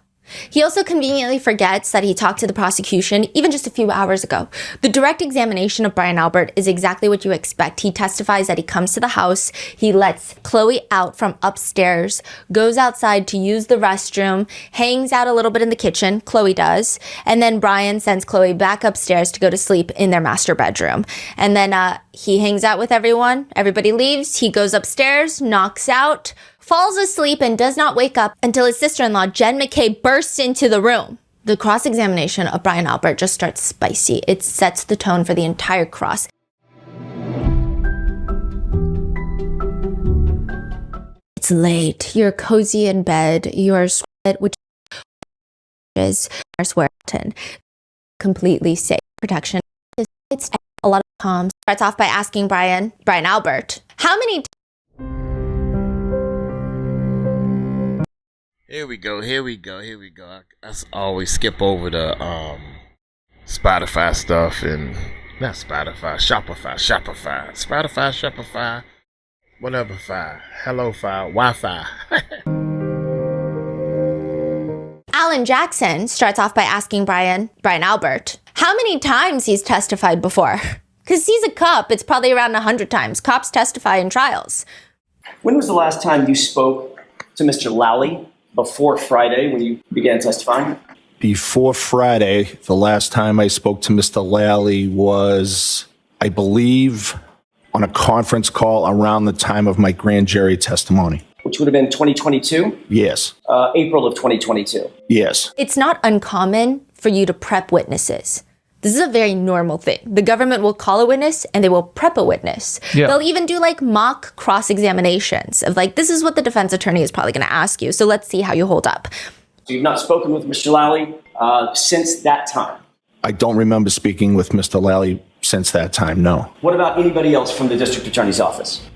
He also conveniently forgets that he talked to the prosecution even just a few hours ago. The direct examination of Brian Albert is exactly what you expect. He testifies that he comes to the house, he lets Chloe out from upstairs, goes outside to use the restroom, hangs out a little bit in the kitchen, Chloe does, and then Brian sends Chloe back upstairs to go to sleep in their master bedroom. And then he hangs out with everyone, everybody leaves, he goes upstairs, knocks out, falls asleep and does not wake up until his sister-in-law, Jen McKay, bursts into the room. The cross-examination of Brian Albert just starts spicy. It sets the tone for the entire cross. It's late. You're cozy in bed. You are sweat, which is Swearingen. Completely safe. Protection. It's a lot of calm. Starts off by asking Brian Albert, how many Here we go. I always skip over the Spotify stuff and not Spotify, Shopify. Whatever fi. Hello fi. Wi-Fi. Alan Jackson starts off by asking Brian Albert, how many times he's testified before. Because he's a cop, it's probably around 100 times. Cops testify in trials. When was the last time you spoke to Mr. Lally before Friday when you began testifying? Before Friday, the last time I spoke to Mr. Lally was, I believe, on a conference call around the time of my grand jury testimony. Which would have been 2022? Yes. April of 2022. Yes. It's not uncommon for you to prep witnesses. This is a very normal thing. The government will call a witness and they will prep a witness. Yeah. They'll even do like mock cross-examinations of like, this is what the defense attorney is probably going to ask you. So let's see how you hold up. So you've not spoken with Mr. Lally since that time? I don't remember speaking with Mr. Lally since that time, no. What about anybody else from the district attorney's office?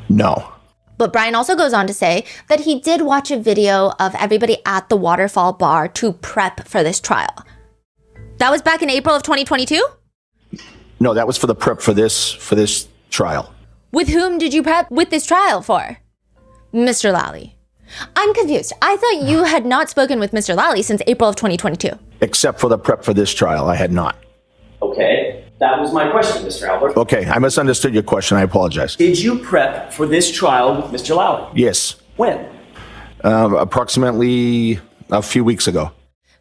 No. But Brian also goes on to say that he did watch a video of everybody at the Waterfall bar to prep for this trial. That was back in April of 2022? No, that was for the prep for this trial. With whom did you prep with this trial for? Mr. Lally. I'm confused. I thought you had not spoken with Mr. Lally since April of 2022. Except for the prep for this trial, I had not. Okay, that was my question, Mr. Albert. Okay, I misunderstood your question. I apologize. Did you prep for this trial with Mr. Lally? Yes. When? Approximately a few weeks ago.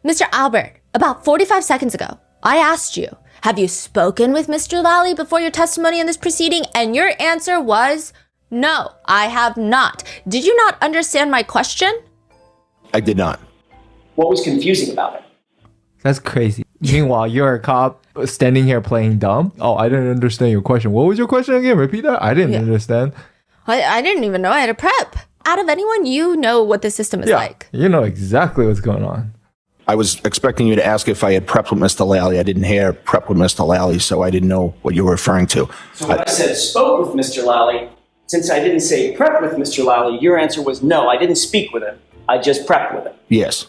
Mr. Albert, about 45 seconds ago, I asked you, have you spoken with Mr. Lally before your testimony in this proceeding? And your answer was, no, I have not. Did you not understand my question? I did not. What was confusing about it? That's crazy. Meanwhile, you're a cop standing here playing dumb. Oh, I didn't understand your question. What was your question again? Repeat that. I didn't understand. I didn't even know I had a prep. Out of anyone, you know what the system is like. You know exactly what's going on. I was expecting you to ask if I had prepped with Mr. Lally. I didn't hear prep with Mr. Lally, so I didn't know what you were referring to. So when I said spoke with Mr. Lally, since I didn't say prep with Mr. Lally, your answer was no, I didn't speak with him. I just prepped with him. Yes.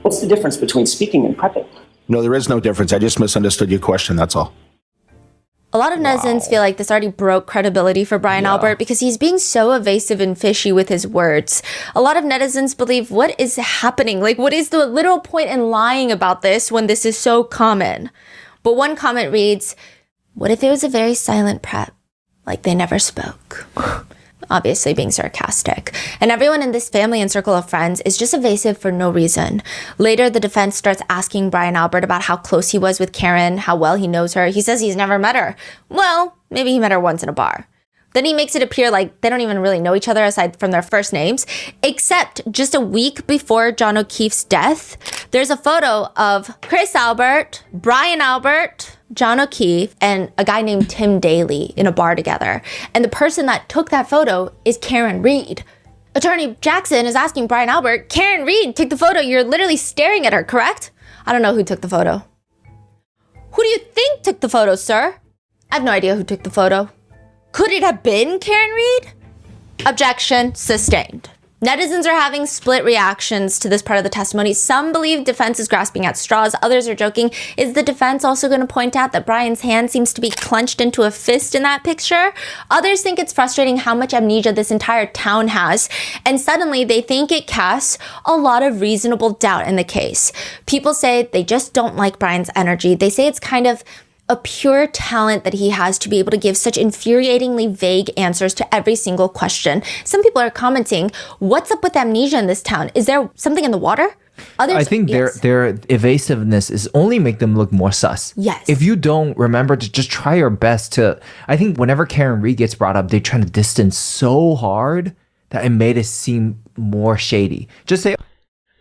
What's the difference between speaking and prepping? No, there is no difference. I just misunderstood your question, that's all. A lot of netizens feel like this already broke credibility for Brian Albert because he's being so evasive and fishy with his words. A lot of netizens believe, what is happening? Like, what is the literal point in lying about this when this is so common? But one comment reads, what if it was a very silent prep? Like they never spoke. Obviously being sarcastic. And everyone in this family and circle of friends is just evasive for no reason. Later, the defense starts asking Brian Albert about how close he was with Karen, how well he knows her. He says he's never met her. Well, maybe he met her once in a bar. Then he makes it appear like they don't even really know each other aside from their first names, except just a week before John O'Keefe's death, there's a photo of Chris Albert, Brian Albert, John O'Keefe, and a guy named Tim Daly in a bar together. And the person that took that photo is Karen Reed. Attorney Jackson is asking Brian Albert, Karen Reed took the photo. You're literally staring at her, correct? I don't know who took the photo. Who do you think took the photo, sir? I have no idea who took the photo. Could it have been Karen Reed? Objection sustained. Netizens are having split reactions to this part of the testimony. Some believe defense is grasping at straws. Others are joking. Is the defense also going to point out that Brian's hand seems to be clenched into a fist in that picture? Others think it's frustrating how much amnesia this entire town has. And suddenly they think it casts a lot of reasonable doubt in the case. People say they just don't like Brian's energy. They say it's kind of a pure talent that he has to be able to give such infuriatingly vague answers to every single question. Some people are commenting, what's up with amnesia in this town? Is there something in the water? Others, I think their evasiveness is only make them look more sus. Yes. If you don't remember to just try your best to, I think whenever Karen Reed gets brought up, they try to distance so hard that it made it seem more shady. Just say,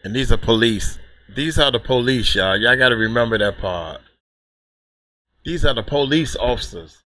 and these are police. These are the police, y'all. Y'all got to remember that part. These are the police officers.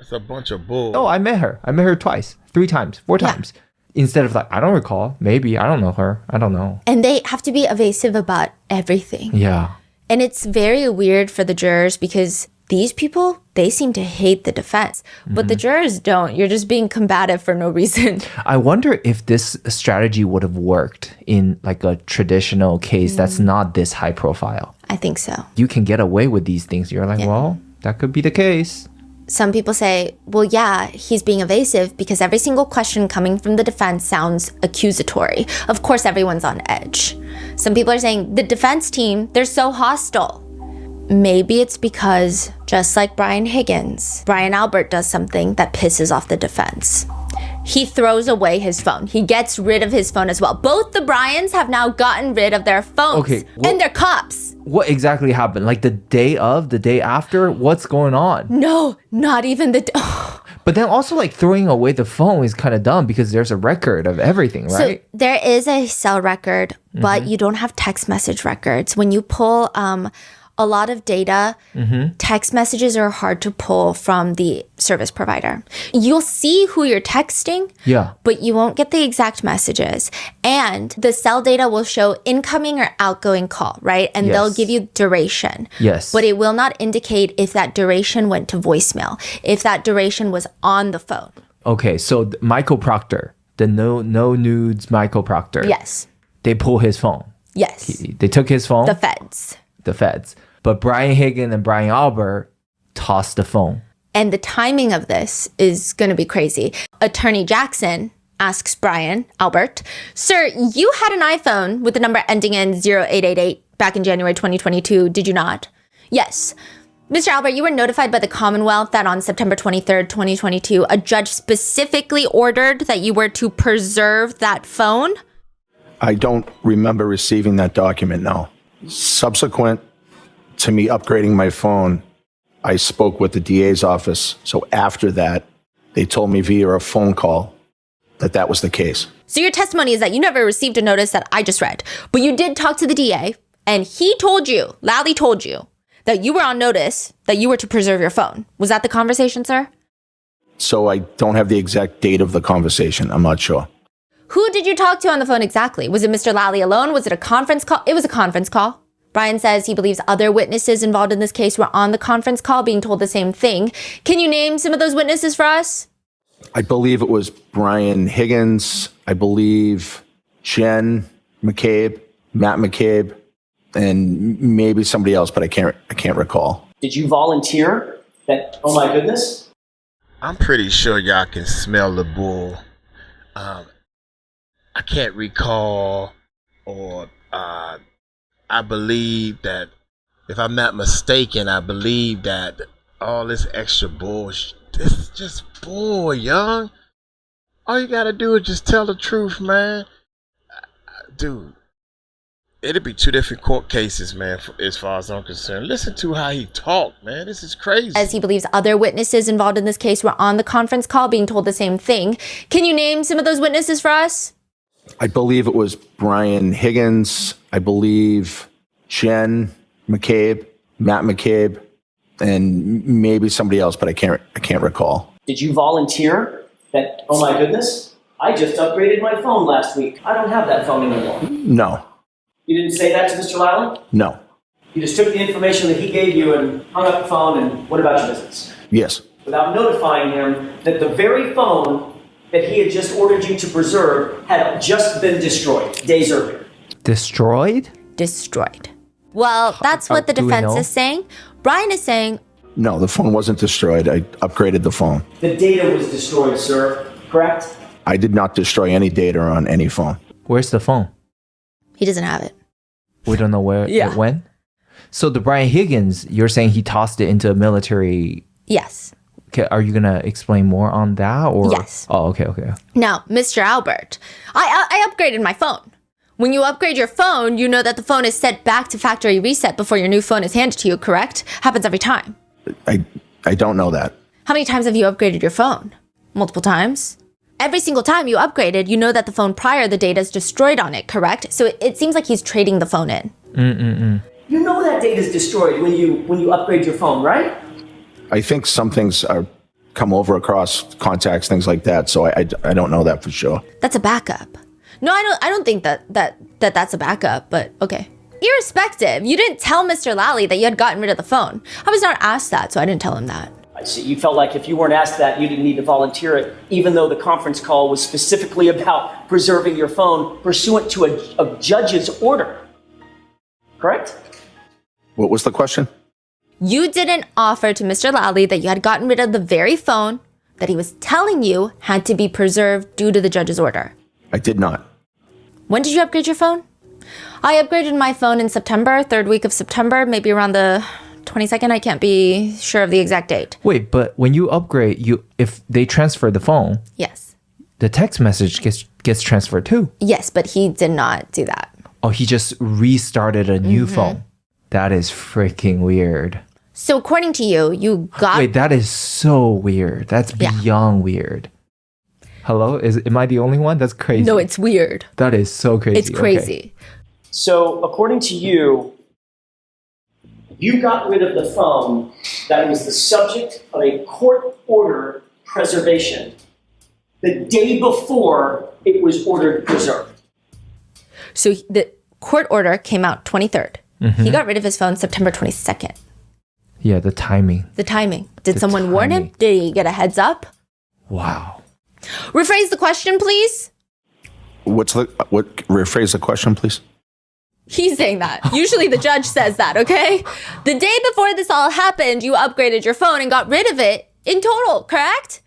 It's a bunch of bull. oh, I met her. I met her twice, 3 times, 4 times. Instead of like, I don't recall. Maybe. I don't know her. I don't know. And they have to be evasive about everything. Yeah. And it's very weird for the jurors because these people, they seem to hate the defense. But the jurors don't. You're just being combative for no reason. I wonder if this strategy would have worked in like a traditional case that's not this high profile. I think so. You can get away with these things. You're like, well, that could be the case. some people say, well, yeah, he's being evasive because every single question coming from the defense sounds accusatory. Of course, everyone's on edge. Some people are saying the defense team, they're so hostile. Maybe it's because, just like Brian Higgins, Brian Albert does something that pisses off the defense. He throws away his phone. He gets rid of his phone as well. Both the Bryans have now gotten rid of their phones. And they're cops. What exactly happened? Like the day after? What's going on? No, not even the... But then also like throwing away the phone is kind of dumb because there's a record of everything, right? So there is a cell record, but you don't have text message records. When you pull a lot of data, text messages are hard to pull from the service provider. You'll see who you're texting, but you won't get the exact messages. And the cell data will show incoming or outgoing call, right? And they'll give you duration. Yes. But it will not indicate if that duration went to voicemail, if that duration was on the phone. Okay, so Michael Proctor, the no nudes Michael Proctor. Yes. They pull his phone. Yes. They took his phone. The feds. But Brian Higgins and Brian Albert tossed the phone. And the timing of this is going to be crazy. Attorney Jackson asks Brian Albert, "Sir, you had an iPhone with the number ending in 0888 back in January 2022, did you not?" "Yes. Mr. Albert, you were notified by the Commonwealth that on September 23rd, 2022, a judge specifically ordered that you were to preserve that phone?" I don't remember receiving that document, no. Subsequent to me upgrading my phone, I spoke with the DA's office. So after that, they told me via a phone call that was the case. So your testimony is that you never received a notice that I just read, but you did talk to the DA, and he told you, Lally told you, that you were on notice that you were to preserve your phone. Was that the conversation, sir? So I don't have the exact date of the conversation. I'm not sure. Who did you talk to on the phone exactly? Was it Mr. Lally alone? Was it a conference call? It was a conference call. Brian says he believes other witnesses involved in this case were on the conference call being told the same thing. Can you name some of those witnesses for us? I believe it was Brian Higgins. I believe Jen McCabe, Matt McCabe, and maybe somebody else, but I can't recall. Did you volunteer that, oh my goodness? I'm pretty sure y'all can smell the bull. I can't recall, or I believe that, if I'm not mistaken, I believe that all this extra bullshit, this is just bull, young. All you gotta do is just tell the truth, man. Dude, it'd be two different court cases, man, as far as I'm concerned. Listen to how he talked, man. This is crazy. As he believes other witnesses involved in this case were on the conference call being told the same thing. Can you name some of those witnesses for us? I believe it was Brian Higgins. I believe Jen McCabe, Matt McCabe, and maybe somebody else, but I can't recall. Did you volunteer that, oh my goodness, I just upgraded my phone last week. I don't have that phone anymore. No. You didn't say that to Mr. Lally? No. You just took the information that he gave you and hung up the phone and what about your business? Yes. Without notifying him that the very phone that he had just ordered you to preserve had just been destroyed days earlier. Destroyed? Destroyed. Well, that's what the defense is saying. Brian is saying, no, the phone wasn't destroyed. I upgraded the phone. The data was destroyed, sir, correct? I did not destroy any data on any phone. Where's the phone? He doesn't have it. We don't know where it went? So the Brian Higgins, you're saying he tossed it into a military... Yes. Okay, are you going to explain more on that? Or? Yes. Oh, okay. Now, Mr. Albert, I upgraded my phone. When you upgrade your phone, you know that the phone is set back to factory reset before your new phone is handed to you, correct? Happens every time. I don't know that. How many times have you upgraded your phone? Multiple times? Every single time you upgraded, you know that the phone prior, the data is destroyed on it, correct? So it seems like he's trading the phone in. You know that data is destroyed when you upgrade your phone, right? I think some things are come over across contacts, things like that. So I don't know that for sure. That's a backup. No, I don't think that's a backup, but okay. Irrespective, you didn't tell Mr. Lally that you had gotten rid of the phone. I was not asked that, so I didn't tell him that. I see. You felt like if you weren't asked that, you didn't need to volunteer it, even though the conference call was specifically about preserving your phone pursuant to a judge's order. Correct? What was the question? You didn't offer to Mr. Lally that you had gotten rid of the very phone that he was telling you had to be preserved due to the judge's order. I did not. When did you upgrade your phone? I upgraded my phone in September, third week of September, maybe around the 22nd. I can't be sure of the exact date. Wait, but when you upgrade, if they transfer the phone, Yes. the text message gets transferred too. Yes, but he did not do that. Oh, he just restarted a new phone. That is freaking weird. So according to you, you got... Wait, that is so weird. That's beyond weird. Hello? Am I the only one? That's crazy. No, it's weird. That is so crazy. It's crazy. Okay. So, according to you, you got rid of the phone that was the subject of a court order preservation the day before it was ordered preserved. So the court order came out 23rd. He got rid of his phone September 22nd. Yeah, the timing. The timing. Did The someone warn him? timing. Did he get a heads up? Wow. Rephrase the question, please. Rephrase the question, please? He's saying that. Usually the judge says that, okay? The day before this all happened, you upgraded your phone and got rid of it in total, correct?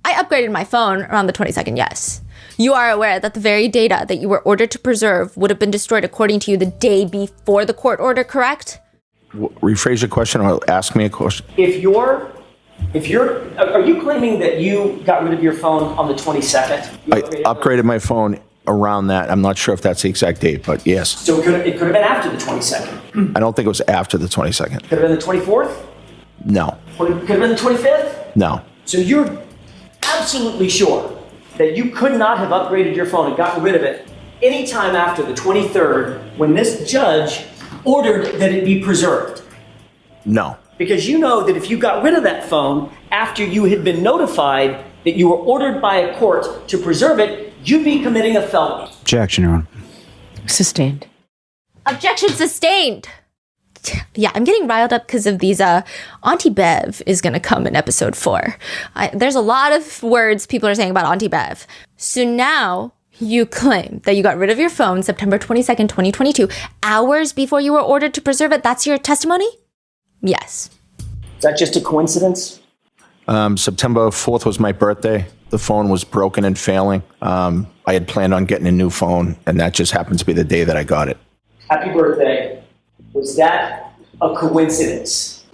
I upgraded my phone around the 22nd, yes. You are aware that the very data that you were ordered to preserve would have been destroyed according to you the day before the court order, correct? Rephrase your question or ask me a question. Are you claiming that you got rid of your phone on the 22nd? I upgraded my phone around that. I'm not sure if that's the exact date, but yes. So it could have been after the 22nd. I don't think it was after the 22nd. Could have been the 24th? No. Could have been the 25th? No. So you're absolutely sure that you could not have upgraded your phone and gotten rid of it anytime after the 23rd when this judge ordered that it be preserved? No. Because you know that if you got rid of that phone after you had been notified that you were ordered by a court to preserve it, you'd be committing a felony. Objection, Your Honor. Sustained. Objection sustained. Yeah, I'm getting riled up because of these. Auntie Bev is going to come in episode 4. There's a lot of words people are saying about Auntie Bev. So now you claim that you got rid of your phone September 22nd, 2022, hours before you were ordered to preserve it. That's your testimony? Yes. Is that just a coincidence? September 4th was my birthday. The phone was broken and failing. I had planned on getting a new phone, and that just happened to be the day that I got it. Happy birthday. Was that a coincidence?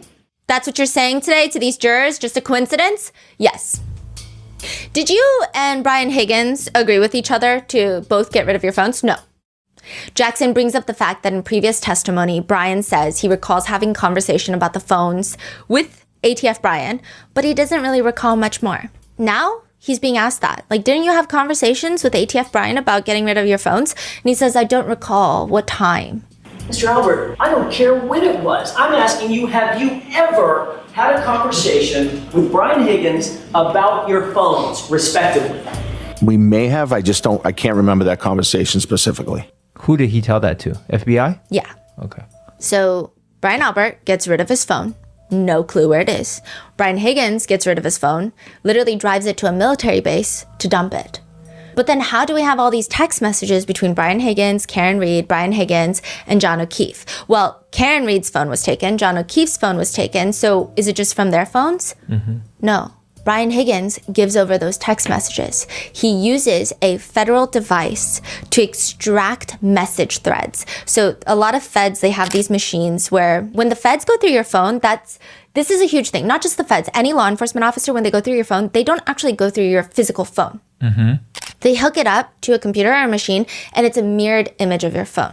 That's what you're saying today to these jurors? Just a coincidence? Yes. Did you and Brian Higgins agree with each other to both get rid of your phones? No. Jackson brings up the fact that in previous testimony, Brian says he recalls having conversation about the phones with ATF Brian, but he doesn't really recall much more. Now, he's being asked that. Like, didn't you have conversations with ATF Brian about getting rid of your phones? And he says, I don't recall what time. Mr. Albert, I don't care when it was. I'm asking you, have you ever had a conversation with Brian Higgins about your phones, respectively? We may have. I can't remember that conversation specifically. Who did he tell that to? FBI? Yeah. Okay. So Brian Albert gets rid of his phone. No clue where it is. Brian Higgins gets rid of his phone, literally drives it to a military base to dump it. But then how do we have all these text messages between Brian Higgins, Karen Reed, Brian Higgins, and John O'Keefe? Well, Karen Reed's phone was taken. John O'Keefe's phone was taken. So is it just from their phones? No. Brian Higgins gives over those text messages. He uses a federal device to extract message threads. So a lot of feds, they have these machines where when the feds go through your phone, this is a huge thing. Not just the feds. Any law enforcement officer, when they go through your phone, they don't actually go through your physical phone. They hook it up to a computer or a machine, and it's a mirrored image of your phone.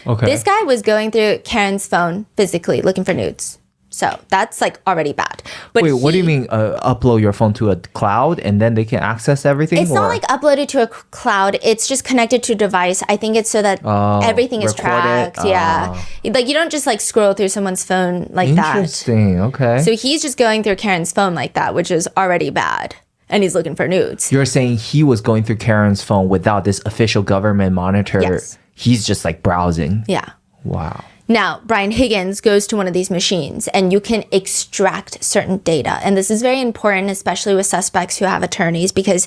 Okay. This guy was going through Karen's phone physically looking for nudes. So that's like already bad. But wait, what do you mean upload your phone to a cloud and then they can access everything? It's not like uploaded to a cloud. It's just connected to a device. I think it's so that everything is tracked. Yeah. Like you don't just like scroll through someone's phone like that. Interesting. Okay. So he's just going through Karen's phone like that, which is already bad. And he's looking for nudes. You're saying he was going through Karen's phone without this official government monitor. Yes. He's just like browsing. Yeah. Wow. Now, Brian Higgins goes to one of these machines and you can extract certain data. And this is very important, especially with suspects who have attorneys, because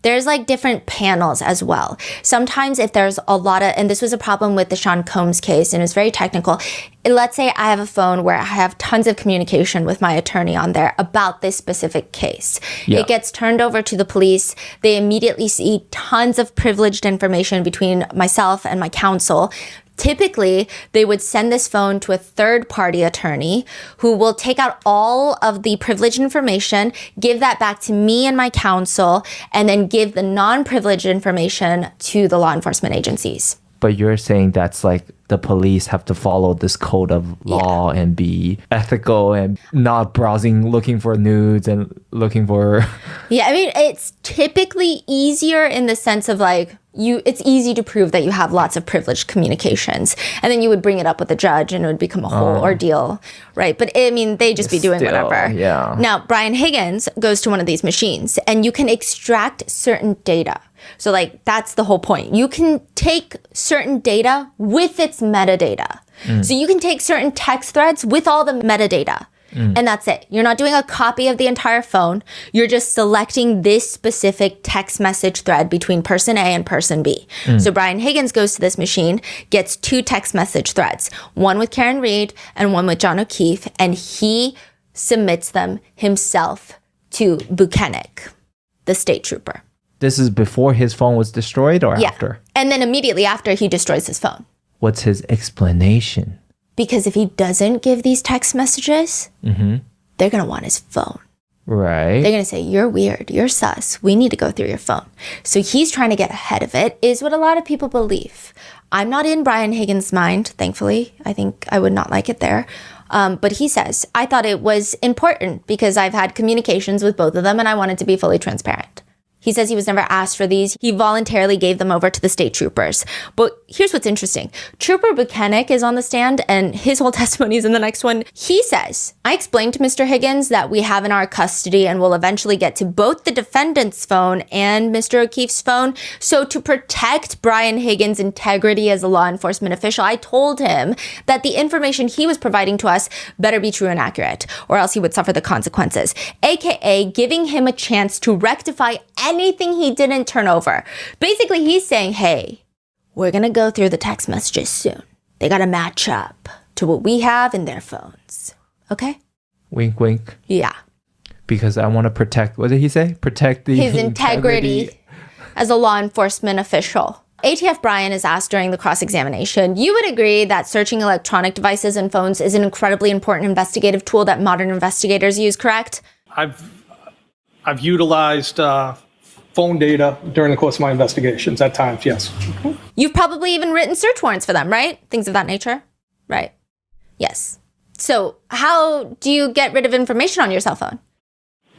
There's like different panels as well. Sometimes if there's a lot of, and this was a problem with the Sean Combs case, and it's very technical. Let's say I have a phone where I have tons of communication with my attorney on there about this specific case. Yeah. It gets turned over to the police. They immediately see tons of privileged information between myself and my counsel. Typically, they would send this phone to a third-party attorney who will take out all of the privileged information, give that back to me and my counsel, and then give the non-privileged information to the law enforcement agencies. But you're saying that's like the police have to follow this code of law and be ethical and not browsing, looking for nudes and looking for... Yeah, I mean, it's typically easier in the sense of like, it's easy to prove that you have lots of privileged communications. And then you would bring it up with the judge and it would become a whole ordeal, right? But I mean, they just be doing whatever. Yeah. Now, Brian Higgins goes to one of these machines and you can extract certain data. So like, that's the whole point. You can take certain data with its metadata. So you can take certain text threads with all the metadata. And that's it. You're not doing a copy of the entire phone. You're just selecting this specific text message thread between person A and person B. So Brian Higgins goes to this machine, gets 2 text message threads, one with Karen Reed and one with John O'Keefe, and he submits them himself to Buchanan, the state trooper. This is before his phone was destroyed or after? And then immediately after, he destroys his phone. What's his explanation? Because if he doesn't give these text messages, they're going to want his phone. Right. They're going to say, you're weird, you're sus, we need to go through your phone. So he's trying to get ahead of it, is what a lot of people believe. I'm not in Brian Higgins' mind, thankfully. I think I would not like it there. But he says, I thought it was important because I've had communications with both of them and I wanted to be fully transparent. He says he was never asked for these. He voluntarily gave them over to the state troopers. But here's what's interesting. Trooper Buchanan is on the stand and his whole testimony is in the next one. He says, I explained to Mr. Higgins that we have in our custody and will eventually get to both the defendant's phone and Mr. O'Keefe's phone. So to protect Brian Higgins' integrity as a law enforcement official, I told him that the information he was providing to us better be true and accurate, or else he would suffer the consequences, aka giving him a chance to rectify anything he didn't turn over. Basically, he's saying, hey, we're going to go through the text messages soon. They got to match up to what we have in their phones. Okay? Wink, wink. Yeah. Because I want to protect, what did he say? Protect his integrity as a law enforcement official. ATF Brian is asked during the cross-examination, you would agree that searching electronic devices and phones is an incredibly important investigative tool that modern investigators use, correct? I've utilized phone data during the course of my investigations at times, yes. You've probably even written search warrants for them, right? Things of that nature? Right. Yes. So how do you get rid of information on your cell phone?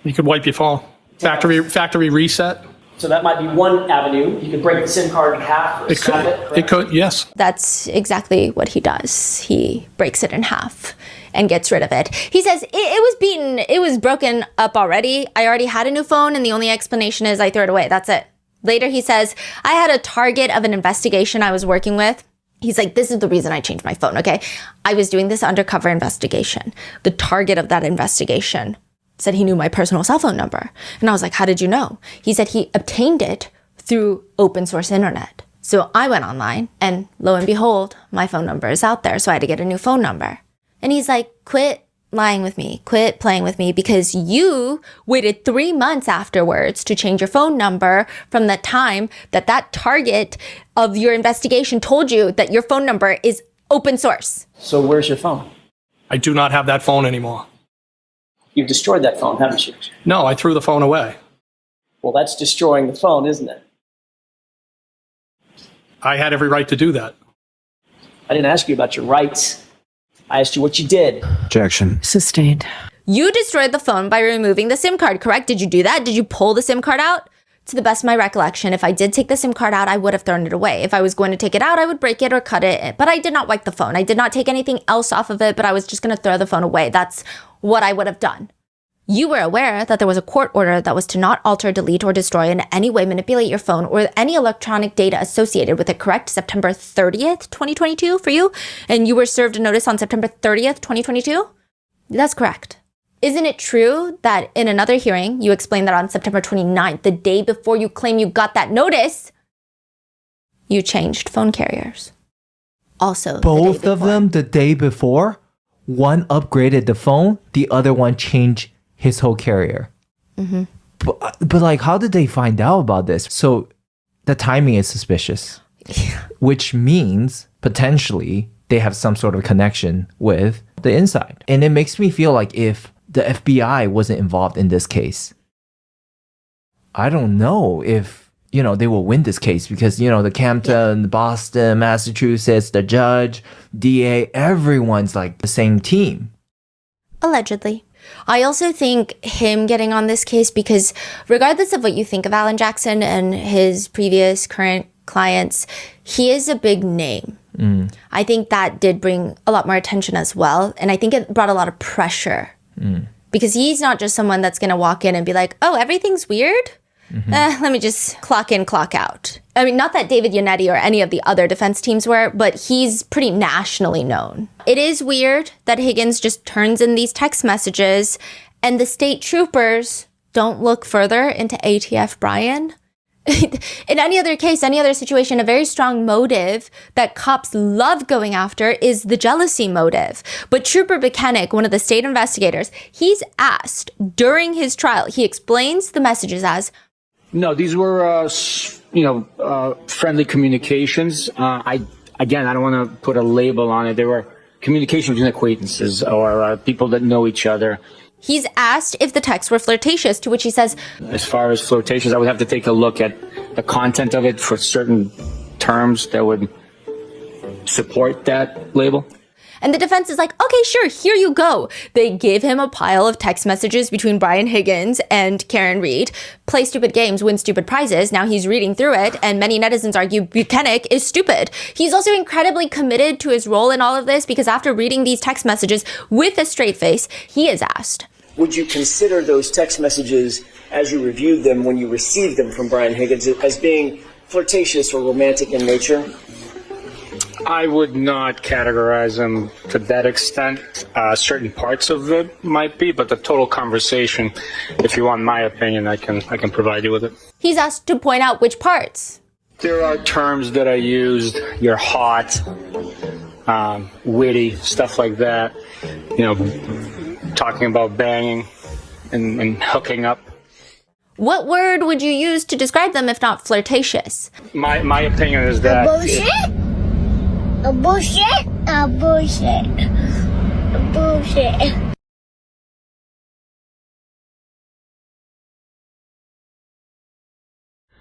You could wipe your phone. Factory reset. So that might be one avenue. You could break the SIM card in half or snap it. It could, yes. That's exactly what he does. He breaks it in half and gets rid of it. He says, it was broken up already. I already had a new phone and the only explanation is I threw it away. That's it. Later, he says, I had a target of an investigation I was working with. He's like, this is the reason I changed my phone, okay? I was doing this undercover investigation. The target of that investigation said he knew my personal cell phone number. And I was like, how did you know? He said he obtained it through open source internet. So I went online and lo and behold, my phone number is out there. So I had to get a new phone number. And he's like, quit lying with me, quit playing with me because you waited 3 months afterwards to change your phone number from the time that that target of your investigation told you that your phone number is open source. So where's your phone? I do not have that phone anymore. You've destroyed that phone, haven't you? No, I threw the phone away. Well, that's destroying the phone, isn't it? I had every right to do that. I didn't ask you about your rights. I asked you what you did. Objection. Sustained. You destroyed the phone by removing the SIM card, correct? Did you do that? Did you pull the SIM card out? To the best of my recollection, if I did take the SIM card out, I would have thrown it away. If I was going to take it out, I would break it or cut it. But I did not wipe the phone. I did not take anything else off of it, but I was just going to throw the phone away. That's what I would have done. You were aware that there was a court order that was to not alter, delete, or destroy in any way manipulate your phone or any electronic data associated with it, correct? September 30th, 2022 for you? And you were served a notice on September 30th, 2022? That's correct. Isn't it true that in another hearing, you explained that on September 29th, the day before you claim you got that notice, you changed phone carriers? Also, both of them the day before? One upgraded the phone, the other one changed his whole carrier. Mm-hmm. But like, how did they find out about this? So the timing is suspicious, which means potentially they have some sort of connection with the inside. And it makes me feel like if the FBI wasn't involved in this case, I don't know if, they will win this case because, the Campton, Boston, Massachusetts, the judge, DA, everyone's like the same team. Allegedly. I also think him getting on this case because regardless of what you think of Alan Jackson and his previous current clients, he is a big name. I think that did bring a lot more attention as well. And I think it brought a lot of pressure because he's not just someone that's going to walk in and be like, oh, everything's weird. Let me just clock in, clock out. I mean, not that David Yannetti or any of the other defense teams were, but he's pretty nationally known. It is weird that Higgins just turns in these text messages and the state troopers don't look further into ATF Brian. In any other case, any other situation, a very strong motive that cops love going after is the jealousy motive. But Trooper Buchanan, one of the state investigators, he's asked during his trial, he explains the messages as, no, these were, friendly communications. I don't want to put a label on it. They were communication between acquaintances or people that know each other. He's asked if the texts were flirtatious, to which he says, as far as flirtatious, I would have to take a look at the content of it for certain terms that would support that label. And the defense is like, okay, sure, here you go. They give him a pile of text messages between Brian Higgins and Karen Reed. Play stupid games, win stupid prizes. Now he's reading through it, and many netizens argue Buchanan is stupid. He's also incredibly committed to his role in all of this because after reading these text messages with a straight face, he is asked, would you consider those text messages as you reviewed them when you received them from Brian Higgins as being flirtatious or romantic in nature? I would not categorize them to that extent. Certain parts of it might be, but the total conversation, if you want my opinion, I can provide you with it. He's asked to point out which parts. There are terms that I used. You're hot, witty, stuff like that. Talking about banging and hooking up. What word would you use to describe them if not flirtatious? My opinion is that... Bullshit? Bullshit? Bullshit. Bullshit.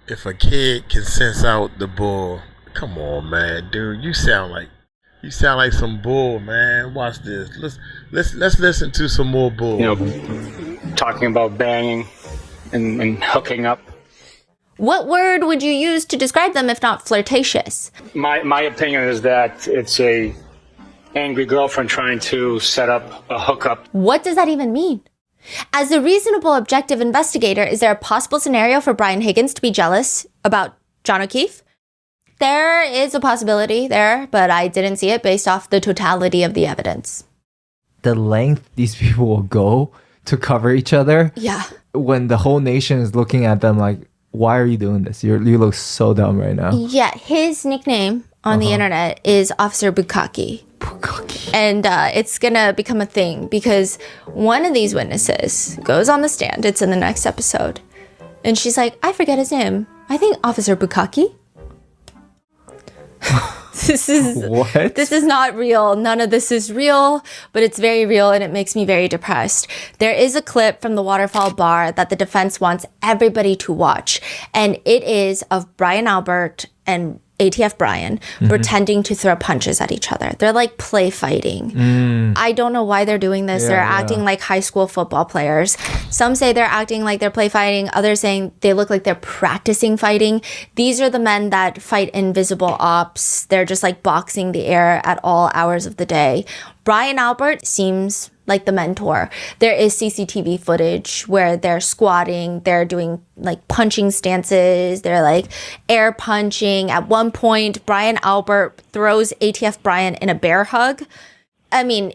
If a kid can sense out the bull, come on, man, dude, you sound like some bull, man. Watch this. Let's listen to some more bull. Talking about banging and hooking up. What word would you use to describe them if not flirtatious? My opinion is that it's a angry girlfriend trying to set up a hookup. What does that even mean? As a reasonable objective investigator, is there a possible scenario for Brian Higgins to be jealous about John O'Keefe? There is a possibility there, but I didn't see it based off the totality of the evidence. The length these people will go to cover each other. Yeah. When the whole nation is looking at them like, why are you doing this? You look so dumb right now. Yeah, his nickname on the internet is Officer Bukkake. And it's going to become a thing because one of these witnesses goes on the stand. It's in the next episode. And she's like, I forget his name. I think Officer Bukkake. This is not real. None of this is real, but it's very real and it makes me very depressed. There is a clip from the Waterfall Bar that the defense wants everybody to watch, and it is of Brian Albert and ATF Brian pretending to throw punches at each other. They're like play fighting. I don't know why they're doing this. They're acting like high school football players. Some say they're acting like they're play fighting. Others saying they look like they're practicing fighting. These are the men that fight invisible ops. They're just like boxing the air at all hours of the day. Brian Albert seems like the mentor. There is CCTV footage where they're squatting, they're doing like punching stances, they're like air punching. At one point, Brian Albert throws ATF Brian in a bear hug. I mean,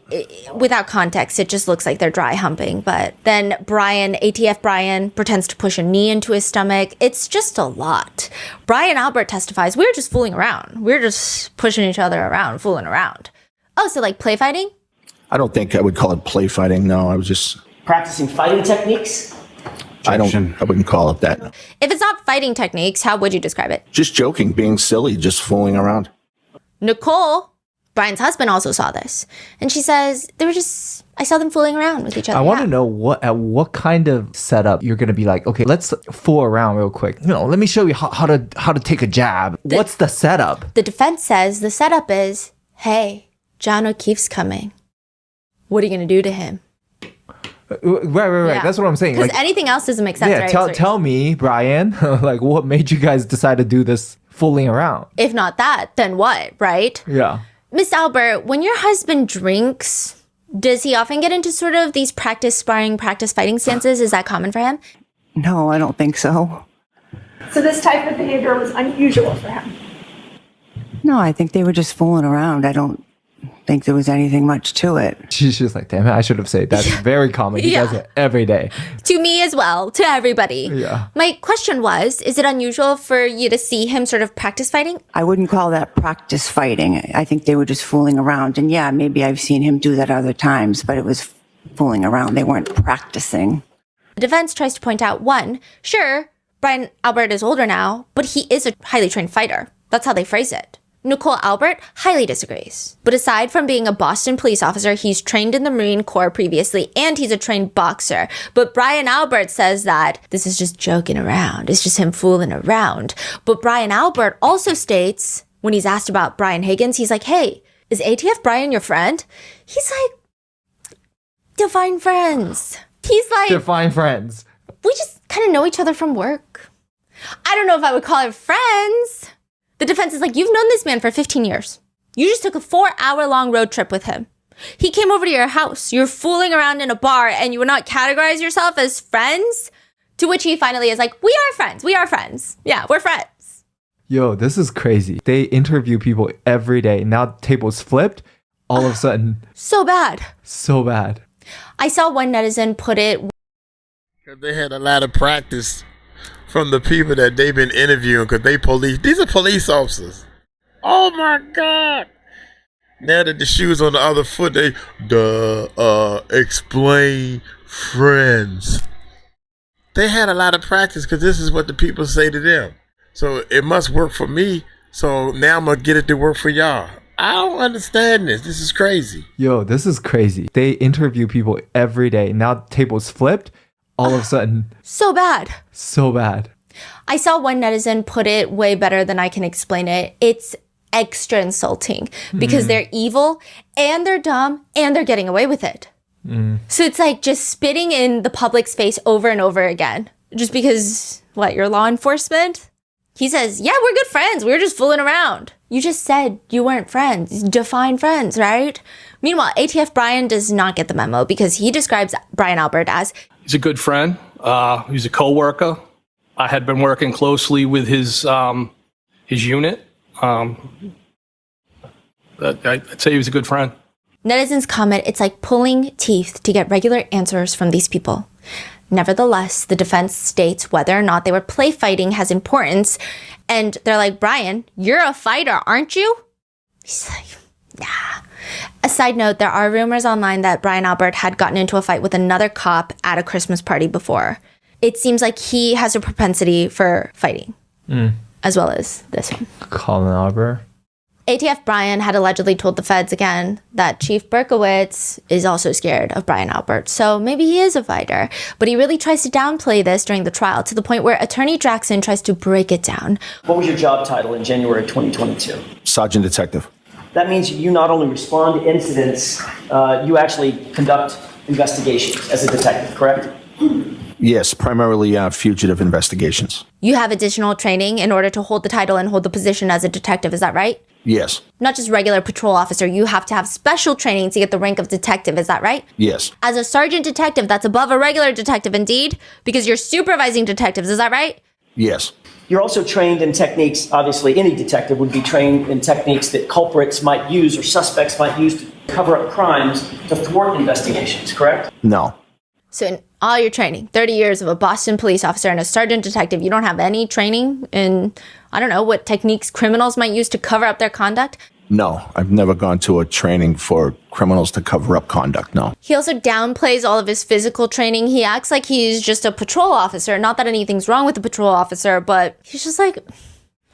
without context, it just looks like they're dry humping. But then Brian, ATF Brian, pretends to push a knee into his stomach. It's just a lot. Brian Albert testifies, we were just fooling around. We were just pushing each other around, fooling around. Oh, so like play fighting? I don't think I would call it play fighting. No, I was just Practicing fighting techniques? I wouldn't call it that. If it's not fighting techniques, how would you describe it? Just joking, being silly, just fooling around. Nicole, Brian's husband, also saw this. And she says, I saw them fooling around with each other. I want to know what kind of setup you're going to be like, okay, let's fool around real quick. Let me show you how to take a jab. What's the setup? The defense says the setup is, hey, John O'Keefe's coming. What are you going to do to him? Right. Yeah. That's what I'm saying. Because anything else doesn't make sense, right? Tell me, Brian, like what made you guys decide to do this fooling around? If not that, then what, right? Yeah. Miss Albert, when your husband drinks, does he often get into sort of these practice sparring, practice fighting stances? Is that common for him? No, I don't think so. So this type of behavior was unusual for him. No, I think they were just fooling around. I don't think there was anything much to it. She's just like, damn it, I should have said that's very common. He does it every day. To me as well, to everybody. Yeah. My question was, is it unusual for you to see him sort of practice fighting? I wouldn't call that practice fighting. I think they were just fooling around. And yeah, maybe I've seen him do that other times, but it was fooling around. They weren't practicing. The defense tries to point out, one, sure, Brian Albert is older now, but he is a highly trained fighter. That's how they phrase it. Nicole Albert highly disagrees. But aside from being a Boston police officer, he's trained in the Marine Corps previously, and he's a trained boxer. But Brian Albert says that this is just joking around. It's just him fooling around. But Brian Albert also states, when he's asked about Brian Higgins, he's like, hey, is ATF Brian your friend? He's like, define friends. He's like, define friends. We just kind of know each other from work. I don't know if I would call it friends. The defense is like, you've known this man for 15 years. You just took a 4-hour-long road trip with him. He came over to your house. You're fooling around in a bar and you would not categorize yourself as friends? To which he finally is like, we are friends. We are friends. Yeah, we're friends. Yo, this is crazy. They interview people every day. Now tables flipped. All of a sudden. So bad. So bad. I saw one netizen put it. They had a lot of practice from the people that they've been interviewing, because these are police officers. Oh my God. Now that the shoe's on the other foot, they explain friends. They had a lot of practice because this is what the people say to them. So it must work for me. So now I'm going to get it to work for y'all. I don't understand this. This is crazy. Yo, this is crazy. They interview people every day. Now tables flipped. All of a sudden. So bad. So bad. I saw one netizen put it way better than I can explain it. It's extra insulting because they're evil and they're dumb and they're getting away with it. So it's like just spitting in the public's face over and over again. Just because, you're law enforcement? He says, yeah, we're good friends. We were just fooling around. You just said you weren't friends. Define friends, right? Meanwhile, ATF Brian does not get the memo because he describes Brian Albert as... He's a good friend. He's a co-worker. I had been working closely with his unit. I'd say he was a good friend. Netizens comment, it's like pulling teeth to get regular answers from these people. Nevertheless, the defense states whether or not they were play fighting has importance. And they're like, Brian, you're a fighter, aren't you? He's like, nah. A side note, there are rumors online that Brian Albert had gotten into a fight with another cop at a Christmas party before. It seems like he has a propensity for fighting, as well as this one. Colin Albert. ATF Brian had allegedly told the feds again that Chief Berkowitz is also scared of Brian Albert, so maybe he is a fighter. But he really tries to downplay this during the trial to the point where Attorney Jackson tries to break it down. What was your job title in January 2022? Sergeant Detective. That means you not only respond to incidents, you actually conduct investigations as a detective, correct? Yes, primarily fugitive investigations. You have additional training in order to hold the title and hold the position as a detective, is that right? Yes. Not just regular patrol officer, you have to have special training to get the rank of detective, is that right? Yes. As a sergeant detective, that's above a regular detective indeed, because you're supervising detectives, is that right? Yes. You're also trained in techniques, obviously any detective would be trained in techniques that culprits might use or suspects might use cover up crimes to thwart investigations, correct? No. So in all your training, 30 years of a Boston police officer and a sergeant detective, you don't have any training in, I don't know, what techniques criminals might use to cover up their conduct? No, I've never gone to a training for criminals to cover up conduct, no. He also downplays all of his physical training. He acts like he's just a patrol officer. Not that anything's wrong with the patrol officer, but he's just like,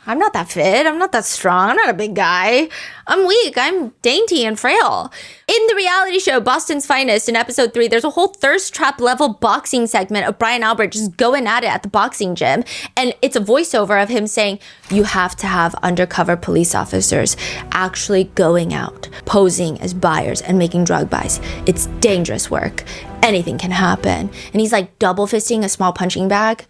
I'm not that fit. I'm not that strong. I'm not a big guy. I'm weak. I'm dainty and frail. In the reality show Boston's Finest in episode 3, there's a whole thirst trap level boxing segment of Brian Albert just going at it at the boxing gym. And it's a voiceover of him saying, you have to have undercover police officers actually going out, posing as buyers and making drug buys. It's dangerous work. Anything can happen. And he's like double fisting a small punching bag.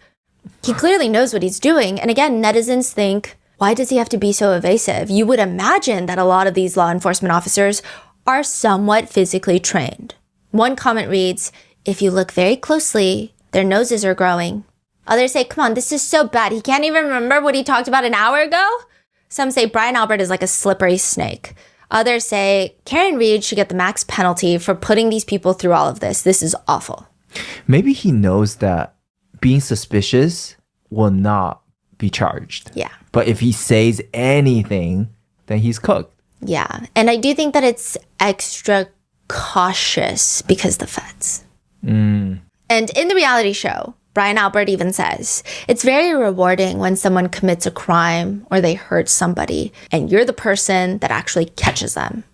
He clearly knows what he's doing. And again, netizens think, why does he have to be so evasive? You would imagine that a lot of these law enforcement officers are somewhat physically trained. One comment reads, if you look very closely, their noses are growing. Others say, come on, this is so bad. He can't even remember what he talked about an hour ago. Some say Brian Albert is like a slippery snake. Others say Karen Reed should get the max penalty for putting these people through all of this. This is awful. Maybe he knows that being suspicious will not be charged. Yeah. But if he says anything, then he's cooked. Yeah. And I do think that it's extra cautious because the feds. And in the reality show, Brian Albert even says, it's very rewarding when someone commits a crime or they hurt somebody and you're the person that actually catches them.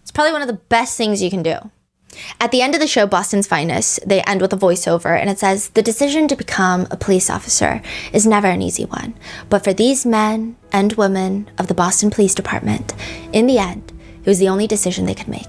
It's probably one of the best things you can do. At the end of the show, Boston's Finest, they end with a voiceover, and it says, the decision to become a police officer is never an easy one. But for these men and women of the Boston Police Department, in the end, it was the only decision they could make.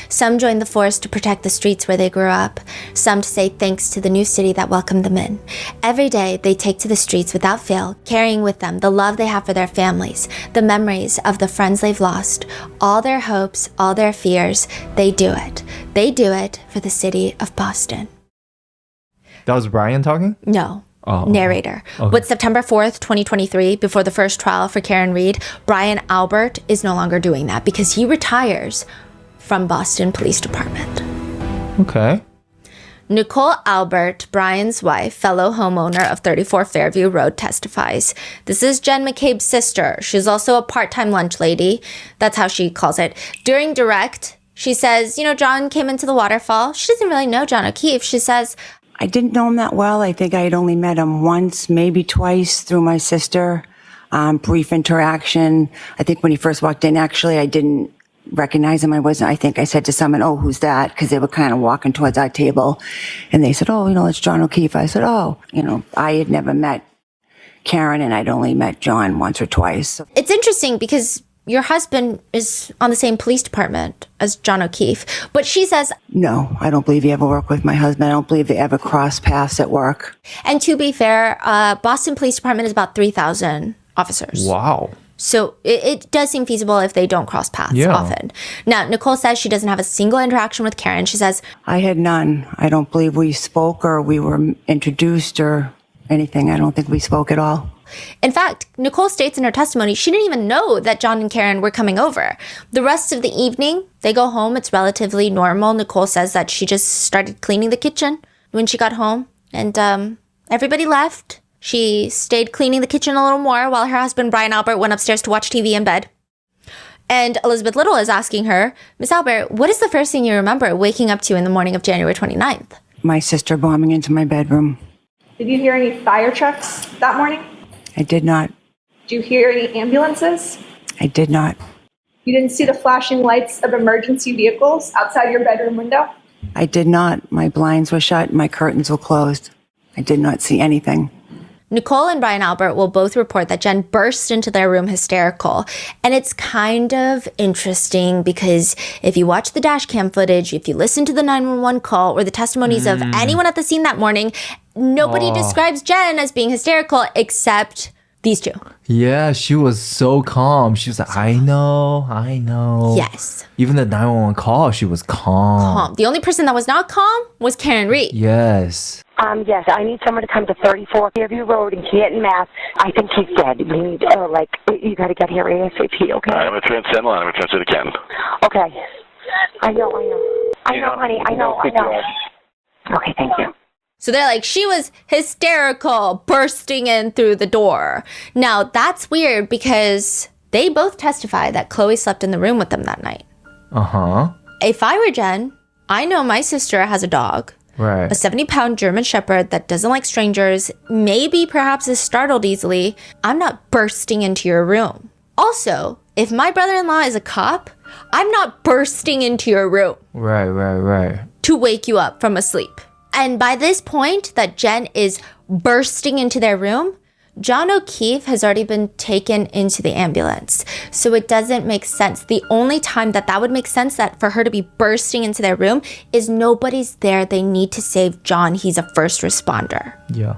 Some joined the force to protect the streets where they grew up, some to say thanks to the new city that welcomed them in. Every day, they take to the streets without fail, carrying with them the love they have for their families, the memories of the friends they've lost, all their hopes, all their fears. They do it. They do it for the city of Boston. That was Brian talking? No. Oh. Narrator. Okay. But September 4th, 2023, before the first trial for Karen Reed, Brian Albert is no longer doing that because he retires from Boston Police Department. Okay. Nicole Albert, Brian's wife, fellow homeowner of 34 Fairview Road, testifies. This is Jen McCabe's sister. She's also a part-time lunch lady. That's how she calls it. During direct, she says, John came into the waterfall. She doesn't really know John O'Keefe. She says, I didn't know him that well. I think I had only met him once, maybe twice through my sister. Brief interaction. I think when he first walked in, actually, I didn't recognize him. I think I said to someone, oh, who's that? Because they were kind of walking towards our table. And they said, oh, it's John O'Keefe. I said, oh, I had never met Karen and I'd only met John once or twice. It's interesting because your husband is on the same police department as John O'Keefe. But she says, no, I don't believe he ever worked with my husband. I don't believe they ever crossed paths at work. And to be fair, Boston Police Department is about 3,000 officers. Wow. So it does seem feasible if they don't cross paths often. Now, Nicole says she doesn't have a single interaction with Karen. She says, I had none. I don't believe we spoke or we were introduced or anything. I don't think we spoke at all. In fact, Nicole states in her testimony she didn't even know that John and Karen were coming over. The rest of the evening, they go home. It's relatively normal. Nicole says that she just started cleaning the kitchen when she got home. And everybody left. She stayed cleaning the kitchen a little more while her husband, Brian Albert, went upstairs to watch TV in bed. And Elizabeth Little is asking her, Miss Albert, what is the first thing you remember waking up to in the morning of January 29th? My sister bombing into my bedroom. Did you hear any fire trucks that morning? I did not. Did you hear any ambulances? I did not. You didn't see the flashing lights of emergency vehicles outside your bedroom window? I did not. My blinds were shut. My curtains were closed. I did not see anything. Nicole and Brian Albert will both report that Jen burst into their room hysterical. And it's kind of interesting because if you watch the dash cam footage, if you listen to the 911 call or the testimonies of anyone at the scene that morning, nobody describes Jen as being hysterical except these two. Yeah, she was so calm. She was like, I know. Yes. Even the 911 call, she was calm. The only person that was not calm was Karen Reed. Yes. Yes, I need someone to come to 34 Fairview Road in Canton, Mass. I think he's dead. We need, you got to get here ASAP, okay? I'm going to transcend line. I'm going to transfer to Canton. Okay. I know, honey. I know. Okay, thank you. So they're like, she was hysterical, bursting in through the door. Now, that's weird because they both testify that Chloe slept in the room with them that night. Uh-huh. If I were Jen, I know my sister has a dog. Right. A 70-pound German Shepherd that doesn't like strangers, maybe perhaps is startled easily. I'm not bursting into your room. Also, if my brother-in-law is a cop, I'm not bursting into your room. Right. To wake you up from a sleep. And by this point that Jen is bursting into their room, John O'Keefe has already been taken into the ambulance. So it doesn't make sense. The only time that would make sense that for her to be bursting into their room is nobody's there. They need to save John. He's a first responder. Yeah.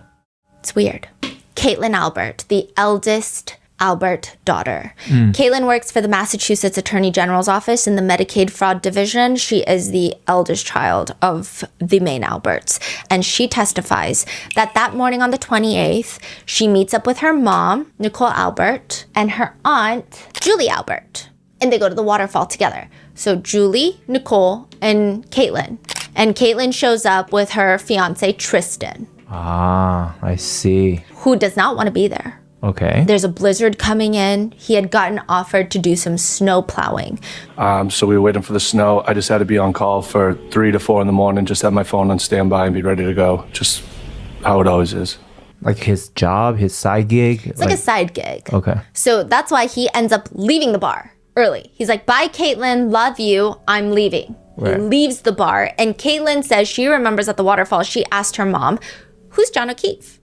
It's weird. Caitlin Albert, the eldest Albert daughter. Caitlin works for the Massachusetts Attorney General's office in the Medicaid fraud division. She is the eldest child of the main Alberts. And she testifies that morning on the 28th, she meets up with her mom, Nicole Albert, and her aunt, Julie Albert. And they go to the waterfall together. So Julie, Nicole, and Caitlin. And Caitlin shows up with her fiance, Tristan. Ah, I see. Who does not want to be there. Okay. There's a blizzard coming in. He had gotten offered to do some snow plowing. So we were waiting for the snow. I just had to be on call for 3 to 4 in the morning, just have my phone on standby and be ready to go. Just how it always is. Like his job, his side gig? It's like a side gig. Okay. So that's why he ends up leaving the bar early. He's like, bye, Caitlin. Love you. I'm leaving. Right. He leaves the bar. And Caitlin says she remembers at the waterfall, she asked her mom, who's John O'Keefe?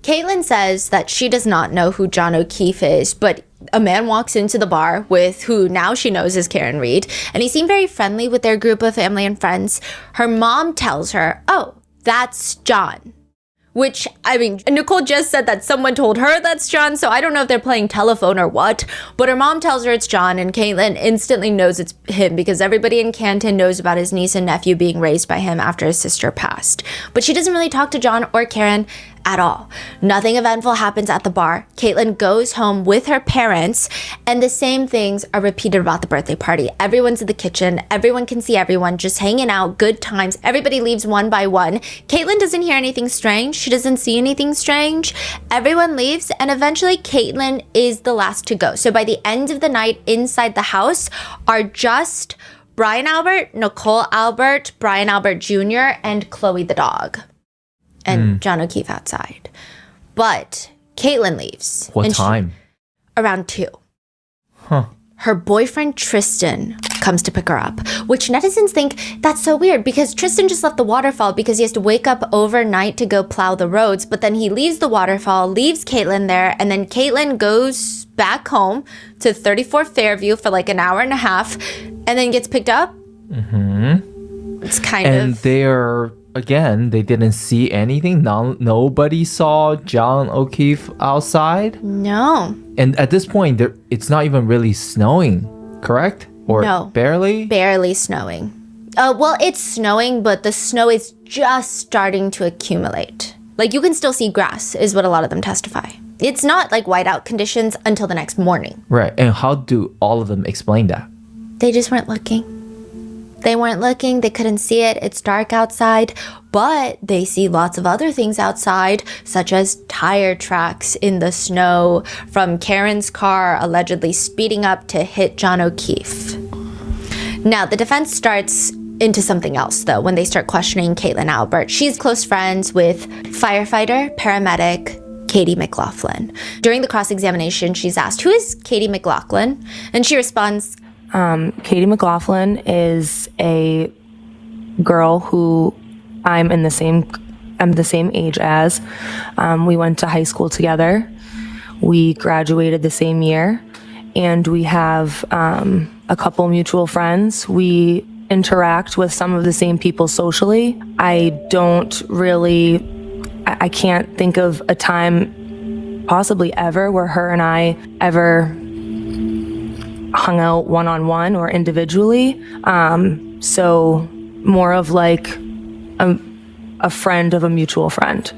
Caitlin says that she does not know who John O'Keefe is, but a man walks into the bar with who now she knows is Karen Reed, and he seemed very friendly with their group of family and friends. Her mom tells her, oh, that's John. Which, I mean, Nicole just said that someone told her that's John, so I don't know if they're playing telephone or what, but her mom tells her it's John, and Caitlin instantly knows it's him because everybody in Canton knows about his niece and nephew being raised by him after his sister passed. But she doesn't really talk to John or Karen at all. Nothing eventful happens at the bar. Caitlin goes home with her parents, and the same things are repeated about the birthday party. Everyone's in the kitchen. Everyone can see everyone, just hanging out, good times. Everybody leaves one by one. Caitlin doesn't hear anything strange. She doesn't see anything strange. Everyone leaves, and eventually Caitlin is the last to go. So by the end of the night, inside the house are just Brian Albert, Nicole Albert, Brian Albert Jr., and Chloe the dog. And John O'Keefe outside. But Caitlin leaves. What time? Around 2. Huh. Her boyfriend Tristan comes to pick her up, which netizens think that's so weird because Tristan just left the waterfall because he has to wake up overnight to go plow the roads, but then he leaves the waterfall, leaves Caitlin there, and then Caitlin goes back home to 34 Fairview for like an hour and a half and then gets picked up. It's kind of... And they're... Again, they didn't see anything. Nobody saw John O'Keefe outside. No. And at this point, it's not even really snowing, correct? Or no. Barely? Barely snowing. Well, it's snowing, but the snow is just starting to accumulate. Like, you can still see grass, is what a lot of them testify. It's not like whiteout conditions until the next morning. Right. And how do all of them explain that? They just weren't looking. They weren't looking, they couldn't see it, it's dark outside, but they see lots of other things outside, such as tire tracks in the snow from Karen's car allegedly speeding up to hit John O'Keefe. Now, the defense starts into something else, though, when they start questioning Caitlin Albert. She's close friends with firefighter, paramedic, Katie McLaughlin. During the cross-examination, she's asked, who is Katie McLaughlin? And she responds, Katie McLaughlin is a girl who I'm the same age as. We went to high school together. We graduated the same year, and we have a couple mutual friends. We interact with some of the same people socially. I can't think of a time, possibly ever, where her and I ever hung out one-on-one or individually. So more of like a friend of a mutual friend.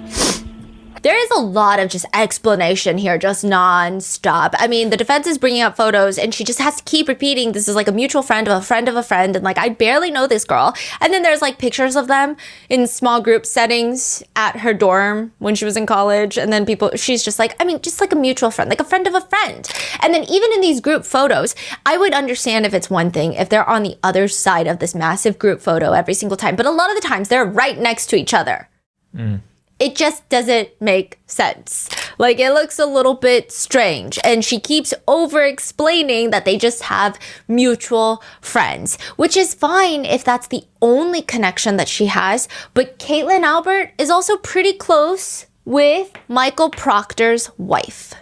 There is a lot of just explanation here, just non-stop. I mean, the defense is bringing up photos and she just has to keep repeating, this is like a mutual friend of a friend of a friend. And like, I barely know this girl. And then there's like pictures of them in small group settings at her dorm when she was in college. And then she's just like, I mean, just like a mutual friend, like a friend of a friend. And then even in these group photos, I would understand if it's one thing, if they're on the other side of this massive group photo every single time. But a lot of the times they're right next to each other. It just doesn't make sense. Like, it looks a little bit strange. And she keeps over-explaining that they just have mutual friends, which is fine if that's the only connection that she has. But Caitlin Albert is also pretty close with Michael Proctor's wife.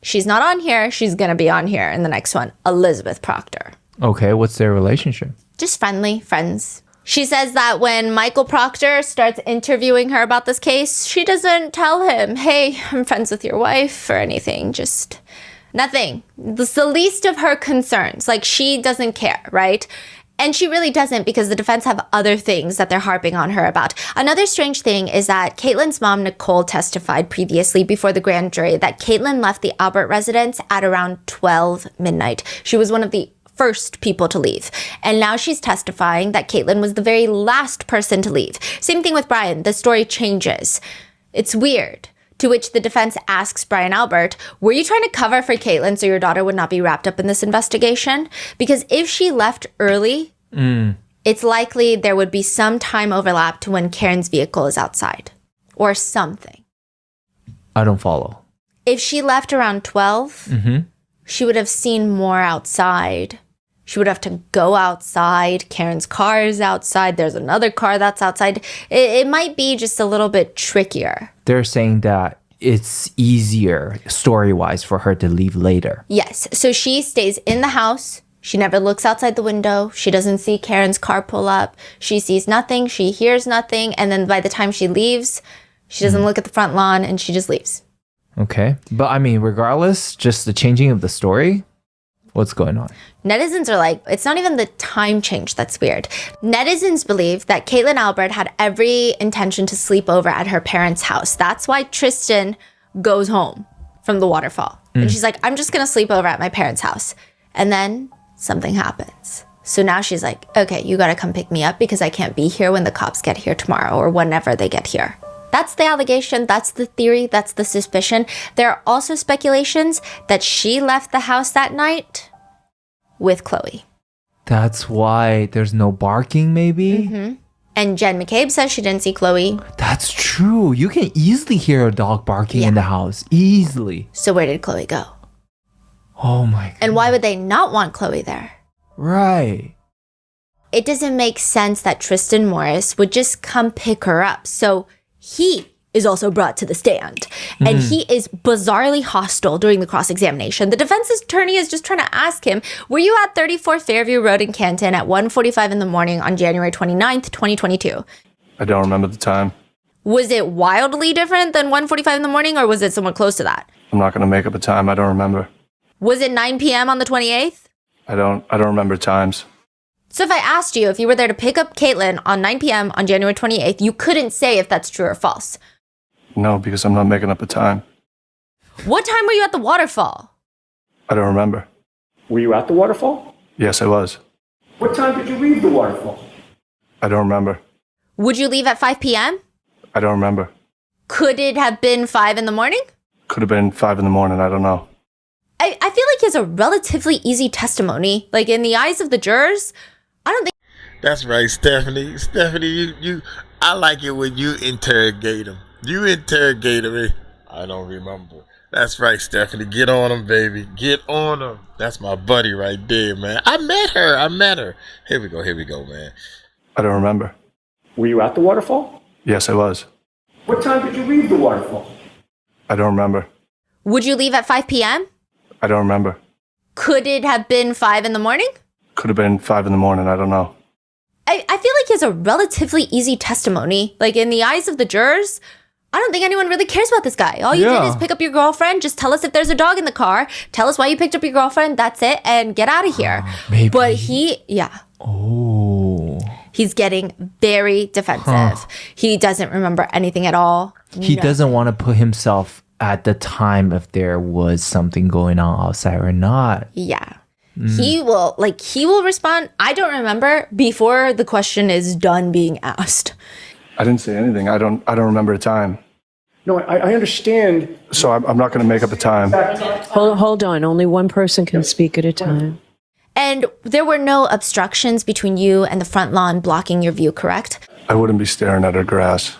She's not on here. She's going to be on here in the next one. Elizabeth Proctor. Okay, what's their relationship? Just friendly, friends. She says that when Michael Proctor starts interviewing her about this case, she doesn't tell him, hey, I'm friends with your wife or anything. Just nothing. It's the least of her concerns. Like, she doesn't care, right? And she really doesn't, because the defense have other things that they're harping on her about. Another strange thing is that Caitlin's mom, Nicole, testified previously before the grand jury that Caitlin left the Albert residence at around 12 midnight. She was one of the first people to leave. And now she's testifying that Caitlin was the very last person to leave. Same thing with Brian. The story changes. It's weird. To which the defense asks Brian Albert, were you trying to cover for Caitlin so your daughter would not be wrapped up in this investigation? Because if she left early, it's likely there would be some time overlap to when Karen's vehicle is outside. Or something. I don't follow. If she left around 12, she would have seen more outside. She would have to go outside. Karen's car is outside. There's another car that's outside. It might be just a little bit trickier. They're saying that it's easier story-wise for her to leave later. Yes. So she stays in the house. She never looks outside the window. She doesn't see Karen's car pull up. She sees nothing. She hears nothing. And then by the time she leaves, she doesn't look at the front lawn and she just leaves. Okay. But I mean, regardless, just the changing of the story, what's going on? Netizens are like, it's not even the time change that's weird. Netizens believe that Caitlin Albert had every intention to sleep over at her parents' house. That's why Tristan goes home from the waterfall. And she's like, I'm just going to sleep over at my parents' house. And then something happens. So now she's like, okay, you got to come pick me up because I can't be here when the cops get here tomorrow or whenever they get here. That's the allegation, that's the theory, that's the suspicion. There are also speculations that she left the house that night with Chloe. That's why there's no barking, maybe? And Jen McCabe says she didn't see Chloe. That's true. You can easily hear a dog barking in the house. Easily. So where did Chloe go? Oh my God. And why would they not want Chloe there? Right. It doesn't make sense that Tristan Morris would just come pick her up. So he is also brought to the stand. And he is bizarrely hostile during the cross-examination. The defense attorney is just trying to ask him, were you at 34 Fairview Road in Canton at 1:45 in the morning on January 29th, 2022? I don't remember the time. Was it wildly different than 1:45 in the morning, or was it somewhat close to that? I'm not going to make up a time. I don't remember. Was it 9 p.m. on the 28th? I don't remember times. So if I asked you if you were there to pick up Caitlin on 9 p.m. on January 28th, you couldn't say if that's true or false. No, because I'm not making up a time. What time were you at the waterfall? I don't remember. Were you at the waterfall? Yes, I was. What time did you leave the waterfall? I don't remember. Would you leave at 5 p.m.? I don't remember. Could it have been 5 in the morning? Could have been 5 in the morning. I don't know. I feel like he has a relatively easy testimony. Like, in the eyes of the jurors, I don't think... That's right, Stephanie. Stephanie, I like it when you interrogate him. You interrogate him. I don't remember. That's right, Stephanie. Get on him, baby. Get on him. That's my buddy right there, man. I met her. Here we go, man. I don't remember. Were you at the waterfall? Yes, I was. What time did you leave the waterfall? I don't remember. Would you leave at 5 p.m.? I don't remember. Could it have been 5 in the morning? Could have been 5 in the morning. I don't know. I feel like he has a relatively easy testimony. Like, in the eyes of the jurors, I don't think anyone really cares about this guy. All you did is pick up your girlfriend. Just tell us if there's a dog in the car. Tell us why you picked up your girlfriend. That's it. And get out of here. Maybe. But he He's getting very defensive. He doesn't remember anything at all. He doesn't want to put himself at the time if there was something going on outside or not. Yeah. He will respond, I don't remember, before the question is done being asked. I didn't say anything. I don't remember a time. No, I understand. So I'm not going to make up a time. Hold on. Only one person can speak at a time. And there were no obstructions between you and the front lawn blocking your view, correct? I wouldn't be staring at her grass.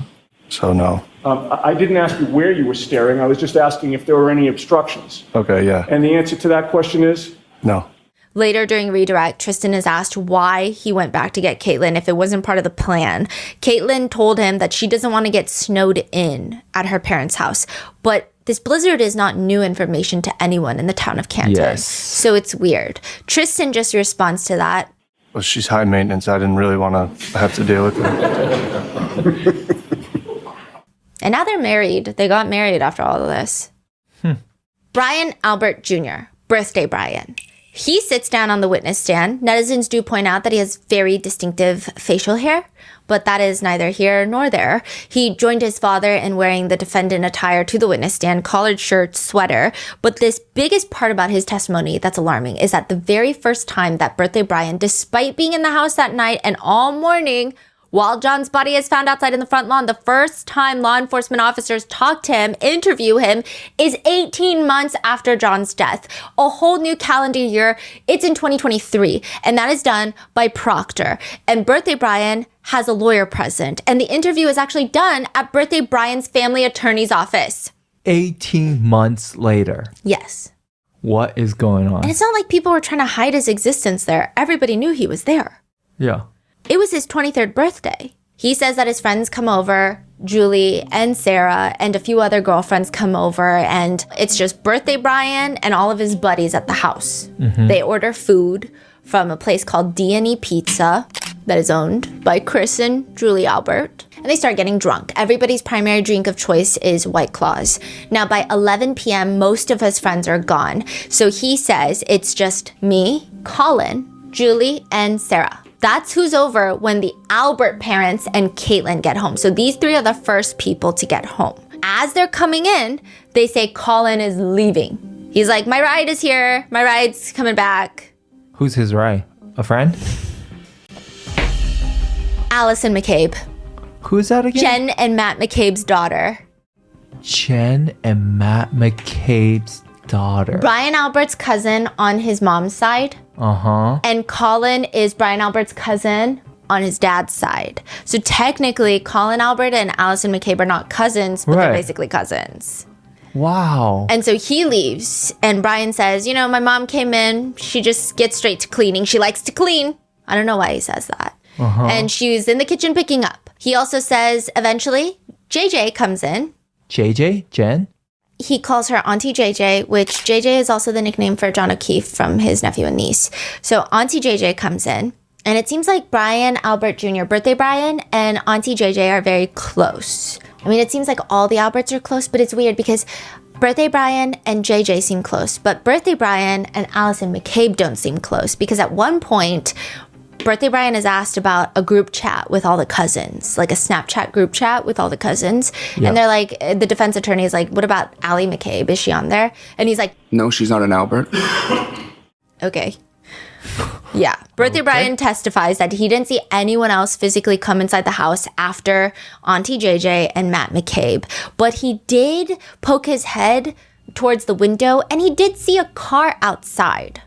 So no. I didn't ask you where you were staring. I was just asking if there were any obstructions. Okay, yeah. And the answer to that question is? No. Later during redirect, Tristan is asked why he went back to get Caitlin if it wasn't part of the plan. Caitlin told him that she doesn't want to get snowed in at her parents' house. But this blizzard is not new information to anyone in the town of Canton. Yes. So it's weird. Tristan just responds to that. Well, she's high maintenance. I didn't really want to have to deal with her. And now they're married. They got married after all of this. Brian Albert Jr., birthday Brian. He sits down on the witness stand. Netizens do point out that he has very distinctive facial hair, but that is neither here nor there. He joined his father in wearing the defendant attire to the witness stand, collared shirt, sweater. But this biggest part about his testimony that's alarming is that the very first time that birthday Brian, despite being in the house that night and all morning, while John's body is found outside in the front lawn, the first time law enforcement officers talk to him, interview him, is 18 months after John's death. A whole new calendar year. It's in 2023, and that is done by Proctor. And birthday Brian has a lawyer present, and the interview is actually done at birthday Brian's family attorney's office. 18 months later. Yes. What is going on? And it's not like people were trying to hide his existence there. Everybody knew he was there. Yeah. It was his 23rd birthday. He says that his friends come over, Julie and Sarah and a few other girlfriends come over, and it's just birthday Brian and all of his buddies at the house. They order food from a place called D&E Pizza that is owned by Chris and Julie Albert. And they start getting drunk. Everybody's primary drink of choice is White Claws. Now by 11 p.m., most of his friends are gone. So he says it's just me, Colin, Julie, and Sarah. That's who's over when the Albert parents and Caitlin get home. So these three are the first people to get home. As they're coming in, they say Colin is leaving. He's like, my ride is here. My ride's coming back. Who's his ride? A friend? Allison McCabe. Who's that again? Jen and Matt McCabe's daughter. Jen and Matt McCabe's daughter. Brian Albert's cousin on his mom's side. And Colin is Brian Albert's cousin on his dad's side. So technically, Colin Albert and Allison McCabe are not cousins, but they're basically cousins. Wow. And so he leaves, and Brian says, you know, my mom came in. She just gets straight to cleaning. She likes to clean. I don't know why he says that. And she's in the kitchen picking up. He also says, eventually, JJ comes in. JJ? Jen? He calls her Auntie JJ, which JJ is also the nickname for John O'Keefe from his nephew and niece. So Auntie JJ comes in, and it seems like Brian Albert Jr., birthday Brian, and Auntie JJ are very close. I mean, it seems like all the Alberts are close, but it's weird because birthday Brian and JJ seem close, but birthday Brian and Allison McCabe don't seem close because at one point, birthday Brian is asked about a group chat with all the cousins, like a Snapchat group chat with all the cousins. Yeah. And they're like, the defense attorney is like, what about Allie McCabe? Is she on there? And he's like, No, she's not an Albert. okay. Yeah. Birthday Brian testifies that he didn't see anyone else physically come inside the house after Auntie JJ and Matt McCabe. But he did poke his head towards the window and he did see a car outside.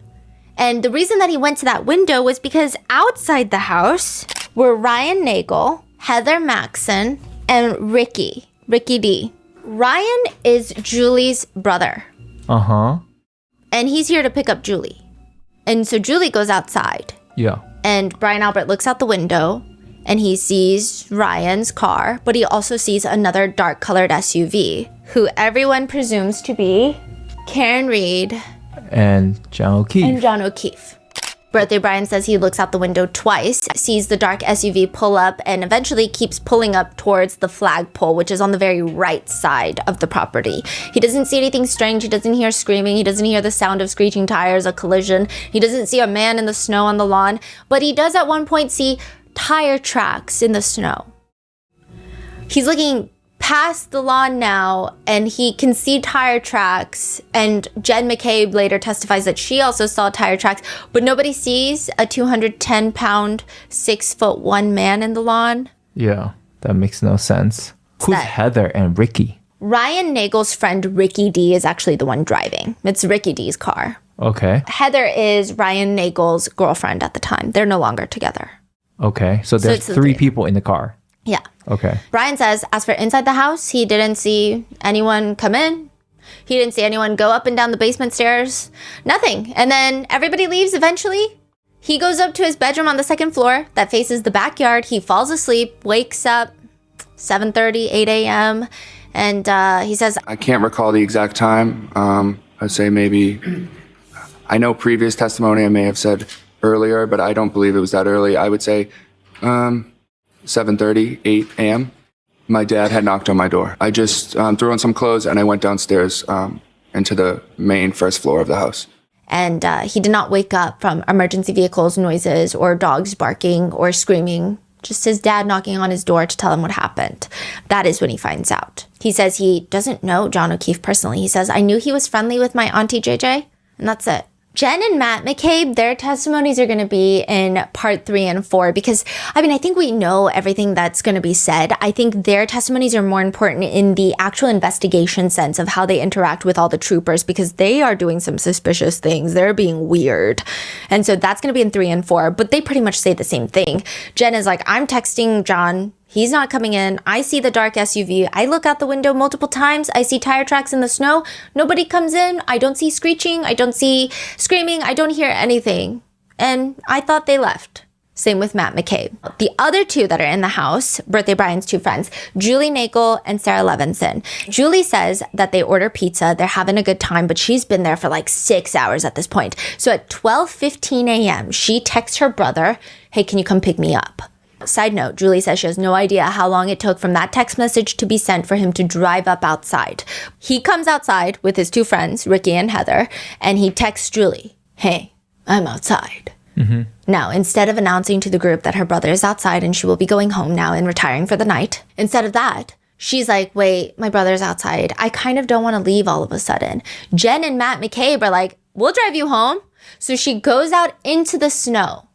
And the reason that he went to that window was because outside the house were Ryan Nagel, Heather Maxon, and Ricky D. Ryan is Julie's brother. And he's here to pick up Julie. And so Julie goes outside. Yeah. And Brian Albert looks out the window and he sees Ryan's car, but he also sees another dark colored SUV, who everyone presumes to be Karen Reed and John O'Keefe. Birthday Brian says he looks out the window twice, sees the dark SUV pull up, and eventually keeps pulling up towards the flagpole, which is on the very right side of the property. He doesn't see anything strange. He doesn't hear screaming. He doesn't hear the sound of screeching tires, a collision. He doesn't see a man in the snow on the lawn. But he does at one point see tire tracks in the snow. He's looking past the lawn now, and he can see tire tracks. And Jen McCabe later testifies that she also saw tire tracks, but nobody sees a 210-pound, 6'1" man in the lawn. Yeah, that makes no sense. Who's Heather and Ricky? Ryan Nagel's friend Ricky D is actually the one driving. It's Ricky D's car. Okay. Heather is Ryan Nagel's girlfriend at the time. They're no longer together. Okay, so there's three people in the car. Yeah. Okay. Brian says, as for inside the house, he didn't see anyone come in. He didn't see anyone go up and down the basement stairs. Nothing. And then everybody leaves eventually. He goes up to his bedroom on the second floor that faces the backyard. He falls asleep, wakes up 7:30, 8 a.m. And he says, I can't recall the exact time. I'd say maybe, I know previous testimony I may have said earlier, but I don't believe it was that early. I would say 7:30, 8 a.m. My dad had knocked on my door. I just threw on some clothes and I went downstairs into the main first floor of the house. And he did not wake up from emergency vehicles, noises, or dogs barking or screaming. Just his dad knocking on his door to tell him what happened. That is when he finds out. He says he doesn't know John O'Keefe personally. He says, I knew he was friendly with my auntie JJ, and that's it. Jen and Matt McCabe, their testimonies are going to be in part 3 and 4 because, I mean, I think we know everything that's going to be said. I think their testimonies are more important in the actual investigation sense of how they interact with all the troopers because they are doing some suspicious things. They're being weird. And so that's going to be in 3 and 4, but they pretty much say the same thing. Jen is like, I'm texting John. He's not coming in. I see the dark SUV. I look out the window multiple times. I see tire tracks in the snow. Nobody comes in. I don't see screeching. I don't see screaming. I don't hear anything. And I thought they left. Same with Matt McCabe. The other two that are in the house, Birthday Brian's two friends, Julie Nagel and Sarah Levinson. Julie says that they order pizza. They're having a good time, but she's been there for like 6 hours at this point. So at 12:15 a.m., she texts her brother, hey, can you come pick me up? Side note, Julie says she has no idea how long it took from that text message to be sent for him to drive up outside. He comes outside with his two friends, Ricky and Heather, and he texts Julie, hey, I'm outside. Mm-hmm. Now, instead of announcing to the group that her brother is outside and she will be going home now and retiring for the night, instead of that, she's like, wait, my brother's outside. I kind of don't want to leave all of a sudden. Jen and Matt McCabe are like, we'll drive you home. So she goes out into the snow.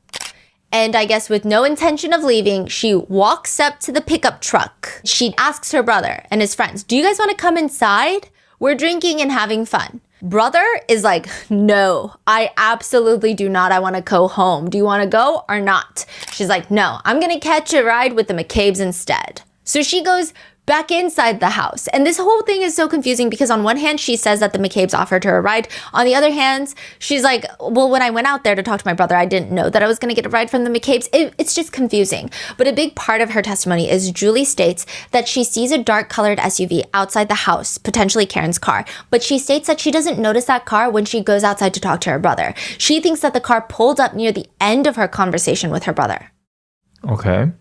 And I guess with no intention of leaving, she walks up to the pickup truck. She asks her brother and his friends, do you guys want to come inside? We're drinking and having fun. Brother is like, no, I absolutely do not. I want to go home. Do you want to go or not? She's like, no, I'm going to catch a ride with the McCabes instead. So she goes back inside the house. And this whole thing is so confusing because on one hand, she says that the McCabes offered her a ride. On the other hand, she's like, well, when I went out there to talk to my brother, I didn't know that I was going to get a ride from the McCabes. It's just confusing. But a big part of her testimony is Julie states that she sees a dark colored SUV outside the house, potentially Karen's car. But she states that she doesn't notice that car when she goes outside to talk to her brother. She thinks that the car pulled up near the end of her conversation with her brother. Okay.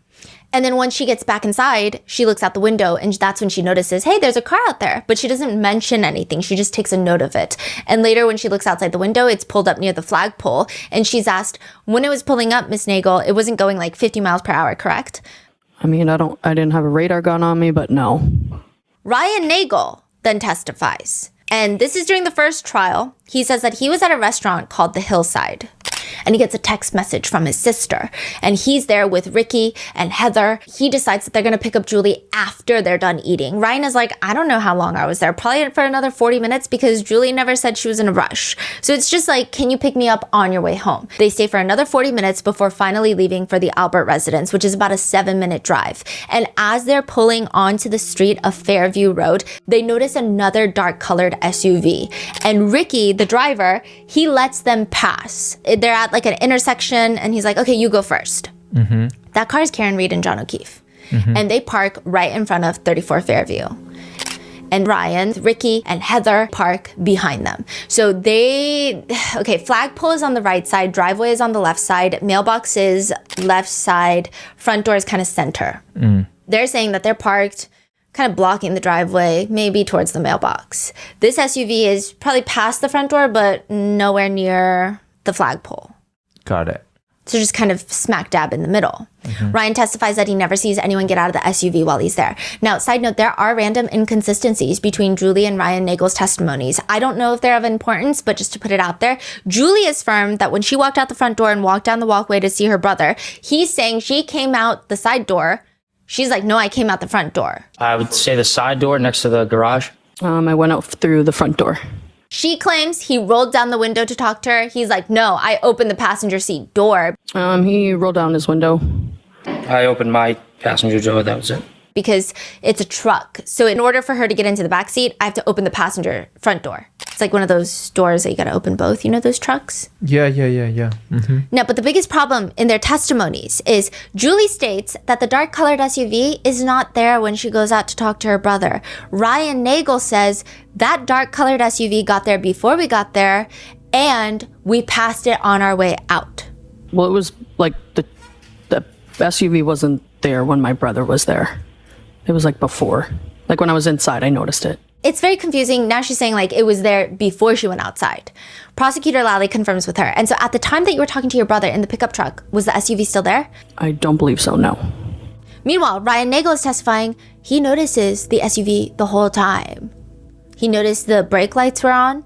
And then once she gets back inside, she looks out the window and that's when she notices, hey, there's a car out there. But she doesn't mention anything. She just takes a note of it. And later when she looks outside the window, it's pulled up near the flagpole. And she's asked, when it was pulling up, Miss Nagel, it wasn't going like 50 miles per hour, correct? I mean, I didn't have a radar gun on me, but no. Ryan Nagel then testifies. And this is during the first trial. He says that he was at a restaurant called the Hillside. And he gets a text message from his sister. And he's there with Ricky and Heather. He decides that they're going to pick up Julie after they're done eating. Ryan is like, I don't know how long I was there. Probably for another 40 minutes because Julie never said she was in a rush. So it's just like, can you pick me up on your way home? They stay for another 40 minutes before finally leaving for the Albert residence, which is about a 7-minute drive. And as they're pulling onto the street of Fairview Road, they notice another dark colored SUV. And Ricky, the driver, he lets them pass. They're at like an intersection and he's like, okay, you go first. Mm-hmm. That car is Karen Reed and John O'Keefe. Mm-hmm. And they park right in front of 34 Fairview. And Ryan, Ricky, and Heather park behind them. So flagpole is on the right side, driveway is on the left side, mailbox is left side, front door is kind of center. Mm. They're saying that they're parked kind of blocking the driveway, maybe towards the mailbox. This SUV is probably past the front door, but nowhere near the flagpole. Got it. So just kind of smack dab in the middle. Ryan testifies that he never sees anyone get out of the SUV while he's there. Now, side note, there are random inconsistencies between Julie and Ryan Nagel's testimonies. I don't know if they're of importance, but just to put it out there, Julie is firm that when she walked out the front door and walked down the walkway to see her brother, he's saying she came out the side door. She's like, no, I came out the front door. I would say the side door next to the garage. I went out through the front door. She claims he rolled down the window to talk to her. He's like, no, I opened the passenger seat door. He rolled down his window. I opened my passenger door, that was it. Because it's a truck. So in order for her to get into the back seat, I have to open the passenger front door. It's like one of those doors that you got to open both. You know those trucks? Yeah. Mm-hmm. No, but the biggest problem in their testimonies is Julie states that the dark colored SUV is not there when she goes out to talk to her brother. Ryan Nagel says that dark colored SUV got there before we got there and we passed it on our way out. Well, it was like the SUV wasn't there when my brother was there. It was like before. Like when I was inside, I noticed it. It's very confusing. Now she's saying like it was there before she went outside. Prosecutor Lally confirms with her. And so at the time that you were talking to your brother in the pickup truck, was the SUV still there? I don't believe so, no. Meanwhile, Ryan Nagel is testifying he notices the SUV the whole time. He noticed the brake lights were on.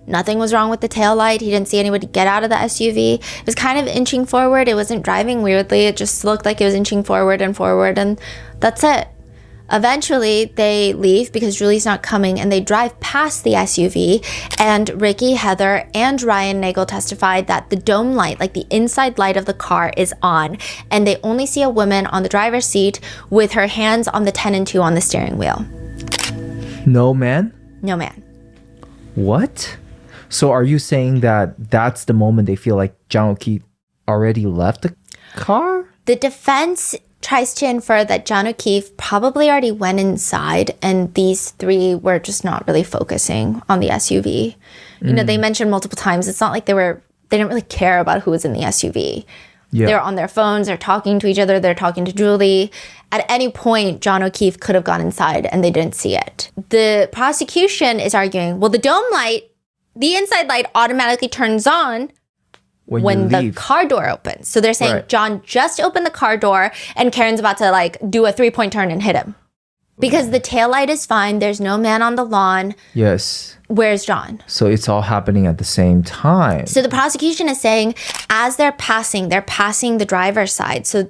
Nothing was wrong with the tail light. He didn't see anybody get out of the SUV. It was kind of inching forward. It wasn't driving weirdly. It just looked like it was inching forward, and that's it. Eventually, they leave because Julie's not coming, and they drive past the SUV, and Ricky, Heather, and Ryan Nagel testified that the dome light, like the inside light of the car, is on, and they only see a woman on the driver's seat with her hands on the 10 and 2 on the steering wheel. No man? No man. What? So are you saying that that's the moment they feel like John O'Keefe already left the car? The defense tries to infer that John O'Keefe probably already went inside and these three were just not really focusing on the SUV. You know, they mentioned multiple times, it's not like they didn't really care about who was in the SUV. Yeah. They're on their phones, they're talking to each other, they're talking to Julie. At any point, John O'Keefe could have gone inside and they didn't see it. The prosecution is arguing, well, the dome light, the inside light automatically turns on when the car door opens. So they're saying John just opened the car door and Karen's about to like do a 3-point turn and hit him. Because the tail light is fine. There's no man on the lawn. Yes. Where's John? So it's all happening at the same time. So the prosecution is saying as they're passing the driver's side. So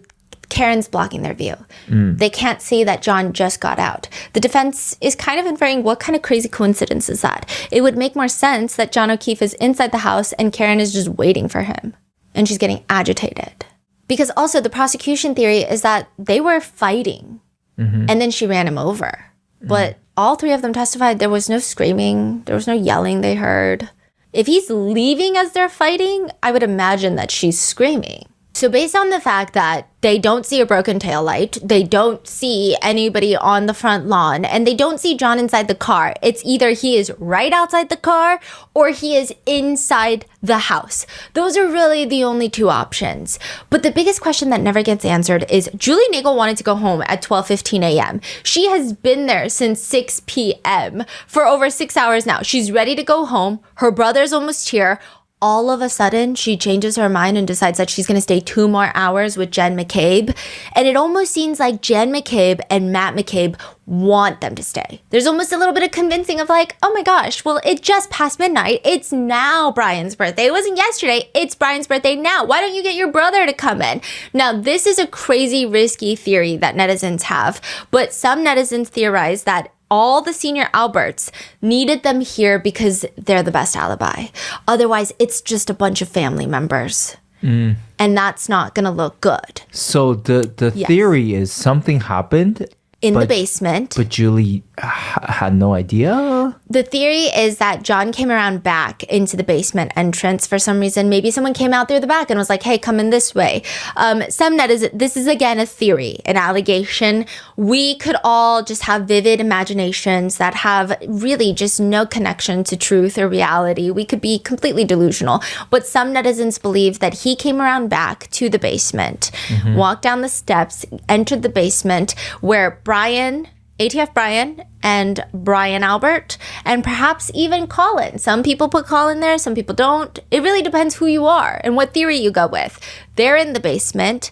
Karen's blocking their view. They can't see that John just got out. The defense is kind of inferring what kind of crazy coincidence is that? It would make more sense that John O'Keefe is inside the house and Karen is just waiting for him. And she's getting agitated. Because also the prosecution theory is that they were fighting and then she ran him over. But all three of them testified there was no screaming, there was no yelling they heard. If he's leaving as they're fighting, I would imagine that she's screaming. So based on the fact that they don't see a broken taillight, they don't see anybody on the front lawn, and they don't see John inside the car, it's either he is right outside the car or he is inside the house. Those are really the only two options. But the biggest question that never gets answered is Julie Nagel wanted to go home at 12:15 a.m. She has been there since 6 p.m. for over 6 hours now. She's ready to go home. Her brother's almost here. All of a sudden, she changes her mind and decides that she's going to stay 2 more hours with Jen McCabe. And it almost seems like Jen McCabe and Matt McCabe want them to stay. There's almost a little bit of convincing of like, oh my gosh, well, it just passed midnight. It's now Brian's birthday. It wasn't yesterday. It's Brian's birthday now. Why don't you get your brother to come in? Now, this is a crazy, risky theory that netizens have. But some netizens theorize that all the senior Alberts needed them here because they're the best alibi. Otherwise, it's just a bunch of family members. And that's not going to look good. So the theory is something happened in the basement. But Julie had no idea? The theory is that John came around back into the basement entrance for some reason. Maybe someone came out through the back and was like, hey, come in this way. This is again a theory, an allegation. We could all just have vivid imaginations that have really just no connection to truth or reality. We could be completely delusional. But some netizens believe that he came around back to the basement, walked down the steps, entered the basement where Brian, ATF Brian and Brian Albert, and perhaps even Colin. Some people put Colin there, some people don't. It really depends who you are and what theory you go with. They're in the basement.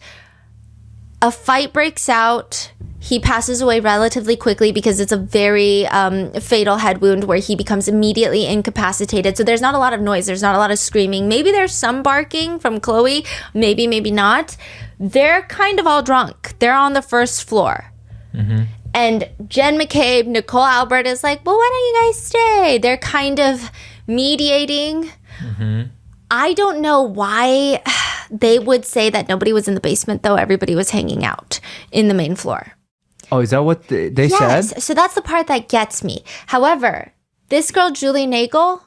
A fight breaks out. He passes away relatively quickly because it's a very fatal head wound where he becomes immediately incapacitated. So there's not a lot of noise. There's not a lot of screaming. Maybe there's some barking from Chloe. Maybe, maybe not. They're kind of all drunk. They're on the first floor. Mm-hmm. And Jen McCabe, Nicole Albert is like, well, why don't you guys stay? They're kind of mediating. Mm-hmm. I don't know why they would say that nobody was in the basement, though. Everybody was hanging out in the main floor. Oh, is that what they said? Yes, so that's the part that gets me. However, this girl, Julie Nagel,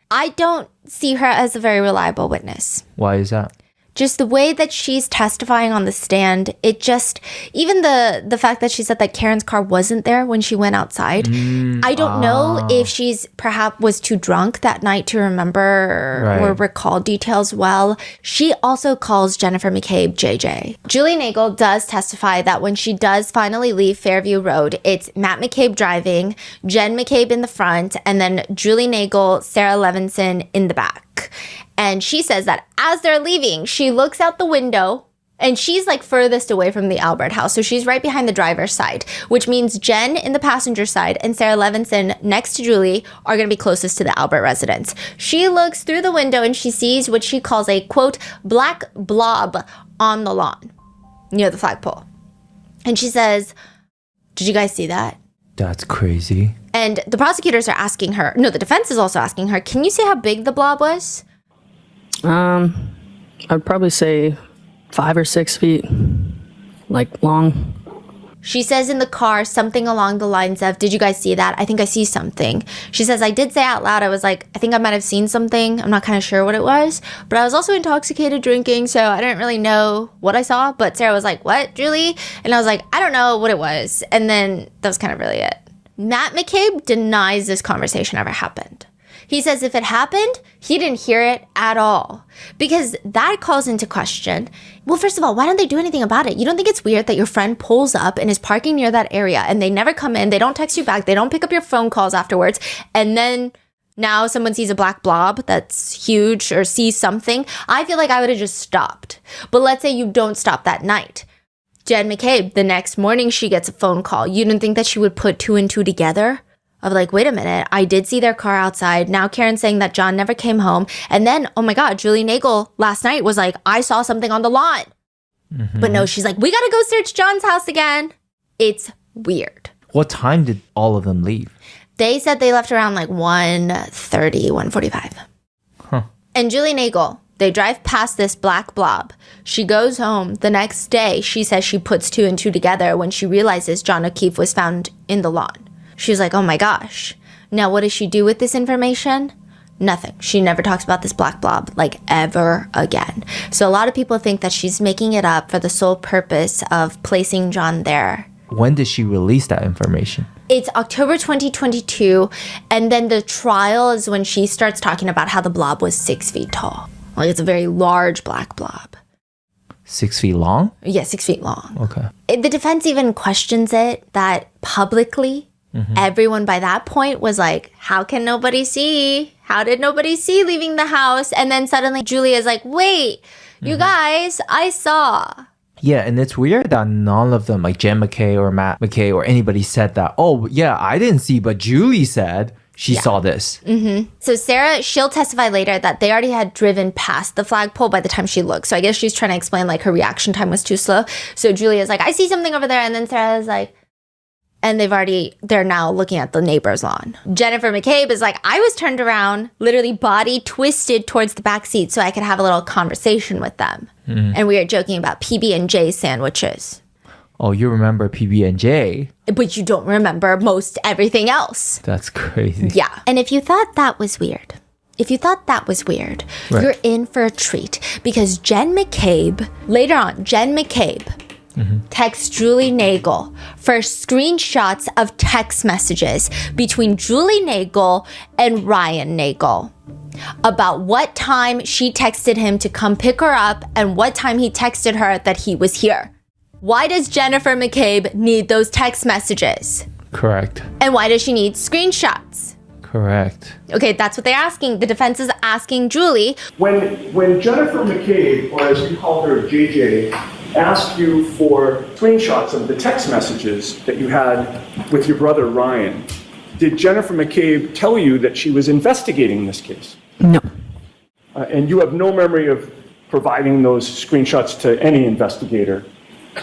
I don't see her as a very reliable witness. Why is that? Just the way that she's testifying on the stand, it just, even the fact that she said that Karen's car wasn't there when she went outside. I don't know if she's perhaps was too drunk that night to remember or recall details well. She also calls Jennifer McCabe JJ. Julie Nagel does testify that when she does finally leave Fairview Road, it's Matt McCabe driving, Jen McCabe in the front, and then Julie Nagel, Sarah Levinson in the back. And she says that as they're leaving, she looks out the window and she's like furthest away from the Albert house. So she's right behind the driver's side, which means Jen in the passenger side and Sarah Levinson next to Julie are going to be closest to the Albert residence. She looks through the window and she sees what she calls a, quote, black blob on the lawn near the flagpole. And she says, did you guys see that? That's crazy. And the prosecutors are asking her, no, the defense is also asking her, can you see how big the blob was? I'd probably say 5 or 6 feet, like long. She says in the car something along the lines of, did you guys see that? I think I see something. She says, I did say out loud, I was like, I think I might have seen something. I'm not kind of sure what it was, but I was also intoxicated drinking, so I didn't really know what I saw. But Sarah was like, what, Julie? And I was like, I don't know what it was. And then that was kind of really it. Matt McCabe denies this conversation ever happened. He says if it happened, he didn't hear it at all. Because that calls into question, well, first of all, why don't they do anything about it? You don't think it's weird that your friend pulls up and is parking near that area and they never come in, they don't text you back, they don't pick up your phone calls afterwards, and then now someone sees a black blob that's huge or sees something? I feel like I would have just stopped. But let's say you don't stop that night. Jen McCabe, the next morning she gets a phone call. You didn't think that she would put 2 and 2 together? Of like, wait a minute, I did see their car outside. Now Karen's saying that John never came home. And then, oh my God, Julie Nagel last night was like, I saw something on the lawn. Mm-hmm. But no, she's like, we gotta go search John's house again. It's weird. What time did all of them leave? They said they left around like 1:30, 1:45. Huh. And Julie Nagel, they drive past this black blob. She goes home. The next day, she says she puts 2 and 2 together when she realizes John O'Keefe was found in the lawn. She's like, oh my gosh. Now what does she do with this information? Nothing. She never talks about this black blob, like, ever again. So a lot of people think that she's making it up for the sole purpose of placing John there. When did she release that information? It's October 2022, and then the trial is when she starts talking about how the blob was 6 feet tall. Like, it's a very large black blob. 6 feet long? Yeah, 6 feet long. Okay. The defense even questions it, that publicly, everyone by that point was like, how can nobody see? How did nobody see leaving the house? And then suddenly Julia's like, wait, you guys, I saw. Yeah, and it's weird that none of them, like Jen McKay or Matt McKay or anybody said that, oh, yeah, I didn't see, but Julie said she saw this. Mm-hmm. So Sarah, she'll testify later that they already had driven past the flagpole by the time she looked. So I guess she's trying to explain, like, her reaction time was too slow. So Julia's like, I see something over there. And then Sarah's like, and they're now looking at the neighbor's lawn. Jennifer McCabe is like, I was turned around, literally body twisted towards the back seat so I could have a little conversation with them. And we were joking about PB&J sandwiches. Oh, you remember PB&J? But you don't remember most everything else. That's crazy. Yeah. And if you thought that was weird, you're in for a treat. Because later on, Jen McCabe texts Julie Nagel for screenshots of text messages between Julie Nagel and Ryan Nagel about what time she texted him to come pick her up and what time he texted her that he was here. Why does Jennifer McCabe need those text messages? Correct. And why does she need screenshots? Correct. Okay, that's what they're asking. The defense is asking Julie. When Jennifer McCabe, or as you called her, JJ, asked you for screenshots of the text messages that you had with your brother Ryan, did Jennifer McCabe tell you that she was investigating this case? No. And you have no memory of providing those screenshots to any investigator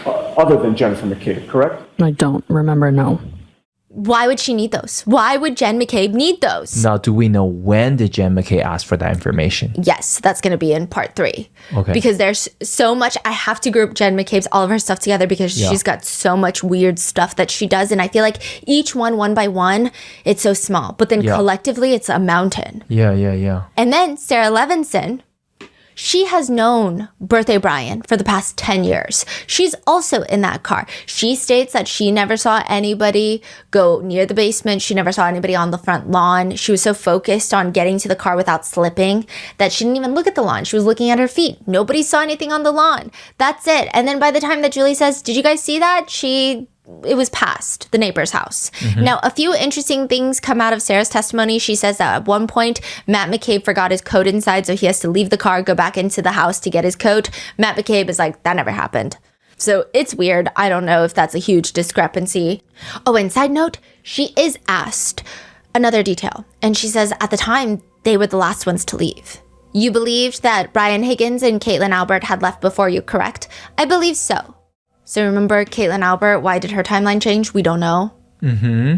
other than Jennifer McCabe, correct? I don't remember, no. Why would she need those? Why would Jen McCabe need those? Now, do we know when did Jen McCabe ask for that information? Yes, that's going to be in part 3. Okay. Because there's so much. I have to group Jen McCabe's all of her stuff together because she's got so much weird stuff that she does. And I feel like each one by one, it's so small. But then collectively, it's a mountain. Yeah. And then Sarah Levinson, she has known Birthday Brian for the past 10 years. She's also in that car. She states that she never saw anybody go near the basement. She never saw anybody on the front lawn. She was so focused on getting to the car without slipping that she didn't even look at the lawn. She was looking at her feet. Nobody saw anything on the lawn. That's it. And then by the time that Julie says, "Did you guys see that?" It was past the neighbor's house. Now, a few interesting things come out of Sarah's testimony. She says that at one point, Matt McCabe forgot his coat inside, so he has to leave the car, go back into the house to get his coat. Matt McCabe is like, that never happened. So it's weird. I don't know if that's a huge discrepancy. Oh, and side note, she is asked another detail. And she says at the time, they were the last ones to leave. You believed that Brian Higgins and Caitlin Albert had left before you, correct? I believe so. So remember Caitlin Albert, why did her timeline change? We don't know.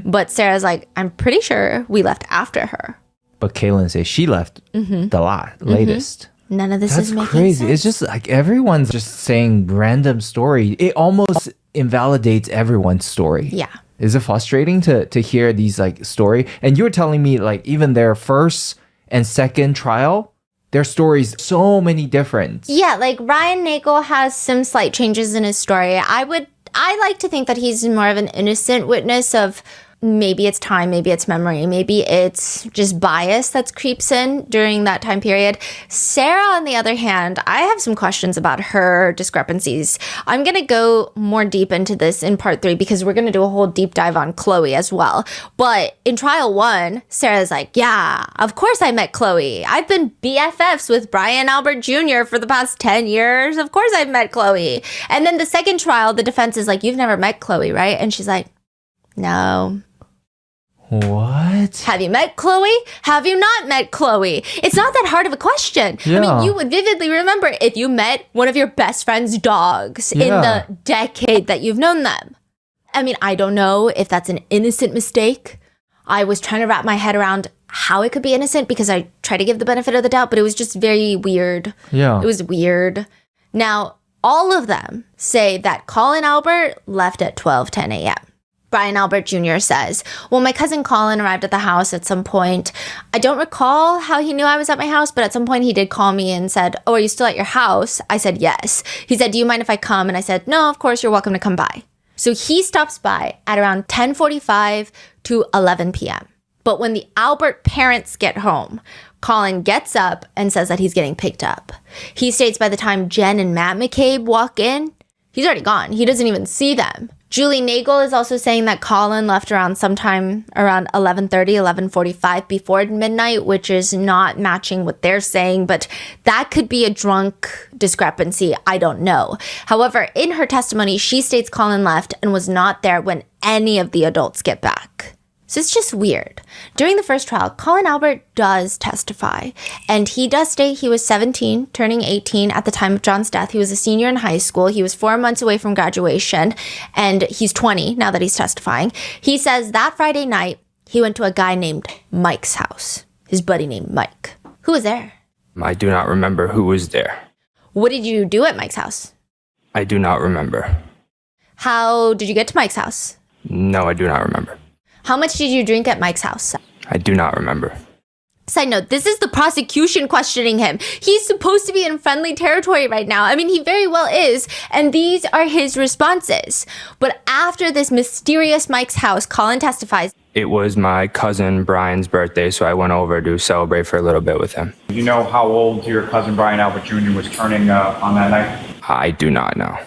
But Sarah's like, I'm pretty sure we left after her. But Caitlin says she left the latest. None of this is making crazy. sense. It's just like everyone's just saying random story. It almost invalidates everyone's story. Yeah. Is it frustrating to hear these like story? And you were telling me like even their first and second trial, their stories so many different. Yeah, like Ryan Nagel has some slight changes in his story. I like to think that he's more of an innocent witness of maybe it's time, maybe it's memory, maybe it's just bias that creeps in during that time period. Sarah, on the other hand, I have some questions about her discrepancies. I'm going to go more deep into this in part 3 because we're going to do a whole deep dive on Chloe as well. But in trial 1, Sarah's like, yeah, of course I met Chloe. I've been BFFs with Brian Albert Jr. for the past 10 years. Of course I've met Chloe. And then the second trial, the defense is like, you've never met Chloe, right? And she's like, no. What? Have you met Chloe? Have you not met Chloe? It's not that hard of a question. Yeah. I mean, you would vividly remember if you met one of your best friend's dogs in the decade that you've known them. I mean, I don't know if that's an innocent mistake. I was trying to wrap my head around how it could be innocent because I try to give the benefit of the doubt, but it was just very weird. Yeah. It was weird. Now, all of them say that Colin Albert left at 12:10 a.m. Brian Albert Jr. says, well, my cousin Colin arrived at the house at some point. I don't recall how he knew I was at my house, but at some point he did call me and said, oh, are you still at your house? I said, yes. He said, do you mind if I come? And I said, no, of course, you're welcome to come by. So he stops by at around 10:45 to 11 p.m. But when the Albert parents get home, Colin gets up and says that he's getting picked up. He states by the time Jen and Matt McCabe walk in, he's already gone. He doesn't even see them. Julie Nagel is also saying that Colin left around sometime around 11:30, 11:45 before midnight, which is not matching what they're saying, but that could be a drunk discrepancy. I don't know. However, in her testimony, she states Colin left and was not there when any of the adults get back. So it's just weird. During the first trial, Colin Albert does testify, and he does state he was 17, turning 18 at the time of John's death. He was a senior in high school. He was 4 months away from graduation, and he's 20 now that he's testifying. He says that Friday night, he went to a guy named Mike's house, his buddy named Mike. Who was there? I do not remember who was there. What did you do at Mike's house? I do not remember. How did you get to Mike's house? No, I do not remember. How much did you drink at Mike's house? I do not remember. Side note, this is the prosecution questioning him. He's supposed to be in friendly territory right now. I mean, he very well is. And these are his responses. But after this mysterious Mike's house, Colin testifies. It was my cousin Brian's birthday, so I went over to celebrate for a little bit with him. Do you know how old your cousin Brian Albert Jr. was turning on that night? I do not know.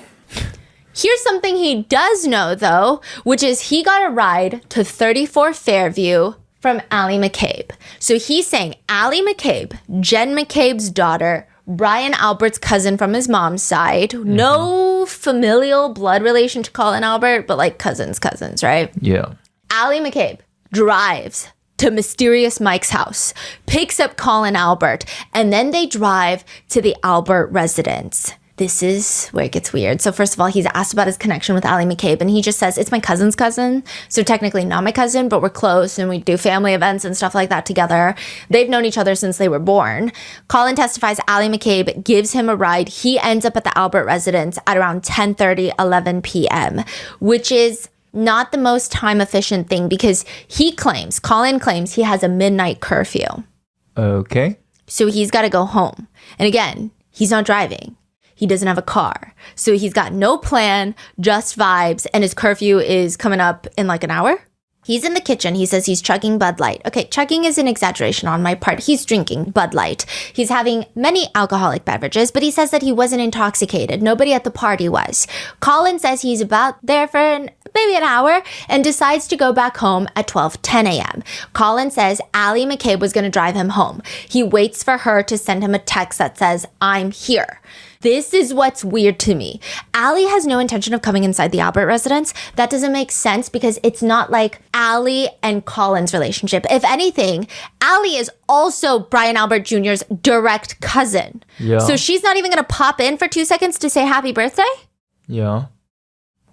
Here's something he does know, though, which is he got a ride to 34 Fairview from Allie McCabe. So he's saying Allie McCabe, Jen McCabe's daughter, Brian Albert's cousin from his mom's side, no familial blood relation to Colin Albert, but like cousins, right? Yeah. Allie McCabe drives to mysterious Mike's house, picks up Colin Albert, and then they drive to the Albert residence. This is where it gets weird. So first of all, he's asked about his connection with Allie McCabe, and he just says, it's my cousin's cousin. So technically not my cousin, but we're close, and we do family events and stuff like that together. They've known each other since they were born. Colin testifies Allie McCabe gives him a ride. He ends up at the Albert residence at around 10:30, 11 p.m., which is not the most time efficient thing because Colin claims he has a midnight curfew. Okay. So he's got to go home. And again, he's not driving. He doesn't have a car. So he's got no plan, just vibes, and his curfew is coming up in like an hour. He's in the kitchen. He says he's chugging Bud Light. Okay, chugging is an exaggeration on my part. He's drinking Bud Light. He's having many alcoholic beverages, but he says that he wasn't intoxicated. Nobody at the party was. Colin says he's about there for maybe an hour and decides to go back home at 10 a.m. Colin says Allie McCabe was going to drive him home. He waits for her to send him a text that says, I'm here. This is what's weird to me. Allie has no intention of coming inside the Albert residence. That doesn't make sense because it's not like Allie and Colin's relationship. If anything, Allie is also Brian Albert Jr.'s direct cousin. Yeah. So she's not even going to pop in for 2 seconds to say happy birthday? Yeah.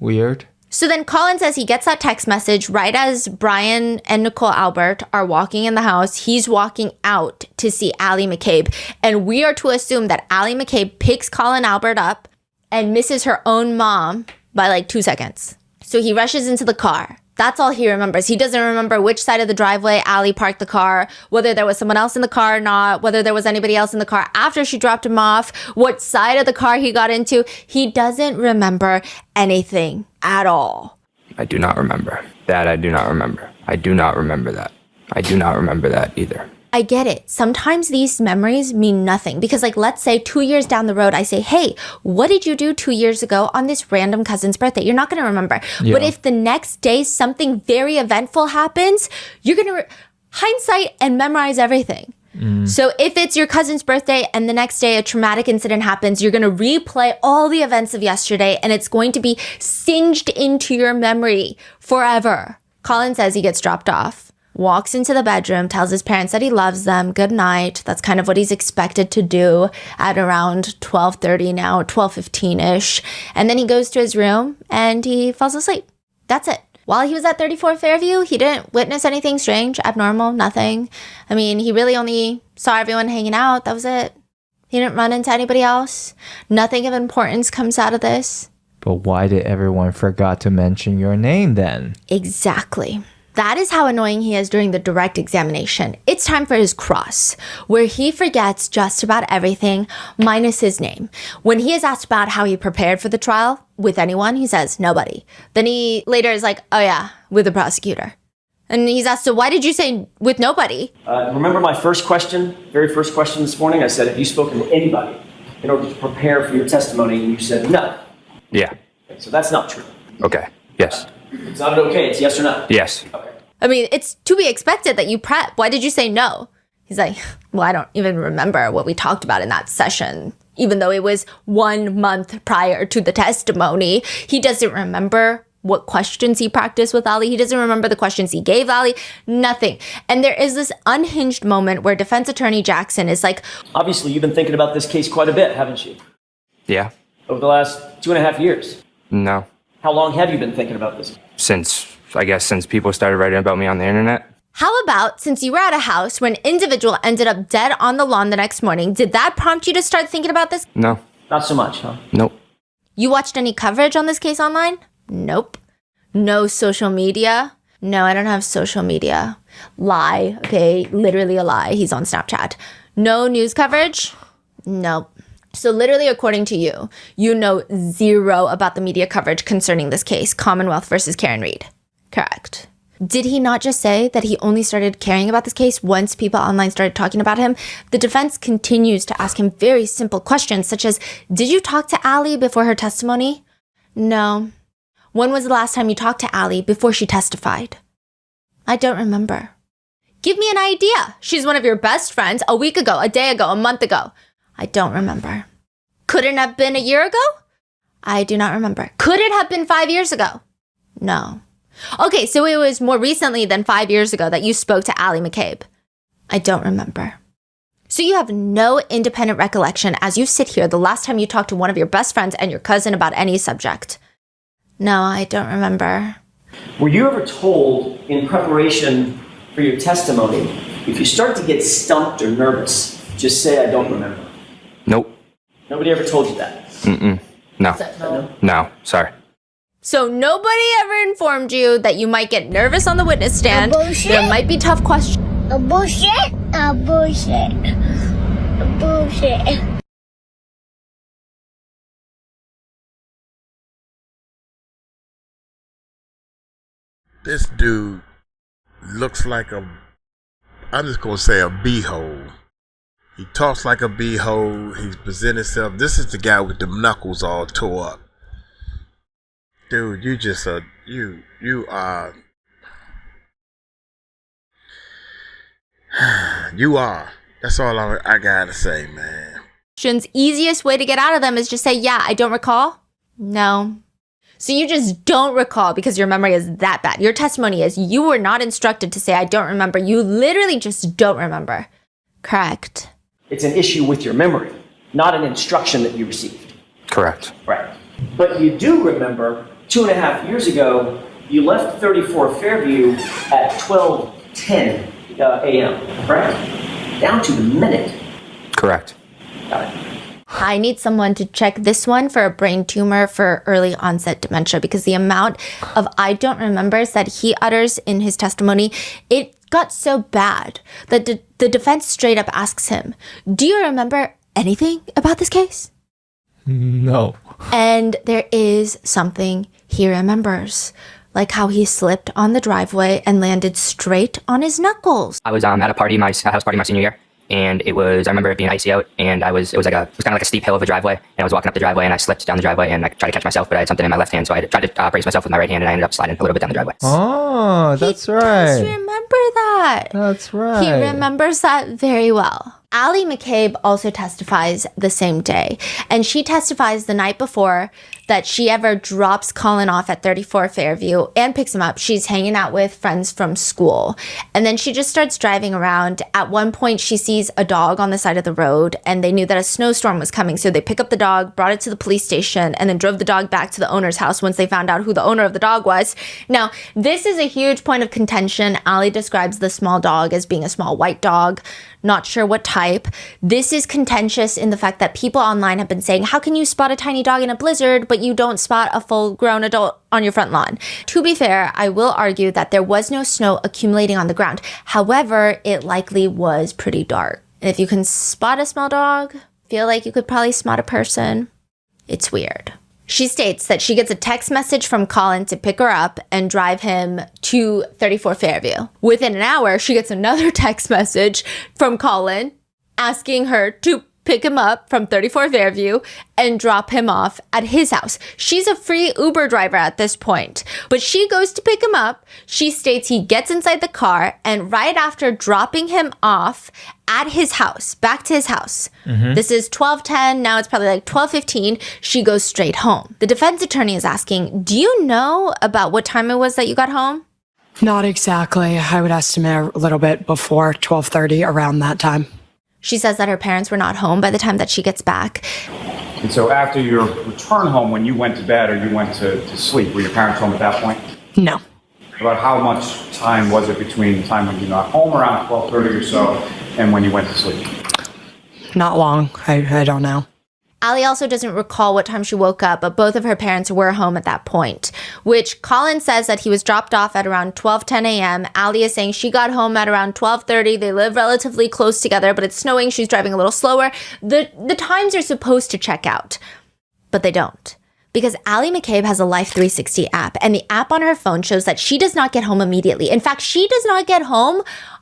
Weird. So then Colin says he gets that text message right as Brian and Nicole Albert are walking in the house. He's walking out to see Allie McCabe. And we are to assume that Allie McCabe picks Colin Albert up and misses her own mom by like 2 seconds. So he rushes into the car. That's all he remembers. He doesn't remember which side of the driveway Allie parked the car, whether there was someone else in the car or not, whether there was anybody else in the car after she dropped him off, what side of the car he got into. He doesn't remember anything at all. I do not remember. That I do not remember. I do not remember that. I do not remember that either. I get it. Sometimes these memories mean nothing because like, let's say 2 years down the road, I say, hey, what did you do 2 years ago on this random cousin's birthday? You're not going to remember. Yeah. But if the next day something very eventful happens, you're going to hindsight and memorize everything. So if it's your cousin's birthday and the next day a traumatic incident happens, you're going to replay all the events of yesterday and it's going to be singed into your memory forever. Colin says he gets dropped off, walks into the bedroom, tells his parents that he loves them, good night. That's kind of what he's expected to do at around 12:30 now, 12:15-ish. And then he goes to his room and he falls asleep. That's it. While he was at 34 Fairview, he didn't witness anything strange, abnormal, nothing. I mean, he really only saw everyone hanging out. That was it. He didn't run into anybody else. Nothing of importance comes out of this. But why did everyone forgot to mention your name then? Exactly. That is how annoying he is during the direct examination. It's time for his cross, where he forgets just about everything minus his name. When he is asked about how he prepared for the trial with anyone, he says, nobody. Then he later is like, oh yeah, with the prosecutor. And he's asked, so why did you say with nobody? Remember my very first question this morning? I said, have you spoken to anybody in order to prepare for your testimony? And you said no. Yeah. Okay, so that's not true. Okay. Yes. It's not okay. It's yes or no. Yes. Okay. I mean, it's to be expected that you prep. Why did you say no? He's like, well, I don't even remember what we talked about in that session, even though it was 1 month prior to the testimony. He doesn't remember what questions he practiced with Ali. He doesn't remember the questions he gave Ali. Nothing. And there is this unhinged moment where defense attorney Jackson is like, obviously, you've been thinking about this case quite a bit, haven't you? Yeah. Over the last 2.5 years. No. How long have you been thinking about this? Since people started writing about me on the internet. How about since you were at a house where an individual ended up dead on the lawn the next morning, did that prompt you to start thinking about this? No. Not so much, huh? Nope. You watched any coverage on this case online? Nope. No social media? No, I don't have social media. Lie. Okay, literally a lie. He's on Snapchat. No news coverage? Nope. So literally, according to you, you know zero about the media coverage concerning this case, Commonwealth versus Karen Reed. Correct. Did he not just say that he only started caring about this case once people online started talking about him? The defense continues to ask him very simple questions, such as, did you talk to Allie before her testimony? No. When was the last time you talked to Allie before she testified? I don't remember. Give me an idea. She's one of your best friends a week ago, a day ago, a month ago. I don't remember. Could it have been a year ago? I do not remember. Could it have been 5 years ago? No. Okay, so it was more recently than 5 years ago that you spoke to Allie McCabe. I don't remember. So you have no independent recollection as you sit here the last time you talked to one of your best friends and your cousin about any subject? No, I don't remember. Were you ever told in preparation for your testimony, if you start to get stumped or nervous, just say, I don't remember? Nope. Nobody ever told you that? Mm-mm. No. No, sorry. So nobody ever informed you that you might get nervous on the witness stand. There might be tough questions. Bullshit. This dude looks like I'm just gonna say a beehole. He talks like a beehole. He's presenting himself. This is the guy with the knuckles all tore up. Dude, you just you are you are. That's all I gotta say, man. Easiest way to get out of them is just say, yeah, I don't recall. No. So you just don't recall because your memory is that bad. Your testimony is you were not instructed to say, I don't remember. You literally just don't remember. Correct. It's an issue with your memory, not an instruction that you received. Correct. Right. But you do remember 2.5 years ago, you left 34 Fairview at 12:10 a.m., correct? Down to the minute. Correct. Got it. I need someone to check this one for a brain tumor for early onset dementia because the amount of I don't remembers that he utters in his testimony, it got so bad that the defense straight up asks him, do you remember anything about this case? No. And there is something he remembers, like how he slipped on the driveway and landed straight on his knuckles. I was at a party, my house party my senior year, and I remember it being icy out, and it was kind of like a steep hill of a driveway, and I was walking up the driveway, and I slipped down the driveway, and I tried to catch myself, but I had something in my left hand, so I tried to brace myself with my right hand, and I ended up sliding a little bit down the driveway. Oh, that's right. Does remember that. That's right. He remembers that very well. Allie McCabe also testifies the same day, and she testifies the night before that she ever drops Colin off at 34 Fairview and picks him up. She's hanging out with friends from school, and then she just starts driving around. At one point, she sees a dog on the side of the road, and they knew that a snowstorm was coming, so they pick up the dog, brought it to the police station, and then drove the dog back to the owner's house once they found out who the owner of the dog was. Now, this is a huge point of contention. Allie describes the small dog as being a small white dog. Not sure what type. This is contentious in the fact that people online have been saying, how can you spot a tiny dog in a blizzard, but you don't spot a full-grown adult on your front lawn? To be fair, I will argue that there was no snow accumulating on the ground. However, it likely was pretty dark. And if you can spot a small dog, feel like you could probably spot a person. It's weird. She states that she gets a text message from Colin to pick her up and drive him to 34 Fairview. Within an hour, she gets another text message from Colin asking her to pick him up from 34 Fairview and drop him off at his house. She's a free Uber driver at this point, but she goes to pick him up. She states he gets inside the car, and right after dropping him off at his house, back to his house, this is 12:10, now it's probably like 12:15, she goes straight home. The defense attorney is asking, do you know about what time it was that you got home? Not exactly. I would estimate a little bit before 12:30, around that time. She says that her parents were not home by the time that she gets back. And so after your return home, when you went to bed or you went to sleep, were your parents home at that point? No. About how much time was it between the time when you got home, around 12:30 or so, and when you went to sleep? Not long. I don't know. Allie also doesn't recall what time she woke up, but both of her parents were home at that point, which Colin says that he was dropped off at around 12:10 a.m. Allie is saying she got home at around 12:30. They live relatively close together, but it's snowing. She's driving a little slower. The times are supposed to check out, but they don't. Because Allie McCabe has a Life 360 app, and the app on her phone shows that she does not get home immediately. In fact, she does not get home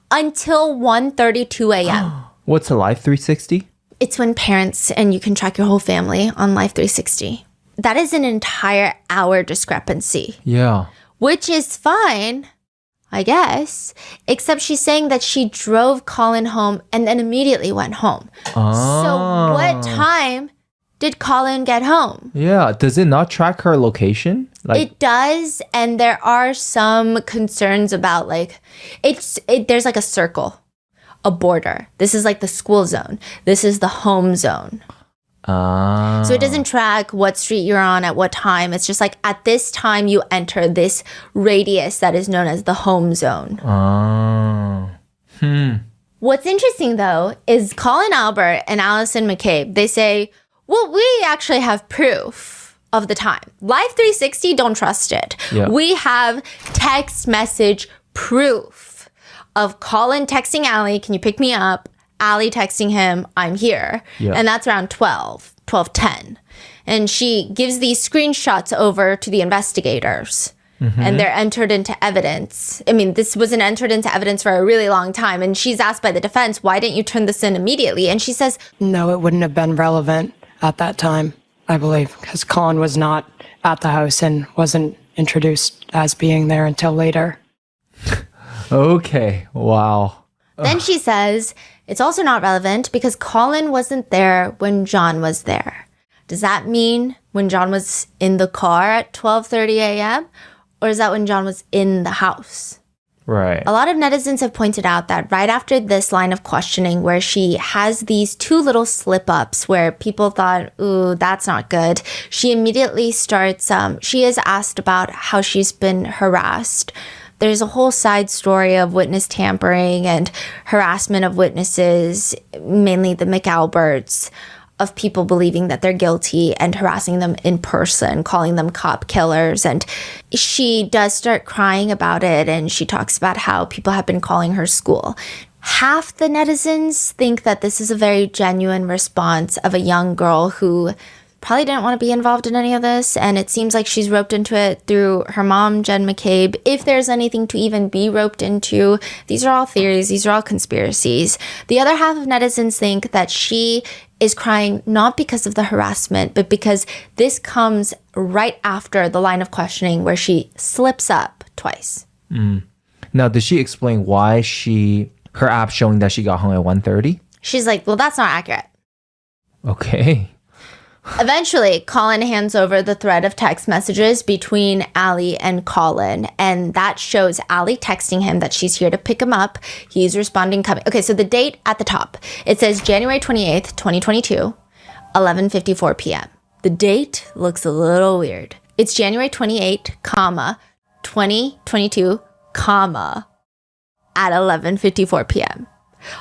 until 1:32 a.m. What's a Life 360? It's when parents, and you can track your whole family on Life 360. that is an entire hour discrepancy. Yeah. Which is fine, I guess, except she's saying that she drove Colin home and then immediately went home. So what time did Colin get home? Yeah. Does it not track her location? It does, and there are some concerns about like there's like a circle, a border. This is like the school zone. This is the home zone. So it doesn't track what street you're on at what time. It's just like at this time you enter this radius that is known as the home zone. What's interesting though is Colin Albert and Allison McCabe, they say, well, we actually have proof of the time. Live 360, don't trust it. Yeah. We have text message proof of Colin texting Allie, can you pick me up? Allie texting him, I'm here. Yeah. And that's around 12:10. And she gives these screenshots over to the investigators. And they're entered into evidence. I mean, this wasn't entered into evidence for a really long time. And she's asked by the defense, why didn't you turn this in immediately? And she says, No, it wouldn't have been relevant at that time, I believe, because Colin was not at the house and wasn't introduced as being there until later. Okay. Wow. Then she says, it's also not relevant because Colin wasn't there when John was there. Does that mean when John was in the car at 12:30 a.m.? Or is that when John was in the house? Right. A lot of netizens have pointed out that right after this line of questioning where she has these two little slip-ups where people thought, ooh, that's not good, she immediately starts, she is asked about how she's been harassed. There's a whole side story of witness tampering and harassment of witnesses, mainly the McAlberts, of people believing that they're guilty and harassing them in person, calling them cop killers. And she does start crying about it, and she talks about how people have been calling her school. Half the netizens think that this is a very genuine response of a young girl who probably didn't want to be involved in any of this, and it seems like she's roped into it through her mom, Jen McCabe. If there's anything to even be roped into, these are all theories, these are all conspiracies. The other half of netizens think that she is crying not because of the harassment, but because this comes right after the line of questioning where she slips up twice. Now, did she explain why her app showing that she got home at 1:30? She's like, well, that's not accurate. Okay. Eventually, Colin hands over the thread of text messages between Allie and Colin, and that shows Allie texting him that she's here to pick him up. He's responding, coming. Okay, so the date at the top, it says January 28th, 2022, 11:54 p.m. The date looks a little weird. It's January 28, 2022, at 11:54 p.m.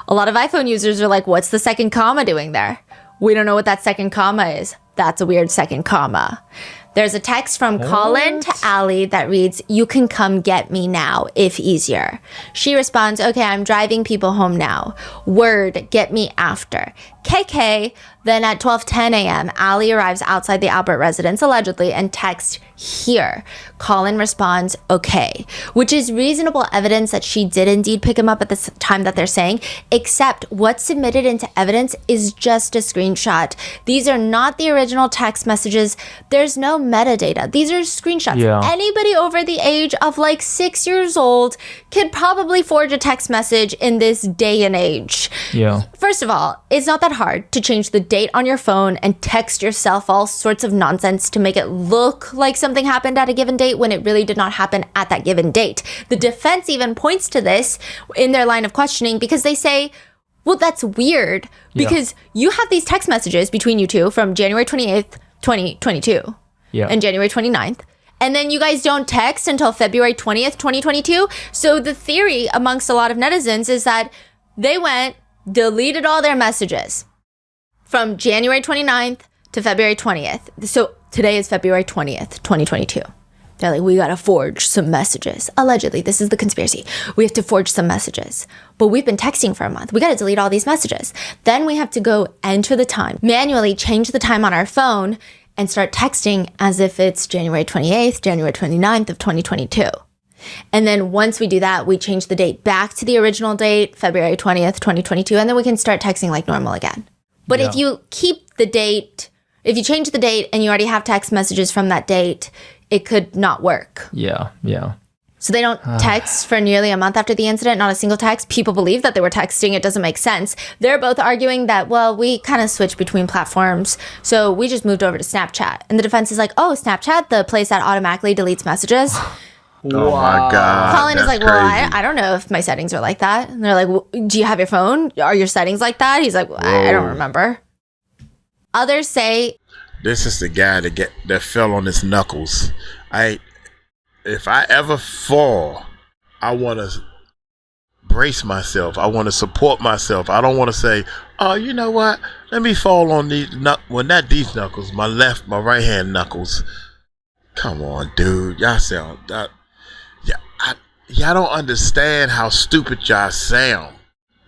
A lot of iPhone users are like, what's the second comma doing there? We don't know what that second comma is. That's a weird second comma. There's a text from Colin to Allie that reads, you can come get me now, if easier. She responds, okay, I'm driving people home now. Word, get me after. KK. Then at 12:10 a.m., Allie arrives outside the Albert residence, allegedly, and texts here. Colin responds, okay, which is reasonable evidence that she did indeed pick him up at the time that they're saying, except what's submitted into evidence is just a screenshot. These are not the original text messages. There's no metadata. These are screenshots. Yeah. Anybody over the age of like 6 years old could probably forge a text message in this day and age. Yeah. First of all, it's not that hard to change the date on your phone and text yourself all sorts of nonsense to make it look like something happened at a given date when it really did not happen at that given date. The defense even points to this in their line of questioning because they say, well, that's weird because you have these text messages between you two from January 28th, 2022 and January 29th. And then you guys don't text until February 20th, 2022. So the theory amongst a lot of netizens is that they went, deleted all their messages from January 29th to February 20th. So today is February 20th, 2022. They're like, we gotta forge some messages. Allegedly, this is the conspiracy. We have to forge some messages. But we've been texting for a month. We gotta delete all these messages. Then we have to go enter the time, manually change the time on our phone, and start texting as if it's January 28th, January 29th of 2022. And then once we do that, we change the date back to the original date, February 20th, 2022, and then we can start texting like normal again. But if you keep the date If you change the date and you already have text messages from that date, it could not work. Yeah. So they don't text for nearly a month after the incident, not a single text. People believe that they were texting. It doesn't make sense. They're both arguing that, well, we kind of switched between platforms, so we just moved over to Snapchat. And the defense is like, oh, Snapchat, the place that automatically deletes messages. Oh my God. Colin is like, well, I don't know if my settings are like that. And they're like, well, do you have your phone? Are your settings like that? He's like, well, I don't remember. Others say, this is the guy that fell on his knuckles. If I ever fall, I want to brace myself. I want to support myself. I don't want to say, oh, you know what? Let me fall on these not these knuckles, my right hand knuckles. Come on, dude. Y'all sound that. Y'all don't understand how stupid y'all sound.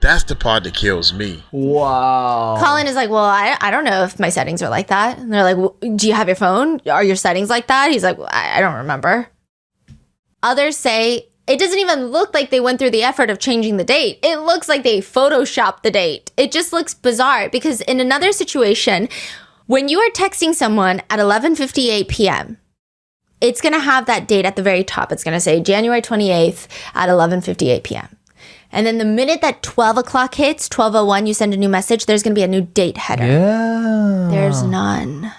That's the part that kills me. Wow. Colin is like, well, I don't know if my settings are like that. And they're like, well, do you have your phone? Are your settings like that? He's like, well, I don't remember. Others say it doesn't even look like they went through the effort of changing the date. It looks like they photoshopped the date. It just looks bizarre because in another situation, when you are texting someone at 11:58 p.m., it's going to have that date at the very top. It's going to say January 28th at 11:58 p.m. And then the minute that 12 o'clock hits, 12:01, you send a new message, there's going to be a new date header. Yeah. There's none.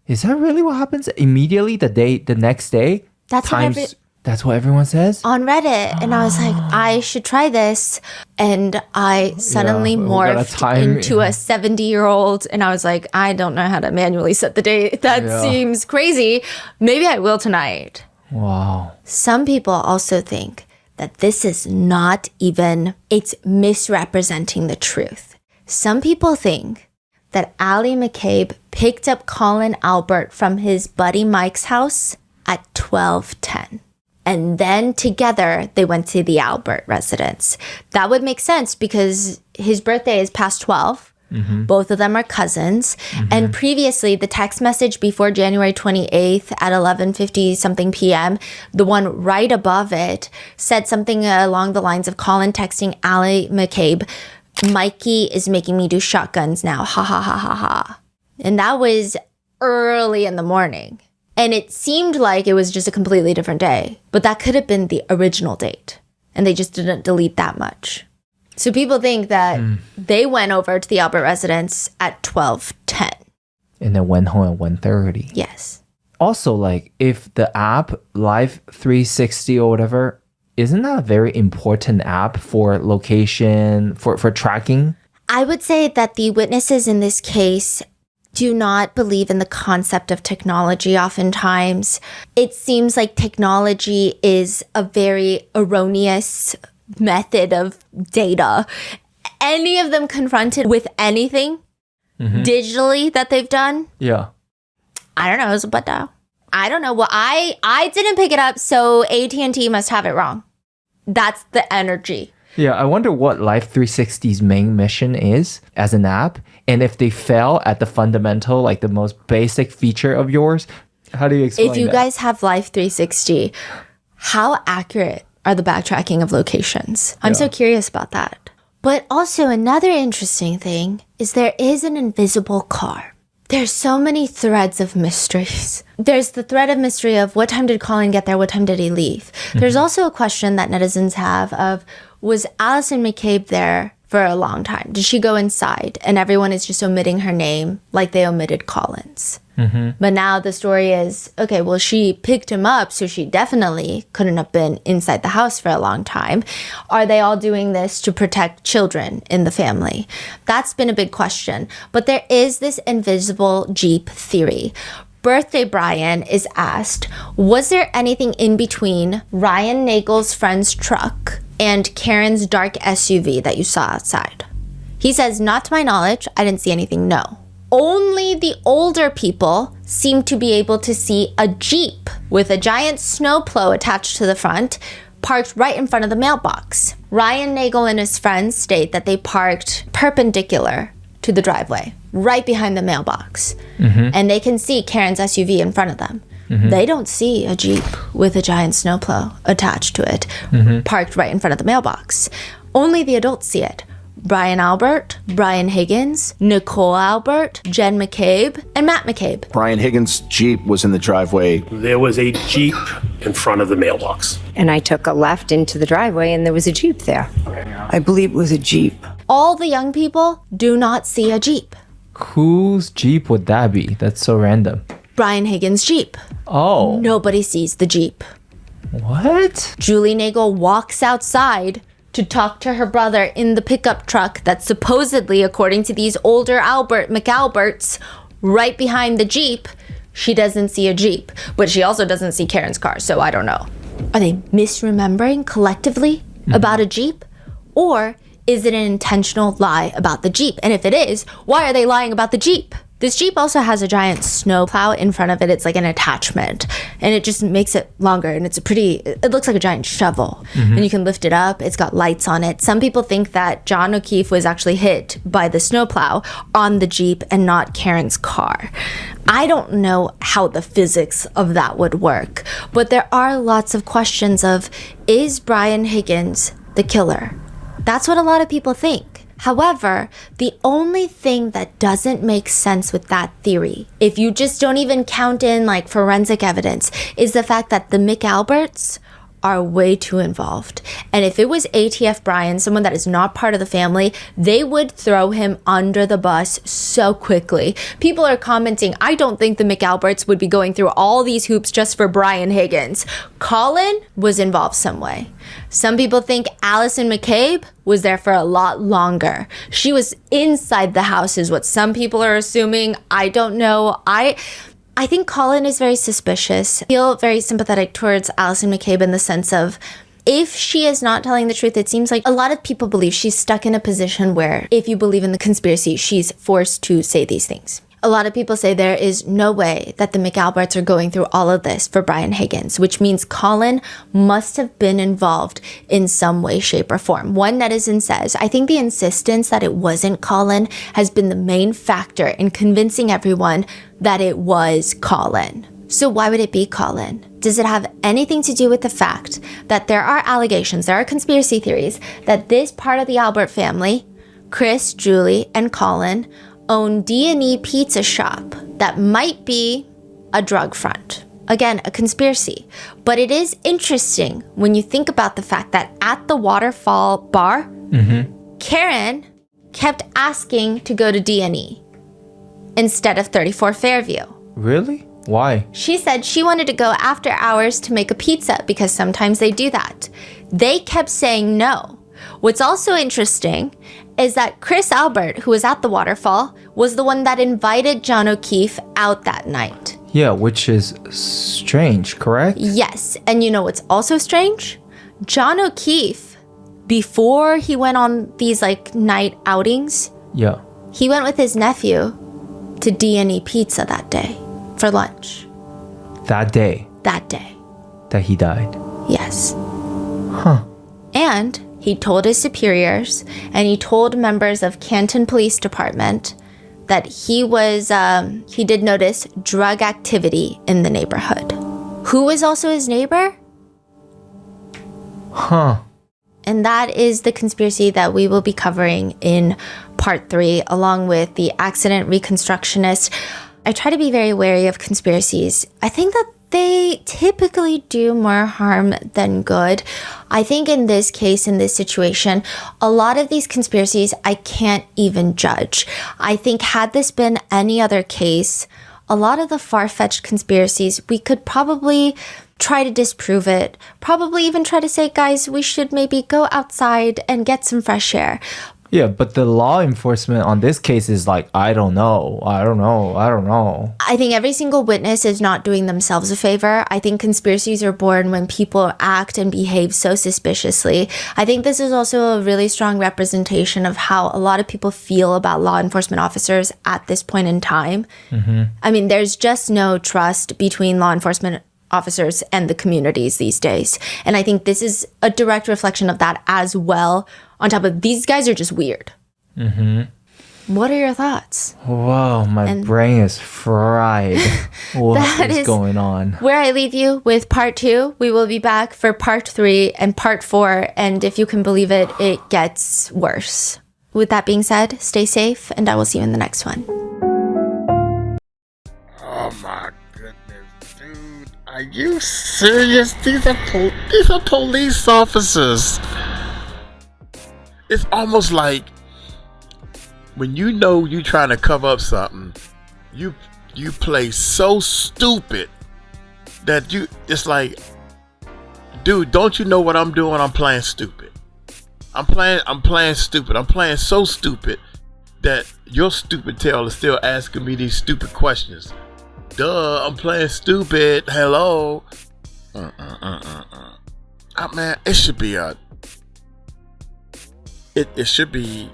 Is that really what happens immediately the next day? That's what everyone says? On Reddit. And I was like, I should try this. And I suddenly morphed into a 70-year-old. And I was like, I don't know how to manually set the date. That seems crazy. Maybe I will tonight. Wow. Some people also think that this is not even, it's misrepresenting the truth. Some people think that Ali McCabe picked up Colin Albert from his buddy Mike's house at 12:10. And then together they went to the Albert residence. That would make sense because his birthday is past 12. Mm-hmm. Both of them are cousins. Mm-hmm. And previously, the text message before January 28th at 11:50 something p.m., the one right above it said something along the lines of Colin texting Ali McCabe, Mikey is making me do shotguns now. Ha ha ha ha ha. And that was early in the morning. And it seemed like it was just a completely different day. But that could have been the original date. And they just didn't delete that much. So people think that they went over to the Albert residence at 12:10. And then went home at 1:30. Yes. Also, like, if the app Live 360 or whatever, isn't that a very important app for location, for tracking? I would say that the witnesses in this case do not believe in the concept of technology oftentimes. It seems like technology is a very erroneous method of data. Any of them confronted with anything digitally that they've done? Yeah. I don't know. It's a butt dial. I don't know. Well, I didn't pick it up, so AT&T must have it wrong. That's the energy. Yeah, I wonder what Live 360's main mission is as an app. And if they fail at the fundamental, like the most basic feature of yours, how do you explain that? If you guys have Live 360, how accurate are the backtracking of locations? I'm so curious about that. But also another interesting thing is there is an invisible car. There's so many threads of mysteries. There's the thread of mystery of what time did Colin get there? What time did he leave? There's also a question that netizens have of, was Allison McCabe there for a long time? Did she go inside? And everyone is just omitting her name like they omitted Colin's. But now the story is, okay, well, she picked him up, so she definitely couldn't have been inside the house for a long time. Are they all doing this to protect children in the family? That's been a big question. But there is this invisible Jeep theory. Birthday Brian is asked, was there anything in between Ryan Nagel's friend's truck and Karen's dark SUV that you saw outside? He says, not to my knowledge, I didn't see anything, no. Only the older people seem to be able to see a Jeep with a giant snowplow attached to the front, parked right in front of the mailbox. Ryan Nagel and his friends state that they parked perpendicular to the driveway, right behind the mailbox. And they can see Karen's SUV in front of them. They don't see a Jeep with a giant snowplow attached to it, parked right in front of the mailbox. Only the adults see it. Brian Albert, Brian Higgins, Nicole Albert, Jen McCabe, and Matt McCabe. Brian Higgins' Jeep was in the driveway. There was a Jeep in front of the mailbox. And I took a left into the driveway and there was a Jeep there. I believe it was a Jeep. All the young people do not see a Jeep. Whose Jeep would that be? That's so random. Brian Higgins' Jeep. Oh. Nobody sees the Jeep. What? Julie Nagel walks outside to talk to her brother in the pickup truck that's supposedly, according to these older McAlberts, right behind the Jeep. She doesn't see a Jeep, but she also doesn't see Karen's car, so I don't know. Are they misremembering collectively about a Jeep? Or is it an intentional lie about the Jeep? And if it is, why are they lying about the Jeep? This Jeep also has a giant snow plow in front of it. It's like an attachment, and it just makes it longer, and it looks like a giant shovel, and you can lift it up. It's got lights on it. Some people think that John O'Keefe was actually hit by the snow plow on the Jeep and not Karen's car. I don't know how the physics of that would work, but there are lots of questions of, is Brian Higgins the killer? That's what a lot of people think. However, the only thing that doesn't make sense with that theory, if you just don't even count in like forensic evidence, is the fact that the McAlberts are way too involved. And if it was ATF Brian, someone that is not part of the family, they would throw him under the bus so quickly. People are commenting, I don't think the McAlberts would be going through all these hoops just for Brian Higgins. Colin was involved some way. Some people think Allison McCabe was there for a lot longer. She was inside the house is what some people are assuming. I don't know. I think Colin is very suspicious. I feel very sympathetic towards Allison McCabe in the sense of, if she is not telling the truth, it seems like a lot of people believe she's stuck in a position where, if you believe in the conspiracy, she's forced to say these things. A lot of people say there is no way that the McAlberts are going through all of this for Brian Higgins, which means Colin must have been involved in some way, shape, or form. One netizen says, I think the insistence that it wasn't Colin has been the main factor in convincing everyone that it was Colin. So why would it be Colin? Does it have anything to do with the fact that there are allegations, there are conspiracy theories that this part of the Albert family, Chris, Julie, and Colin, own D&E pizza shop that might be a drug front? Again, a conspiracy. But it is interesting when you think about the fact that at the Waterfall bar, Karen kept asking to go to D&E instead of 34 Fairview. Really? Why? She said she wanted to go after hours to make a pizza because sometimes they do that. They kept saying no. What's also interesting is that Chris Albert, who was at the Waterfall, was the one that invited John O'Keefe out that night. Yeah, which is strange, correct? Yes, and you know what's also strange? John O'Keefe, before he went on these like night outings, he went with his nephew to D&E Pizza that day for lunch. That day? That day. That he died? Yes. Huh. And he told his superiors and he told members of Canton Police Department that he did notice drug activity in the neighborhood. Who was also his neighbor? Huh. And that is the conspiracy that we will be covering in part 3, along with the accident reconstructionist. I try to be very wary of conspiracies. I think that they typically do more harm than good. I think in this case, in this situation, a lot of these conspiracies I can't even judge. I think had this been any other case, a lot of the far-fetched conspiracies, we could probably try to disprove it, probably even try to say, guys, we should maybe go outside and get some fresh air. Yeah, but the law enforcement on this case is like, I don't know. I think every single witness is not doing themselves a favor. I think conspiracies are born when people act and behave so suspiciously. I think this is also a really strong representation of how a lot of people feel about law enforcement officers at this point in time. I mean, there's just no trust between law enforcement officers and the communities these days. And I think this is a direct reflection of that as well. On top of these guys are just weird. What are your thoughts? Whoa, my brain is fried. What is going on? Where I leave you with part 2. We will be back for part 3 and part 4. And if you can believe it, it gets worse. With that being said, stay safe, and I will see you in the next one. Oh my goodness, dude. Are you serious? These are police officers. It's almost like when you know you're trying to cover up something, you play so stupid that it's like, dude, don't you know what I'm doing? I'm playing stupid. I'm playing stupid. I'm playing so stupid that your stupid tail is still asking me these stupid questions. Duh, I'm playing stupid. Hello. Man, it should be it should be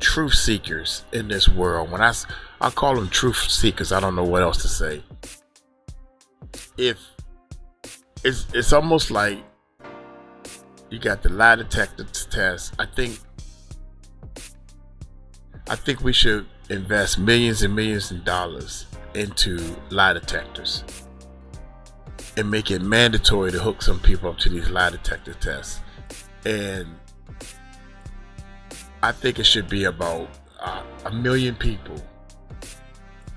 truth seekers in this world. When I call them truth seekers, I don't know what else to say. If it's almost like you got the lie detector test. I think we should invest millions and millions of dollars into lie detectors and make it mandatory to hook some people up to these lie detector tests. And I think it should be about 1 million people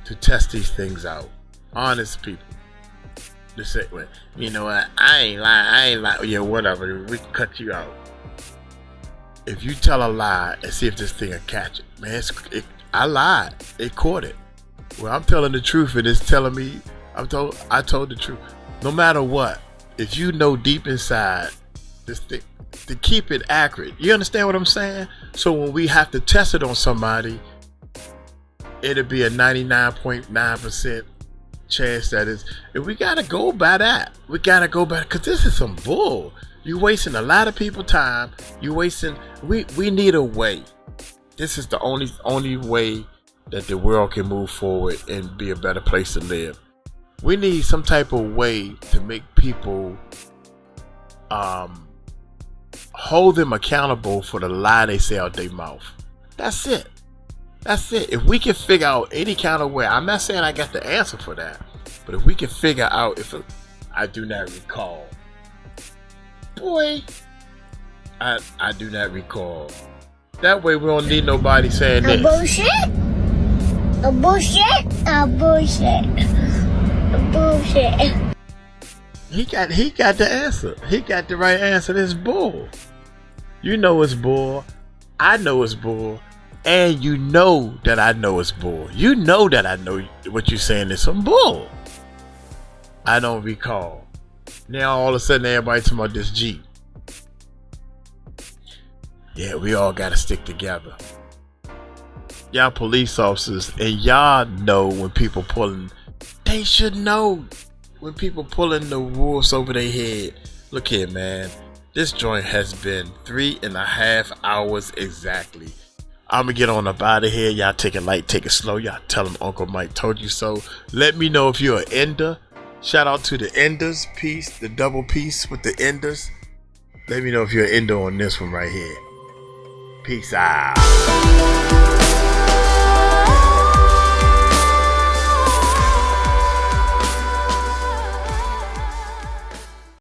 to test these things out. Honest people. To say, well, you know what, I ain't lying. Yeah, whatever, we can cut you out. If you tell a lie and see if this thing will catch it. Man, I lied. It caught it. Well, I'm telling the truth and it's telling me I told the truth. No matter what, if you know deep inside this thing, to keep it accurate. You understand what I'm saying? So when we have to test it on somebody, it'll be a 99.9% chance that is. And we gotta go by that. We gotta go by, because this is some bull. You wasting a lot of people time. You wasting. We need a way. This is the only way that the world can move forward and be a better place to live. We need some type of way to make people hold them accountable for the lie they say out their mouth. That's it. If we can figure out any kind of way, I'm not saying I got the answer for that, but if we can figure out I do not recall. Boy, I do not recall. That way we don't need nobody saying this. Bullshit. He got the answer. He got the right answer. This bull. You know it's bull. I know it's bull. And you know that I know it's bull. You know that I know what you're saying is some bull. I don't recall. Now all of a sudden everybody talking about this Jeep. Yeah, we all gotta stick together. Y'all police officers, and y'all know when people pulling. They should know when people pulling the rules over their head. Look here, man. This joint has been 3.5 hours exactly. I'm gonna get on up out of here. Y'all take it light, take it slow. Y'all tell them Uncle Mike told you so. Let me know if you're an ender. Shout out to the enders piece, the double piece with the enders. Let me know if you're an ender on this one right here. Peace out.